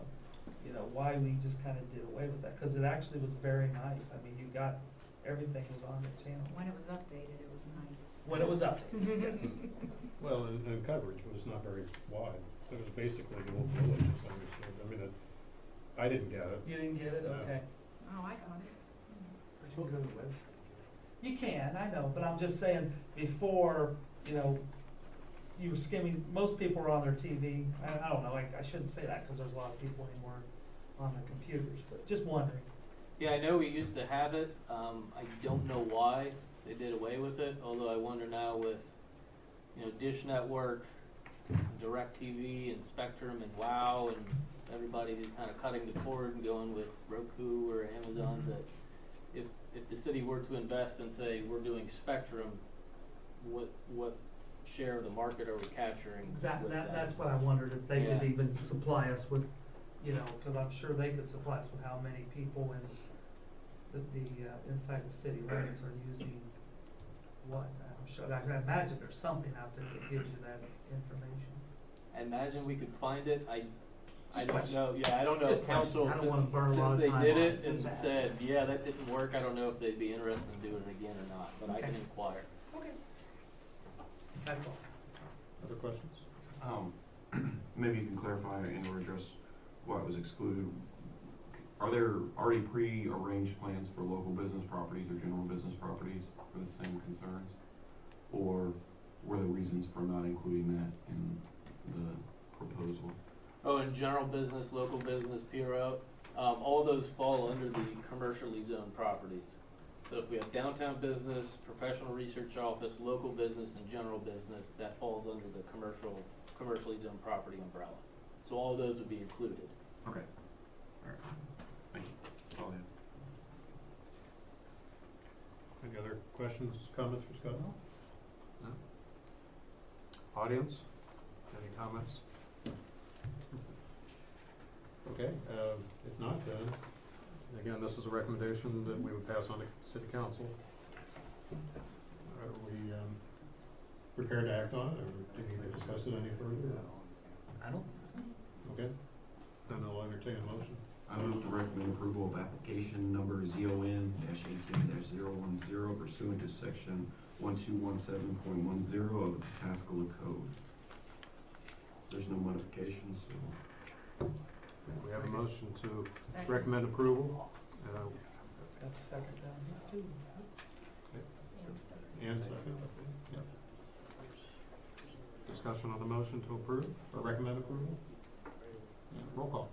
you know, why we just kinda did away with that, cause it actually was very nice. I mean, you got, everything was on the channel. When it was updated, it was nice. When it was updated, yes. Well, and coverage was not very wide. It was basically the whole village, as I understood. I mean, I didn't get it. You didn't get it? No. Okay. Oh, I got it. But you can go to the website. You can, I know, but I'm just saying, before, you know, you were skimming, most people are on their TV, I don't know, I shouldn't say that, cause there's a lot of people anymore on their computers, but just wondering. Yeah, I know we used to have it. I don't know why they did away with it, although I wonder now with, you know, Dish Network, DirecTV and Spectrum and WOW and everybody who's kind of cutting the cord and going with Roku or Amazon, that if the city were to invest and say, we're doing Spectrum, what share of the market are we capturing Exactly, with that? that's what I wondered, if they could Yeah. even supply us with, you know, cause I'm sure they could supply us with how many people in the inside the city limits are using what. I'm sure, I can imagine there's something out there that gives you that information. I imagine we could find it. I Just don't question. know, yeah, I don't know Just if question. council, I don't wanna burn a lot since of they time did on it it, and just ask. said, yeah, that didn't work, I don't know if they'd be interested in doing it again or not, but I can Okay. inquire. Okay. That's all. Other questions? Maybe you can clarify and or address what was excluded. Are there already pre-arranged plans for local business properties or general business properties for the same concerns? Or were there reasons for not including that in the proposal? Oh, and general business, local business, PRO, all those fall under the commercially zoned properties. So if we have downtown business, professional research office, local business, and general business, that falls under the commercially zoned property umbrella. So all those would be included. Okay. Alright. Thank you. That's all I have. Any other questions, comments for Scott? No? Audience, any comments? Okay, if not, then, again, this is a recommendation that we would pass on to city council. Are we, prepared to act on it, or do we need to discuss it any further? I don't, Okay, then I'll entertain a motion. I move to recommend approval of application number ZON-18-010 pursuant to section 1217.10 of the Pataskala Code. There's no modifications, so. We have a motion to Second. recommend approval, got the second down here too. and second, yep. Discussion on the motion to approve, or recommend approval? Roll call.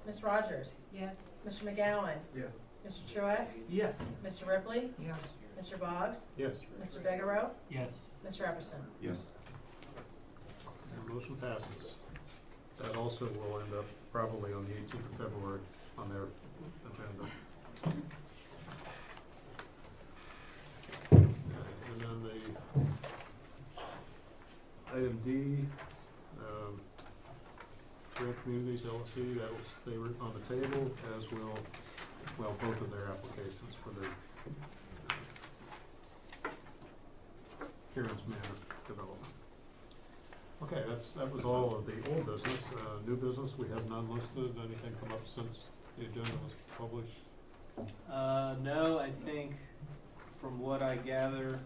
Ms. Rogers? Yes. Mr. McGowan? Yes. Mr. Truax? Yes. Mr. Ripley? Yes. Mr. Boggs? Yes, Mr. Bigelow? Yes. Mr. Epperson? Yes. the motion passes. That also will end up probably on the 18th of February on their agenda. And then the item D, Grant Communities LLC, that will stay on the table, as will, well, both of their applications for their Kieran's Manor development. Okay, that was all of the old business. New business, we have none listed. Anything come up since the agenda was published? No, I think from what I gather,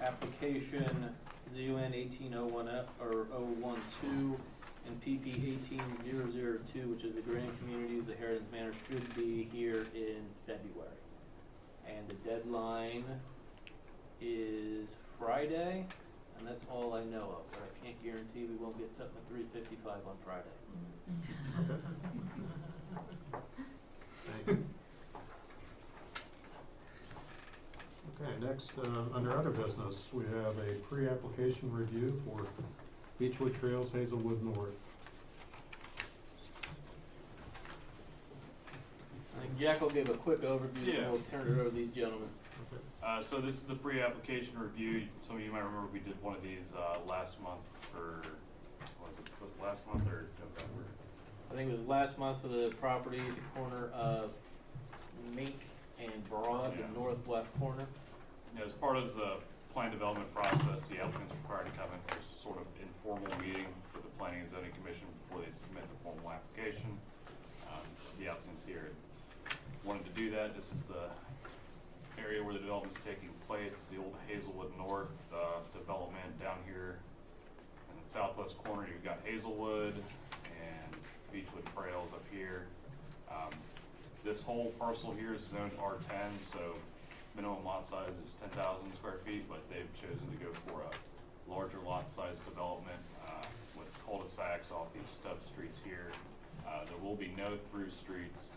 application ZUN 1801F or 012 and PP 18002, which is the Grand Communities, the Heritage Manor, should be here in February. And the deadline is Friday, and that's all I know of, but I can't guarantee we won't get something at 3:55 on Friday. Thank you. Okay, next, under other business, we have a pre-application review for Beechwood Trails, Hazelwood North. I think Jack will give a quick overview, Yeah. and we'll turn it over to these gentlemen. So this is the pre-application review. Some of you might remember we did one of these last month was it last month or November? I think it was last month for the property at the corner of Mink and Broad, Yeah. the northwest corner. As part of the plan development process, the applicant's required to come in for a sort of informal meeting with the Planning and Zoning Commission before they submit the formal application. The applicant's here wanted to do that. This is the area where the development's taking place. It's the old Hazelwood North development down here in the southwest corner. You've got Hazelwood and Beechwood Trails up here. This whole parcel here is zoned R10, so minimum lot size is 10,000 square feet, but they've chosen to go for a larger lot size development with cul-de-sacs off these stub streets here. There will be no through streets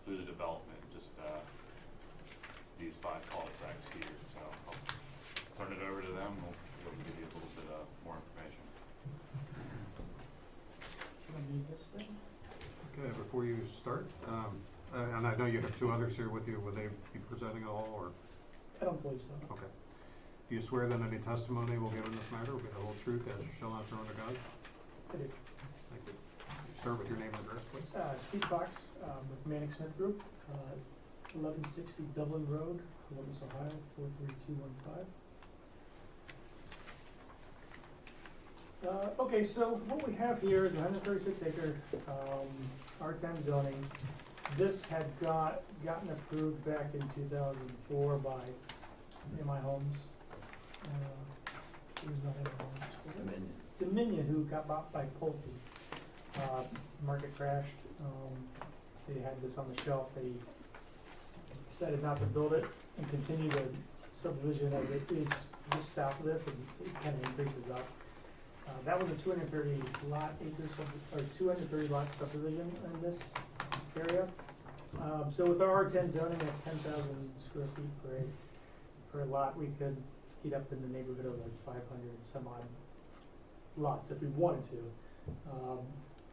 through the development, just these 5 cul-de-sacs here. So I'll turn it over to them. We'll be able to give you a little bit more information. So I need this thing? Okay, before you start, and I know you have 2 others here with you, will they be presenting at all, or? I don't believe so. Okay. Do you swear that any testimony we'll give in this matter will be the whole truth, as you shall answer under God? I do. Thank you. Start with your name and address, please. Steve Fox, with Manning Smith Group, 1160 Dublin Road, Columbus, Ohio, 43215. Okay, so what we have here is 136 acre R10 zoning. This had gotten approved back in 2004 by MI Homes. Who's not MI Homes? Dominion, who got bought by Pulte. Market crashed. They had this on the shelf. They decided not to build it and continue the subdivision as it is just south of this, and it kind of increases up. That was a 230 lot subdivision in this area. So with our R10 zoning at 10,000 square feet per lot, we could get up in the neighborhood of like 500 some odd lots if we wanted to.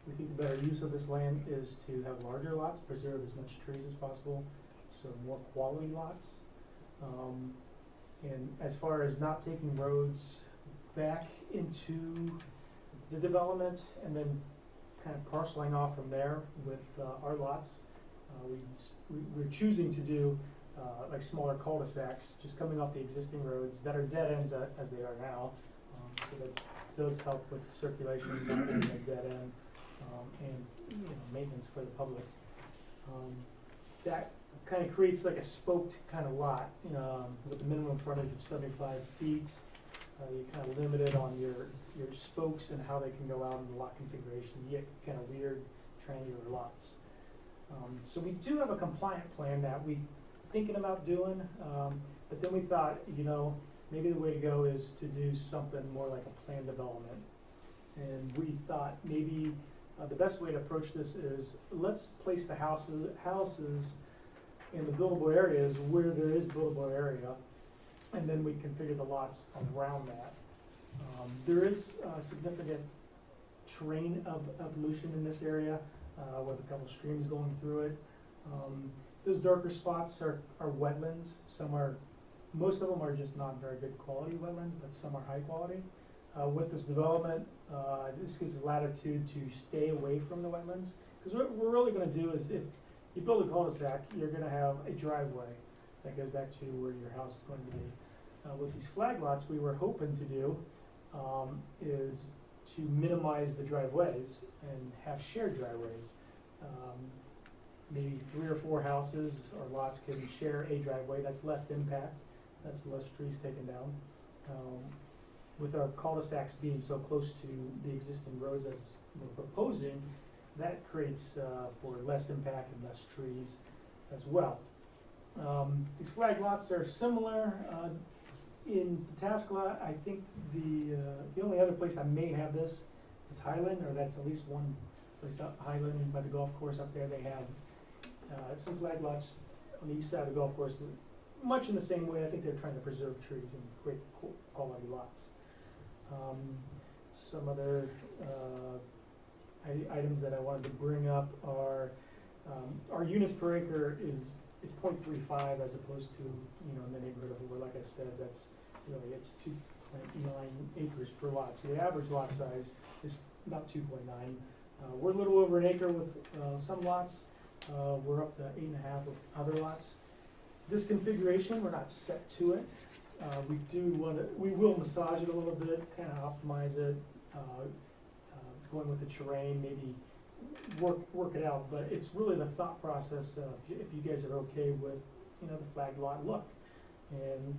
We think the better use of this land is to have larger lots, preserve as much trees as possible, so more quality lots. And as far as not taking roads back into the development and then kind of parceling off from there with our lots, we're choosing to do like smaller cul-de-sacs, just coming off the existing roads that are dead ends as they are now. So that does help with circulation, not having a dead end, and maintenance for the public. That kind of creates like a spoked kind of lot, with a minimum frontage of 75 feet. You're kind of limited on your spokes and how they can go out in the lot configuration. You get kind of weird triangular lots. So we do have a compliant plan that we're thinking about doing, but then we thought, maybe the way to go is to do something more like a planned development. And we thought maybe the best way to approach this is let's place the houses in the buildable areas where there is buildable area, and then we configure the lots around that. There is significant terrain of evolution in this area, with a couple streams going through it. Those darker spots are wetlands. Most of them are just not very good quality wetlands, but some are high quality. With this development, this gives us latitude to stay away from the wetlands. Because what we're really going to do is, if you build a cul-de-sac, you're going to have a driveway that goes back to where your house is going to be. With these flag lots, we were hoping to do is to minimize the driveways and have shared driveways. Maybe 3 or 4 houses or lots can share a driveway. That's less impact. That's less trees taken down. With our cul-de-sacs being so close to the existing roads as we're proposing, that creates for less impact and less trees as well. These flag lots are similar In Pataskala, I think the only other place I may have this is Highland, or that's at least one place up Highland by the golf course up there. They have some flag lots on the east side of the golf course, much in the same way. I think they're trying to preserve trees and create quality lots. Some other items that I wanted to bring up are our units per acre is 0.35 as opposed to, in the neighborhood of where, like I said, that's really, it's 2.9 acres per lot. So the average lot size is about 2.9. We're a little over an acre with some lots. We're up to 8.5 with other lots. This configuration, we're not set to it. We will massage it a little bit, kind of optimize it, going with the terrain, maybe work it out. But it's really the thought process, if you guys are okay with, the flag lot look and,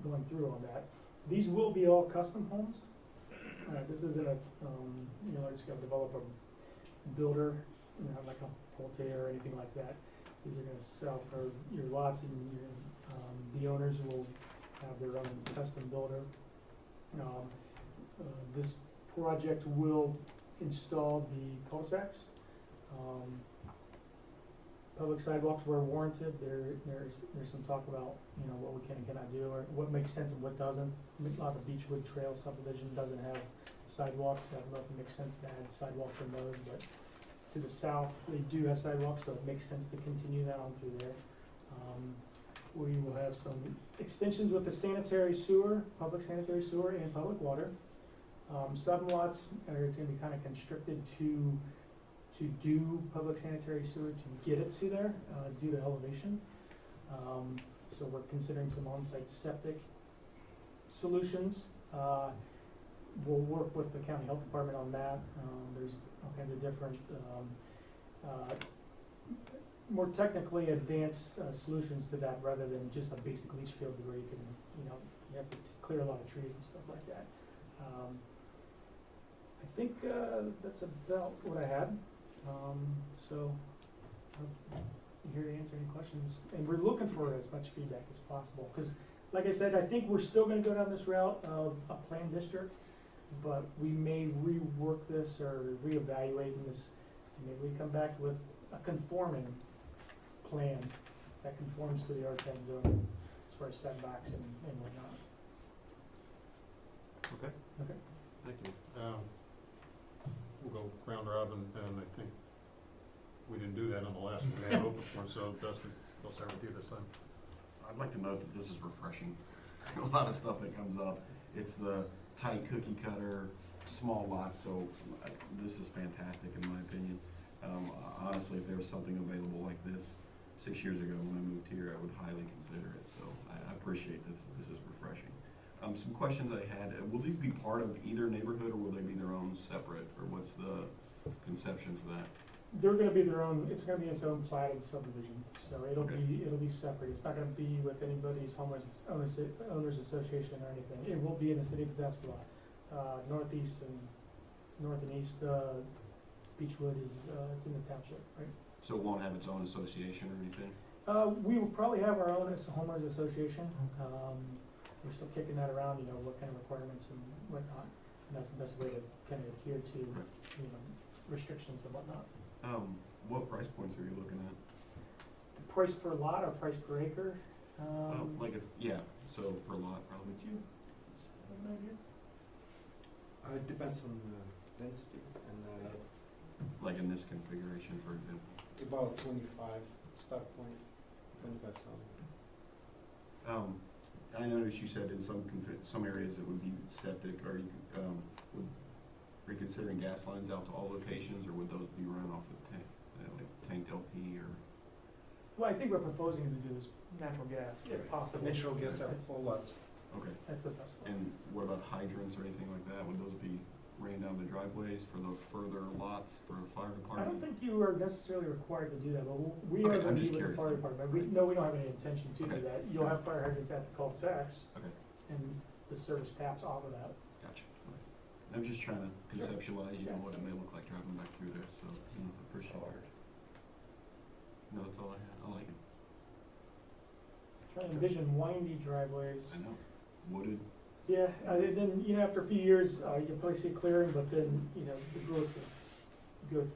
going through on that. These will be all custom homes. This isn't a, just gonna develop a builder, like a Polte or anything like that. These are gonna sell for your lots, and the owners will have their own custom builder. This project will install the cul-de-sacs. Public sidewalks where warranted. There's some talk about, what we can and cannot do, or what makes sense and what doesn't. A lot of Beechwood Trail subdivision doesn't have sidewalks. I don't know if it makes sense to add sidewalks in those, but to the south, they do have sidewalks, so it makes sense to continue that on through there. We will have some extensions with the sanitary sewer, public sanitary sewer and public water. Some lots, it's gonna be kind of constricted to do public sanitary sewer to get it to there, due to elevation. So we're considering some on-site septic solutions. We'll work with the county health department on that. There's all kinds of different, more technically advanced solutions to that, rather than just a basic leach field where you can, you have to clear a lot of trees and stuff like that. I think that's about what I had. So I'm here to answer any questions, and we're looking for as much feedback as possible, because like I said, I think we're still gonna go down this route of a planned district, but we may rework this or reevaluate this, and maybe we come back with a conforming plan that conforms to the R10 zone as far as setbacks and whatnot. Okay. Okay. Thank you. We'll go round robin, and I think we didn't do that on the last one. We had open one, so Dustin, we'll start with you this time. I'd like to note that this is refreshing. A lot of stuff that comes up, it's the tight cookie cutter, small lots, so this is fantastic in my opinion. Honestly, if there was something available like this 6 years ago when I moved here, I would highly consider it, so I appreciate this. This is refreshing. Some questions I had, will these be part of either neighborhood, or will they be their own separate, or what's the conception for that? They're gonna be their own, it's gonna be its own platted subdivision, so it'll be separate. It's not gonna be with anybody's owners association or anything. It will be in the city of Pataskala. Northeast and north and east, Beechwood is, it's in the township, right? So it won't have its own association or anything? We will probably have our own homeowners association. We're still kicking that around, what kind of requirements and whatnot. And that's the best way to kind of adhere to, restrictions and whatnot. What price points are you looking at? Price per lot or price per acre? So per lot, probably. Would you have an idea? It depends on the density and Like in this configuration, for example? about 25 start point, 25,000. I noticed you said in some areas it would be septic. Are you, are you considering gas lines out to all locations, or would those be run off of like tanked LP or? Well, I think we're proposing to do is natural gas, if possible. Natural gas are all lots. Okay. That's the best one. And what about hydrants or anything like that? Would those be ran down the driveways for the further lots for a fire I department? don't think you are necessarily required to do that, but we Okay, are I'm going to just be with the curious. fire department. We don't have any intention to do Okay. that. You'll have fire hydrants at the cul-de-sacs, Okay, and the service taps off of that. gotcha. Okay. I'm just trying to conceptualize, what it may look like driving back through there, so, I appreciate it. No, that's all I had. I like it. Try to envision windy driveways. I know. wooded? Yeah, then, you know, after a few years, you'll probably see clearing, but then, you know, the growth will go,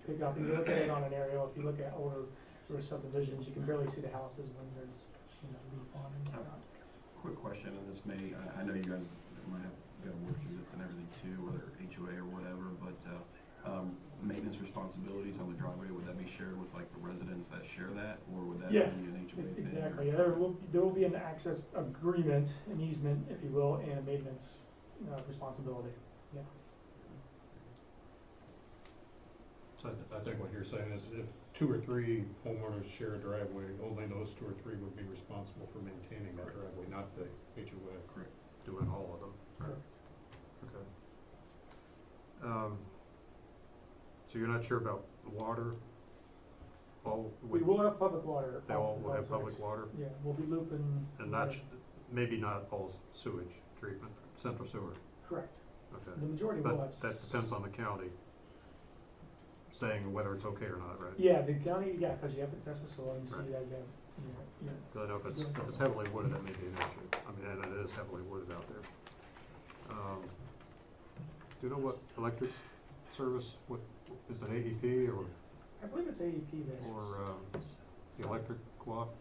pick up. And you look at it on an aerial, if you look at older sort of subdivisions, you can barely see the houses when there's, you know, leaf on and whatnot. Quick question, and this may, I know you guys might have got to work through this and everything too, whether HOA or whatever, but, maintenance responsibilities on the driveway, would that be shared with like the residents that share that, or would that be Yeah, an HOA thing? Exactly, yeah, there will be an access agreement, an easement, if you will, and a maintenance, responsibility, yeah. So I think what you're saying is if 2 or 3 homeowners share a driveway, only those 2 or 3 would be responsible for maintaining that driveway, not the HOA. Correct. Doing all of them. Correct. Okay. So you're not sure about water? We will have public water. They all off the will have cul-de-sacs. public water? Yeah, we'll be looping. And not, maybe not all sewage treatment, central sewer? Correct. Okay. The majority will have. But that depends on the county saying whether it's okay or not, right? Yeah, the county, yeah, because you have to test the soil and see Right. that, yeah. Because I know if it's heavily wooded, that may be an issue. I mean, and it is heavily wooded out there. Do you know what electric service, what, is it AEP or, I believe it's AEP based. the electric co-op,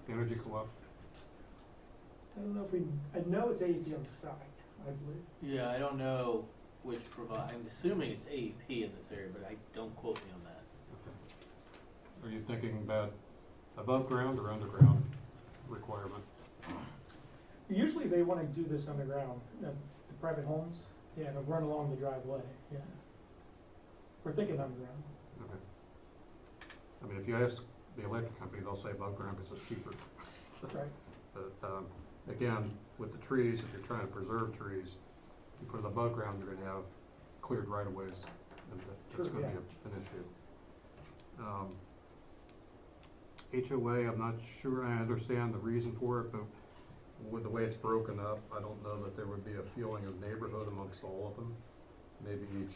the energy co-op? I don't know if I know it's AEP on the side, I believe. Yeah, I don't know which I'm assuming it's AEP in this area, but don't quote me on that. Okay. Are you thinking about above ground or underground requirement? Usually they want to do this underground, the private homes, yeah, they'll run along the driveway, yeah. We're thinking underground. Okay. I mean, if you ask the electric company, they'll say above ground because it's cheaper. Right. But, again, with the trees, if you're trying to preserve trees, you put it above ground, you're gonna have cleared right-of-ways, and that's True, gonna be yeah. an issue. HOA, I'm not sure, I understand the reason for it, but with the way it's broken up, I don't know that there would be a feeling of neighborhood amongst all of them. Maybe each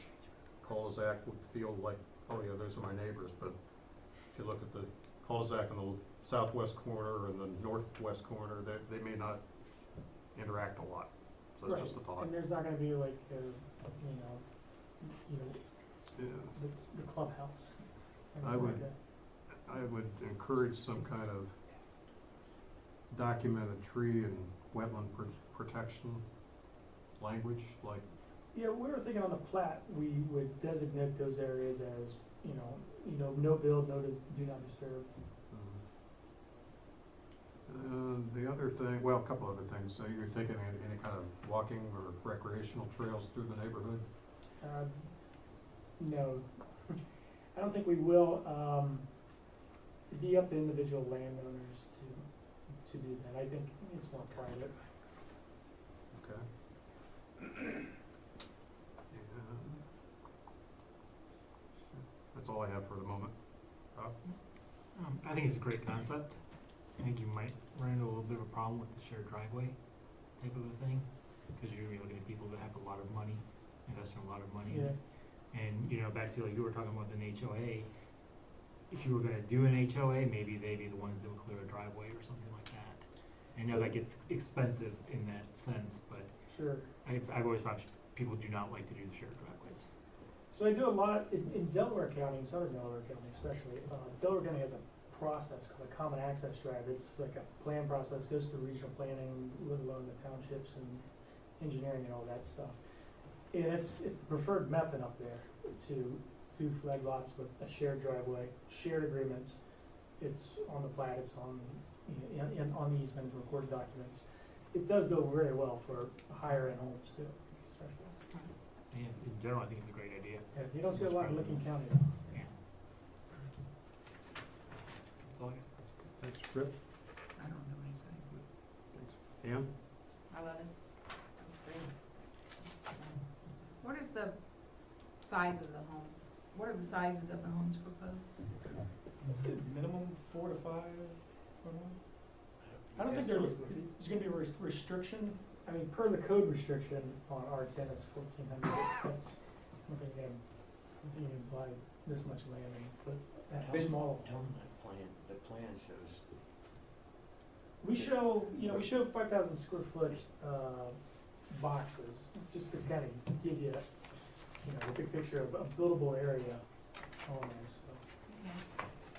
cul-de-sac would feel like, oh yeah, those are my neighbors, but if you look at the cul-de-sac in the southwest corner and the northwest corner, they may not interact a lot. So it's just a thought. And there's not gonna be like, Yeah. the clubhouse. I anything would- like that. I would encourage some kind of documented tree and wetland protection language, like, Yeah, we were thinking on the plat, we would designate those areas as, no build, do not disturb. the other thing, well, a couple other things. So you're thinking any kind of walking or recreational trails through the neighborhood? No, I don't think we will. It'd be up to individual landowners to do that. I think it's more private. Okay. That's all I have for the moment. Rob? I think it's a great concept. I think you might run into a little bit of a problem with the shared driveway type of a thing, because you're looking at people that have a lot of money, investing a lot of money in it. And, back to like you were talking about an HOA, if you were gonna do an HOA, maybe they'd be the ones that would clear a driveway or something like that. I know that gets expensive in that sense, but Sure. I've always found people do not like to do the shared driveways. So I do a lot in Delaware County, in southern Delaware County especially. Delaware County has a process called a common access drive. It's like a plan process, goes through regional planning, let alone the townships and engineering and all that stuff. And it's the preferred method up there to do flag lots with a shared driveway, shared agreements. It's on the plat, it's on, on the easement, recorded documents. It does go very well for higher end homes too, especially. Yeah, in general, I think it's a great idea. Yeah, you don't see a lot in Licking County. Yeah. That's all I got. Thanks, Tripp. I don't know anything. Ann? I love it. Looks great. What is the size of the home? What are the sizes of the homes proposed? Minimum 4 to 5 per home? I don't think there's gonna be a restriction. I mean, per the code restriction on R10, it's 1,400. That's, I don't think you can buy this much land and put that how small. The plan shows We show, we show 5,000 square foot, boxes, just to kind of give you, a big picture of a buildable area on there, so. Yeah.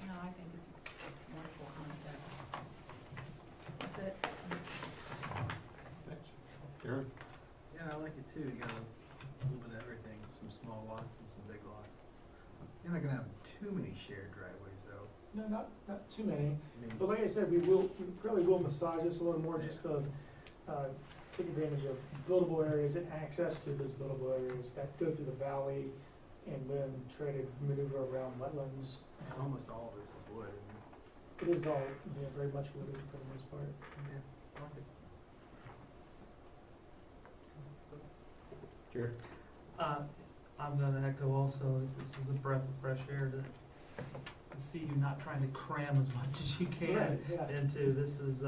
No, I think it's a wonderful concept. That's it. Thanks. Gary? Yeah, I like it too, you got a little bit of everything, some small lots and some big lots. You're not gonna have too many shared driveways though. No, not too many, I mean, but like I said, we probably will massage this a little more, just to, take advantage of buildable areas and access to those buildable areas that go through the valley, and then try to maneuver around wetlands. it's almost all of this is wood, and It is all, very much wooded for the most part. yeah, I like it. Gary? I'm gonna echo also, this is a breath of fresh air to see you not trying to cram as much as you can Right, yeah. into, this is,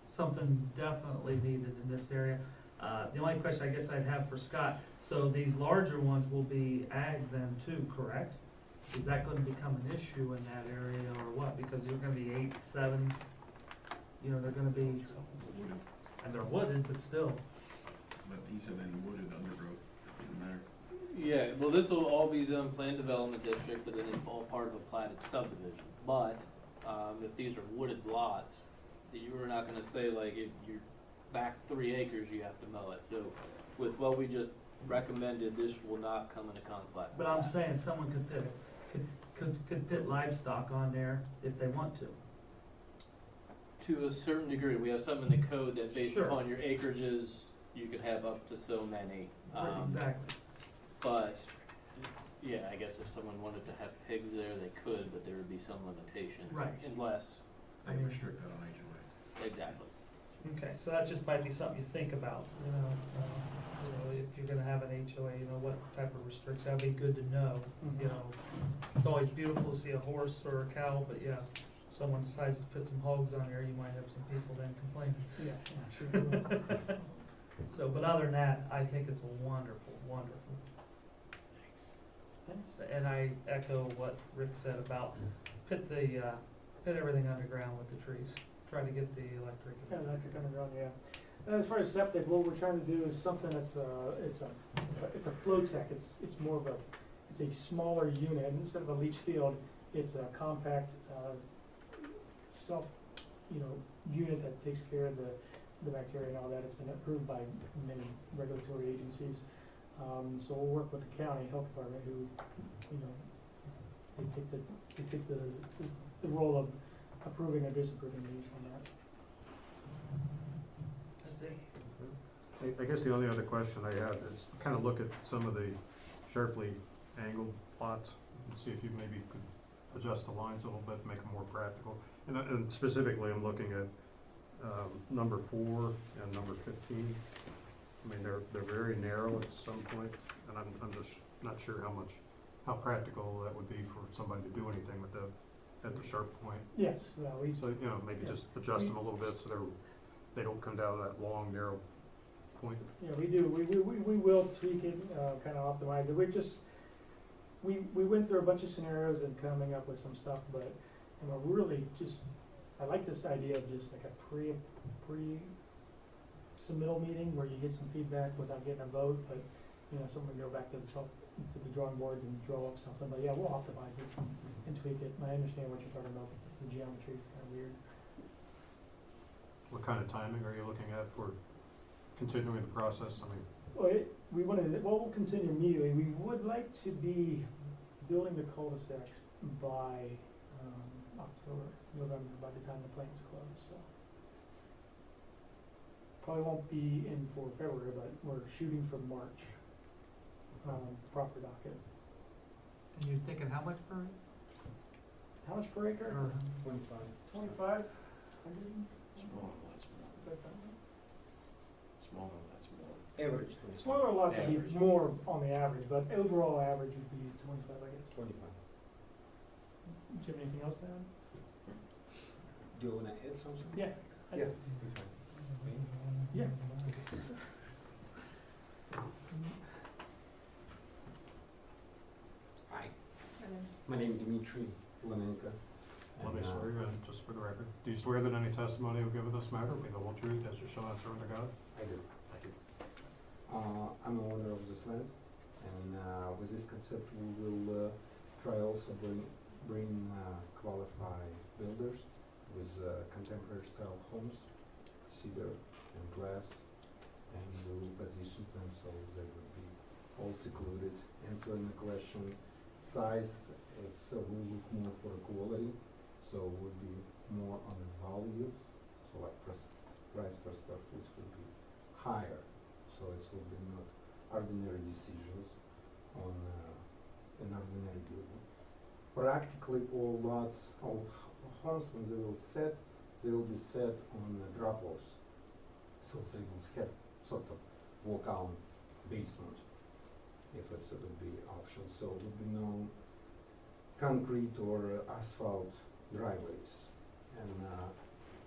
something definitely needed in this area. The only question I guess I'd have for Scott, so these larger ones will be ag then too, correct? Is that gonna become an issue in that area or what? Because you're gonna be 8, 7, they're gonna be, Wooded, and they're wooded, but still. but he said in wooded undergrowth, doesn't matter. Yeah, well, this will all be zone plan development district, but then it's all part of a platted subdivision. But, if these are wooded lots, you are not gonna say like, if you're back 3 acres, you have to mow it. So with what we just recommended, this will not come into conflict. But I'm saying someone could put livestock on there if they want to. To a certain degree, we have something in the code that based Sure. upon your acreages, you could have up to so many. Exactly. But, yeah, I guess if someone wanted to have pigs there, they could, but there would be some limitations. Right. Unless, They restrict that on HOA. exactly. Okay, so that just might be something you think about, if you're gonna have an HOA, what type of restrictions, that'd be good to know, It's always beautiful to see a horse or a cow, but yeah, if someone decides to put some hogs on there, you might have some people then complaining. Yeah, sure. So, but other than that, I think it's a wonderful, wonderful. Thanks. And I echo what Rick said about put everything underground with the trees, try to get the electric. Yeah, electric underground, yeah. And as far as septic, what we're trying to do is something that's it's a flow tech, it's more of it's a smaller unit, and instead of a leach field, it's a compact, self, unit that takes care of the bacteria and all that. It's been approved by many regulatory agencies. So we'll work with the county health department who, they take the role of approving or disapproving these on that. That's it. I guess the only other question I had is kind of look at some of the sharply angled plots and see if you maybe could adjust the lines a little bit, make them more practical. And specifically, I'm looking at number 4 and number 15. I mean, they're very narrow at some points, and I'm just not sure how practical that would be for somebody to do anything with at the sharp point. Yes, well, So, maybe Yeah. just adjust them a little bit so they don't come down that long, narrow point. yeah, we do, we will tweak it, kind of optimize it. We went through a bunch of scenarios and coming up with some stuff, but, we're really just, I like this idea of just like a pre-submittal meeting where you get some feedback without getting a vote, but, someone go back to the drawing board and draw up something, but yeah, we'll optimize it and tweak it. And I understand what you're talking about, the geometry is kind of weird. What kind of timing are you looking at for continuing the process? I mean, Well, we'll continue immediately. We would like to be building the cul-de-sacs by, October, November, by the time the plant's closed, so. Probably won't be in for February, but we're shooting for March, proper docket. And you're thinking how much per? How much per acre? 25. 25? Smaller lots more. Smaller lots more. Average 25. Smaller lots would Average. be more on the average, but overall average would be 25, I guess. 25. Do you have anything else to add? Do you want to add something? Yeah. Yeah. Yeah. Hi, my name is Dmitry Lemenko. let me and, swear you in, just for the record. Do you swear that any testimony you'll give in this matter will be the whole truth, as you shall answer unto God? I do. Thank you. I'm the owner of this land, and with this concept, we will try also bring qualified builders with contemporary style homes, cedar and glass, and we will position them so they would be all secluded. Answering the question, size, we look more for quality, so it would be more on the value, so like price per square foot would be higher, so it would be not ordinary decisions on an ordinary building. Practically all lots, all homes, when they will set, they will be set on drop-offs, so they will have sort of walk-out basement, if it's a would be option. So it would be no concrete or asphalt driveways. And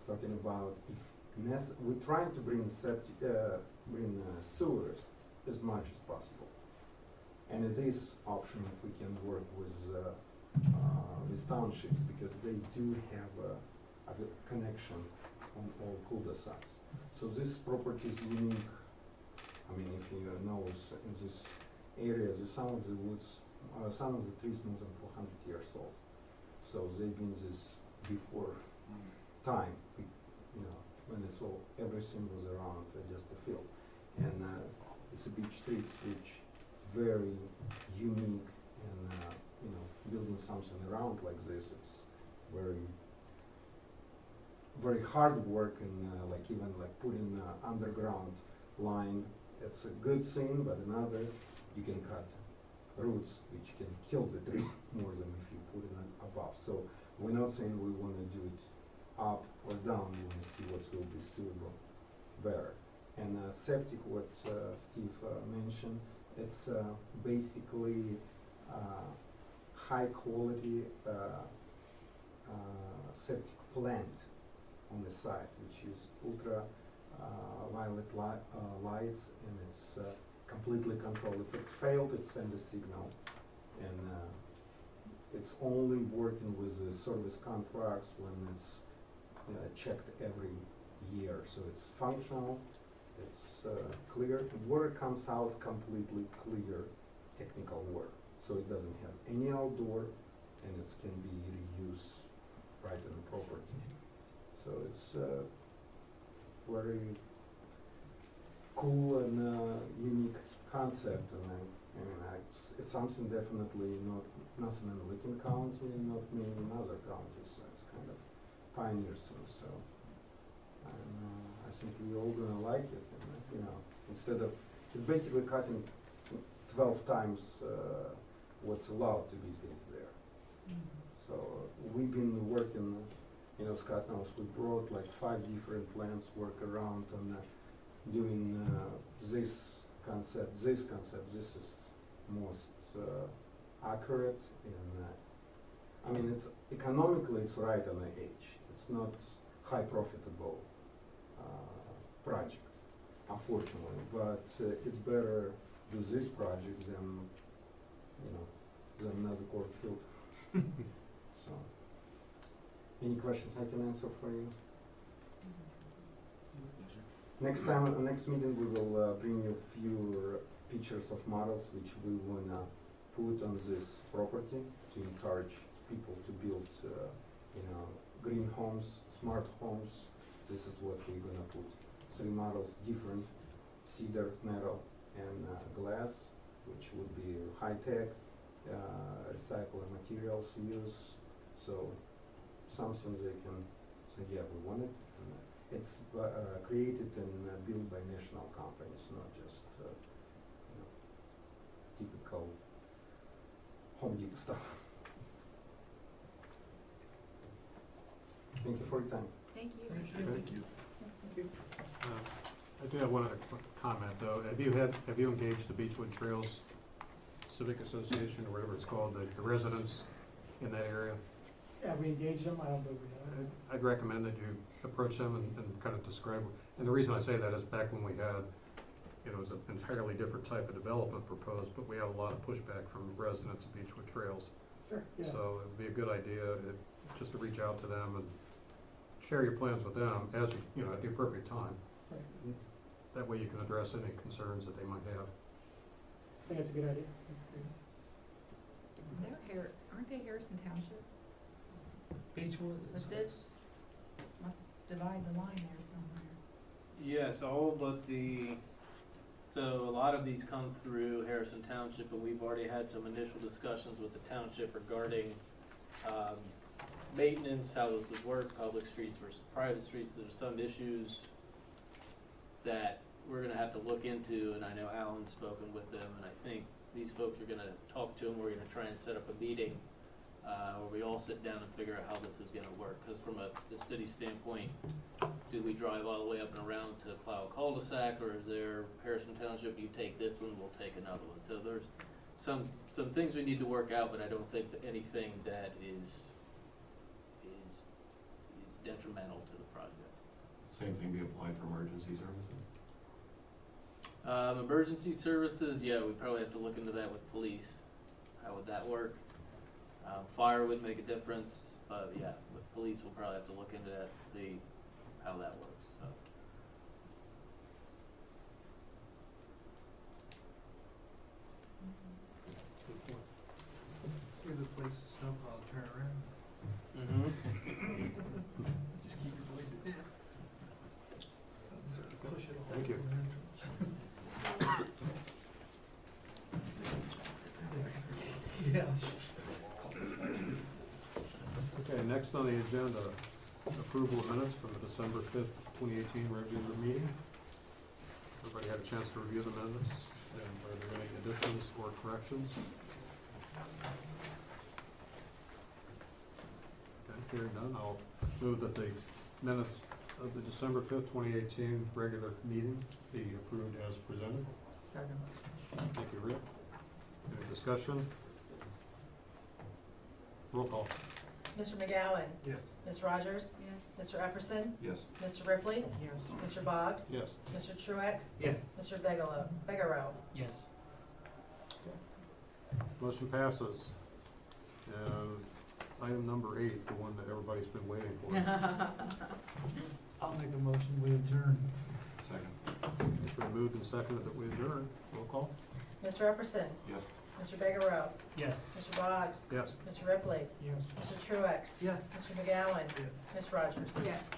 talking about if we're trying to bring sewers as much as possible. And it is option if we can work with townships, because they do have a connection on all cul-de-sacs. So this property is unique. I mean, if you know, in this area, some of the woods, some of the trees more than 400 years old. So they've been this before time, you know, when it's all, everything was around just a field. And it's a beach streets which very unique, and you know, building something around like this, it's very, very hard work, and like even like putting underground line, it's a good thing, but another, you can cut roots which can kill the tree more than if you put it above. So we're not saying we want to do it up or down, we want to see what will be suitable better. And septic, what Steve mentioned, it's basically high quality septic plant on the site, which use ultra violet lights, and it's completely controlled. If it's failed, it sends a signal, and it's only working with the service contracts when it's checked every year. So it's functional, it's clear. The water comes out completely clear, technical water. So it doesn't have any outdoor, and it can be reused right in the property. So it's very cool and unique concept, and it's something definitely nothing in Licking County, and not many in other counties. So it's kind of pioneer thing. So I think we all gonna like it. And, you know, instead of, it's basically cutting 12 times what's allowed to be built there. So we've been working, you know, Scott knows, we brought like 5 different plants, work around on doing this concept. This is most accurate, and I mean, it's economically, it's right on the edge. It's not high profitable project, unfortunately, but it's better do this project than, you know, than another cornfield. So, any questions I can answer for you? Next time, at the next meeting, we will bring you a few pictures of models which we wanna put on this property to encourage people to build, you know, green homes, smart homes. This is what we're gonna put. 3 models, different, cedar, metal, and glass, which would be high-tech, recycled materials use. So something they can say, yeah, we want it. And it's created and built by national companies, not just you know, typical Home Depot stuff. Thank you for your time. Thank you. Thank you. I do have one other comment, though. Have you engaged the Beechwood Trails Civic Association, or whatever it's called, the residents in that area? Have we engaged them? I don't believe we have. I'd recommend that you approach them and kind of describe, and the reason I say that is back when we had, you know, it was an entirely different type of development proposed, but we had a lot of pushback from residents of Beechwood Trails. Sure, yeah. So it'd be a good idea just to reach out to them and share your plans with them as, you know, at the appropriate time. Right. That way you can address any concerns that they might have. I think that's a good idea, that's great. Aren't they Harrison Township? Beechwood is. But this must divide the line there somewhere. Yes, all but so a lot of these come through Harrison Township, but we've already had some initial discussions with the township regarding, maintenance, how this would work, public streets versus private streets. There's some issues that we're gonna have to look into, and I know Alan's spoken with them, and I think these folks are gonna talk to them. We're gonna try and set up a meeting, where we all sit down and figure out how this is gonna work. Cause from the city standpoint, do we drive all the way up and around to plow a cul-de-sac, or is there Harrison Township, you take this one, we'll take another one? So there's some things we need to work out, but I don't think that anything that is detrimental to the project. Same thing be applied for emergency services? Emergency services, yeah, we probably have to look into that with police. How would that work? Fire would make a difference, but yeah, with police, we'll probably have to look into that to see how that works, so. Here's a place to snowplow, turn around. Just keep your blade to it. Push it all Thank you. over the entrance. Yeah. Okay, next on the agenda, approval of minutes from the December 5th, 2018 regular meeting. Everybody had a chance to review the minutes, and are there any additions or corrections? Okay, hearing none, I'll move that the minutes of the December 5th, 2018 regular meeting be approved as presented. Second. Thank you, Rick. Any discussion? Roll call. Mr. McGowan? Yes. Ms. Rogers? Yes. Mr. Epperson? Yes. Mr. Ripley? Yes. Mr. Boggs? Yes. Mr. Truax? Yes. Mr. Bigelow? Yes. Motion passes. And item number 8, the one that everybody's been waiting for. I'll make a motion, we adjourn. Second. It's been moved and seconded that we adjourn. Roll call. Mr. Epperson? Yes. Mr. Bigelow? Yes. Mr. Boggs? Yes. Mr. Ripley? Yes. Mr. Truax? Yes. Mr. McGowan? Yes. Ms. Rogers? Yes.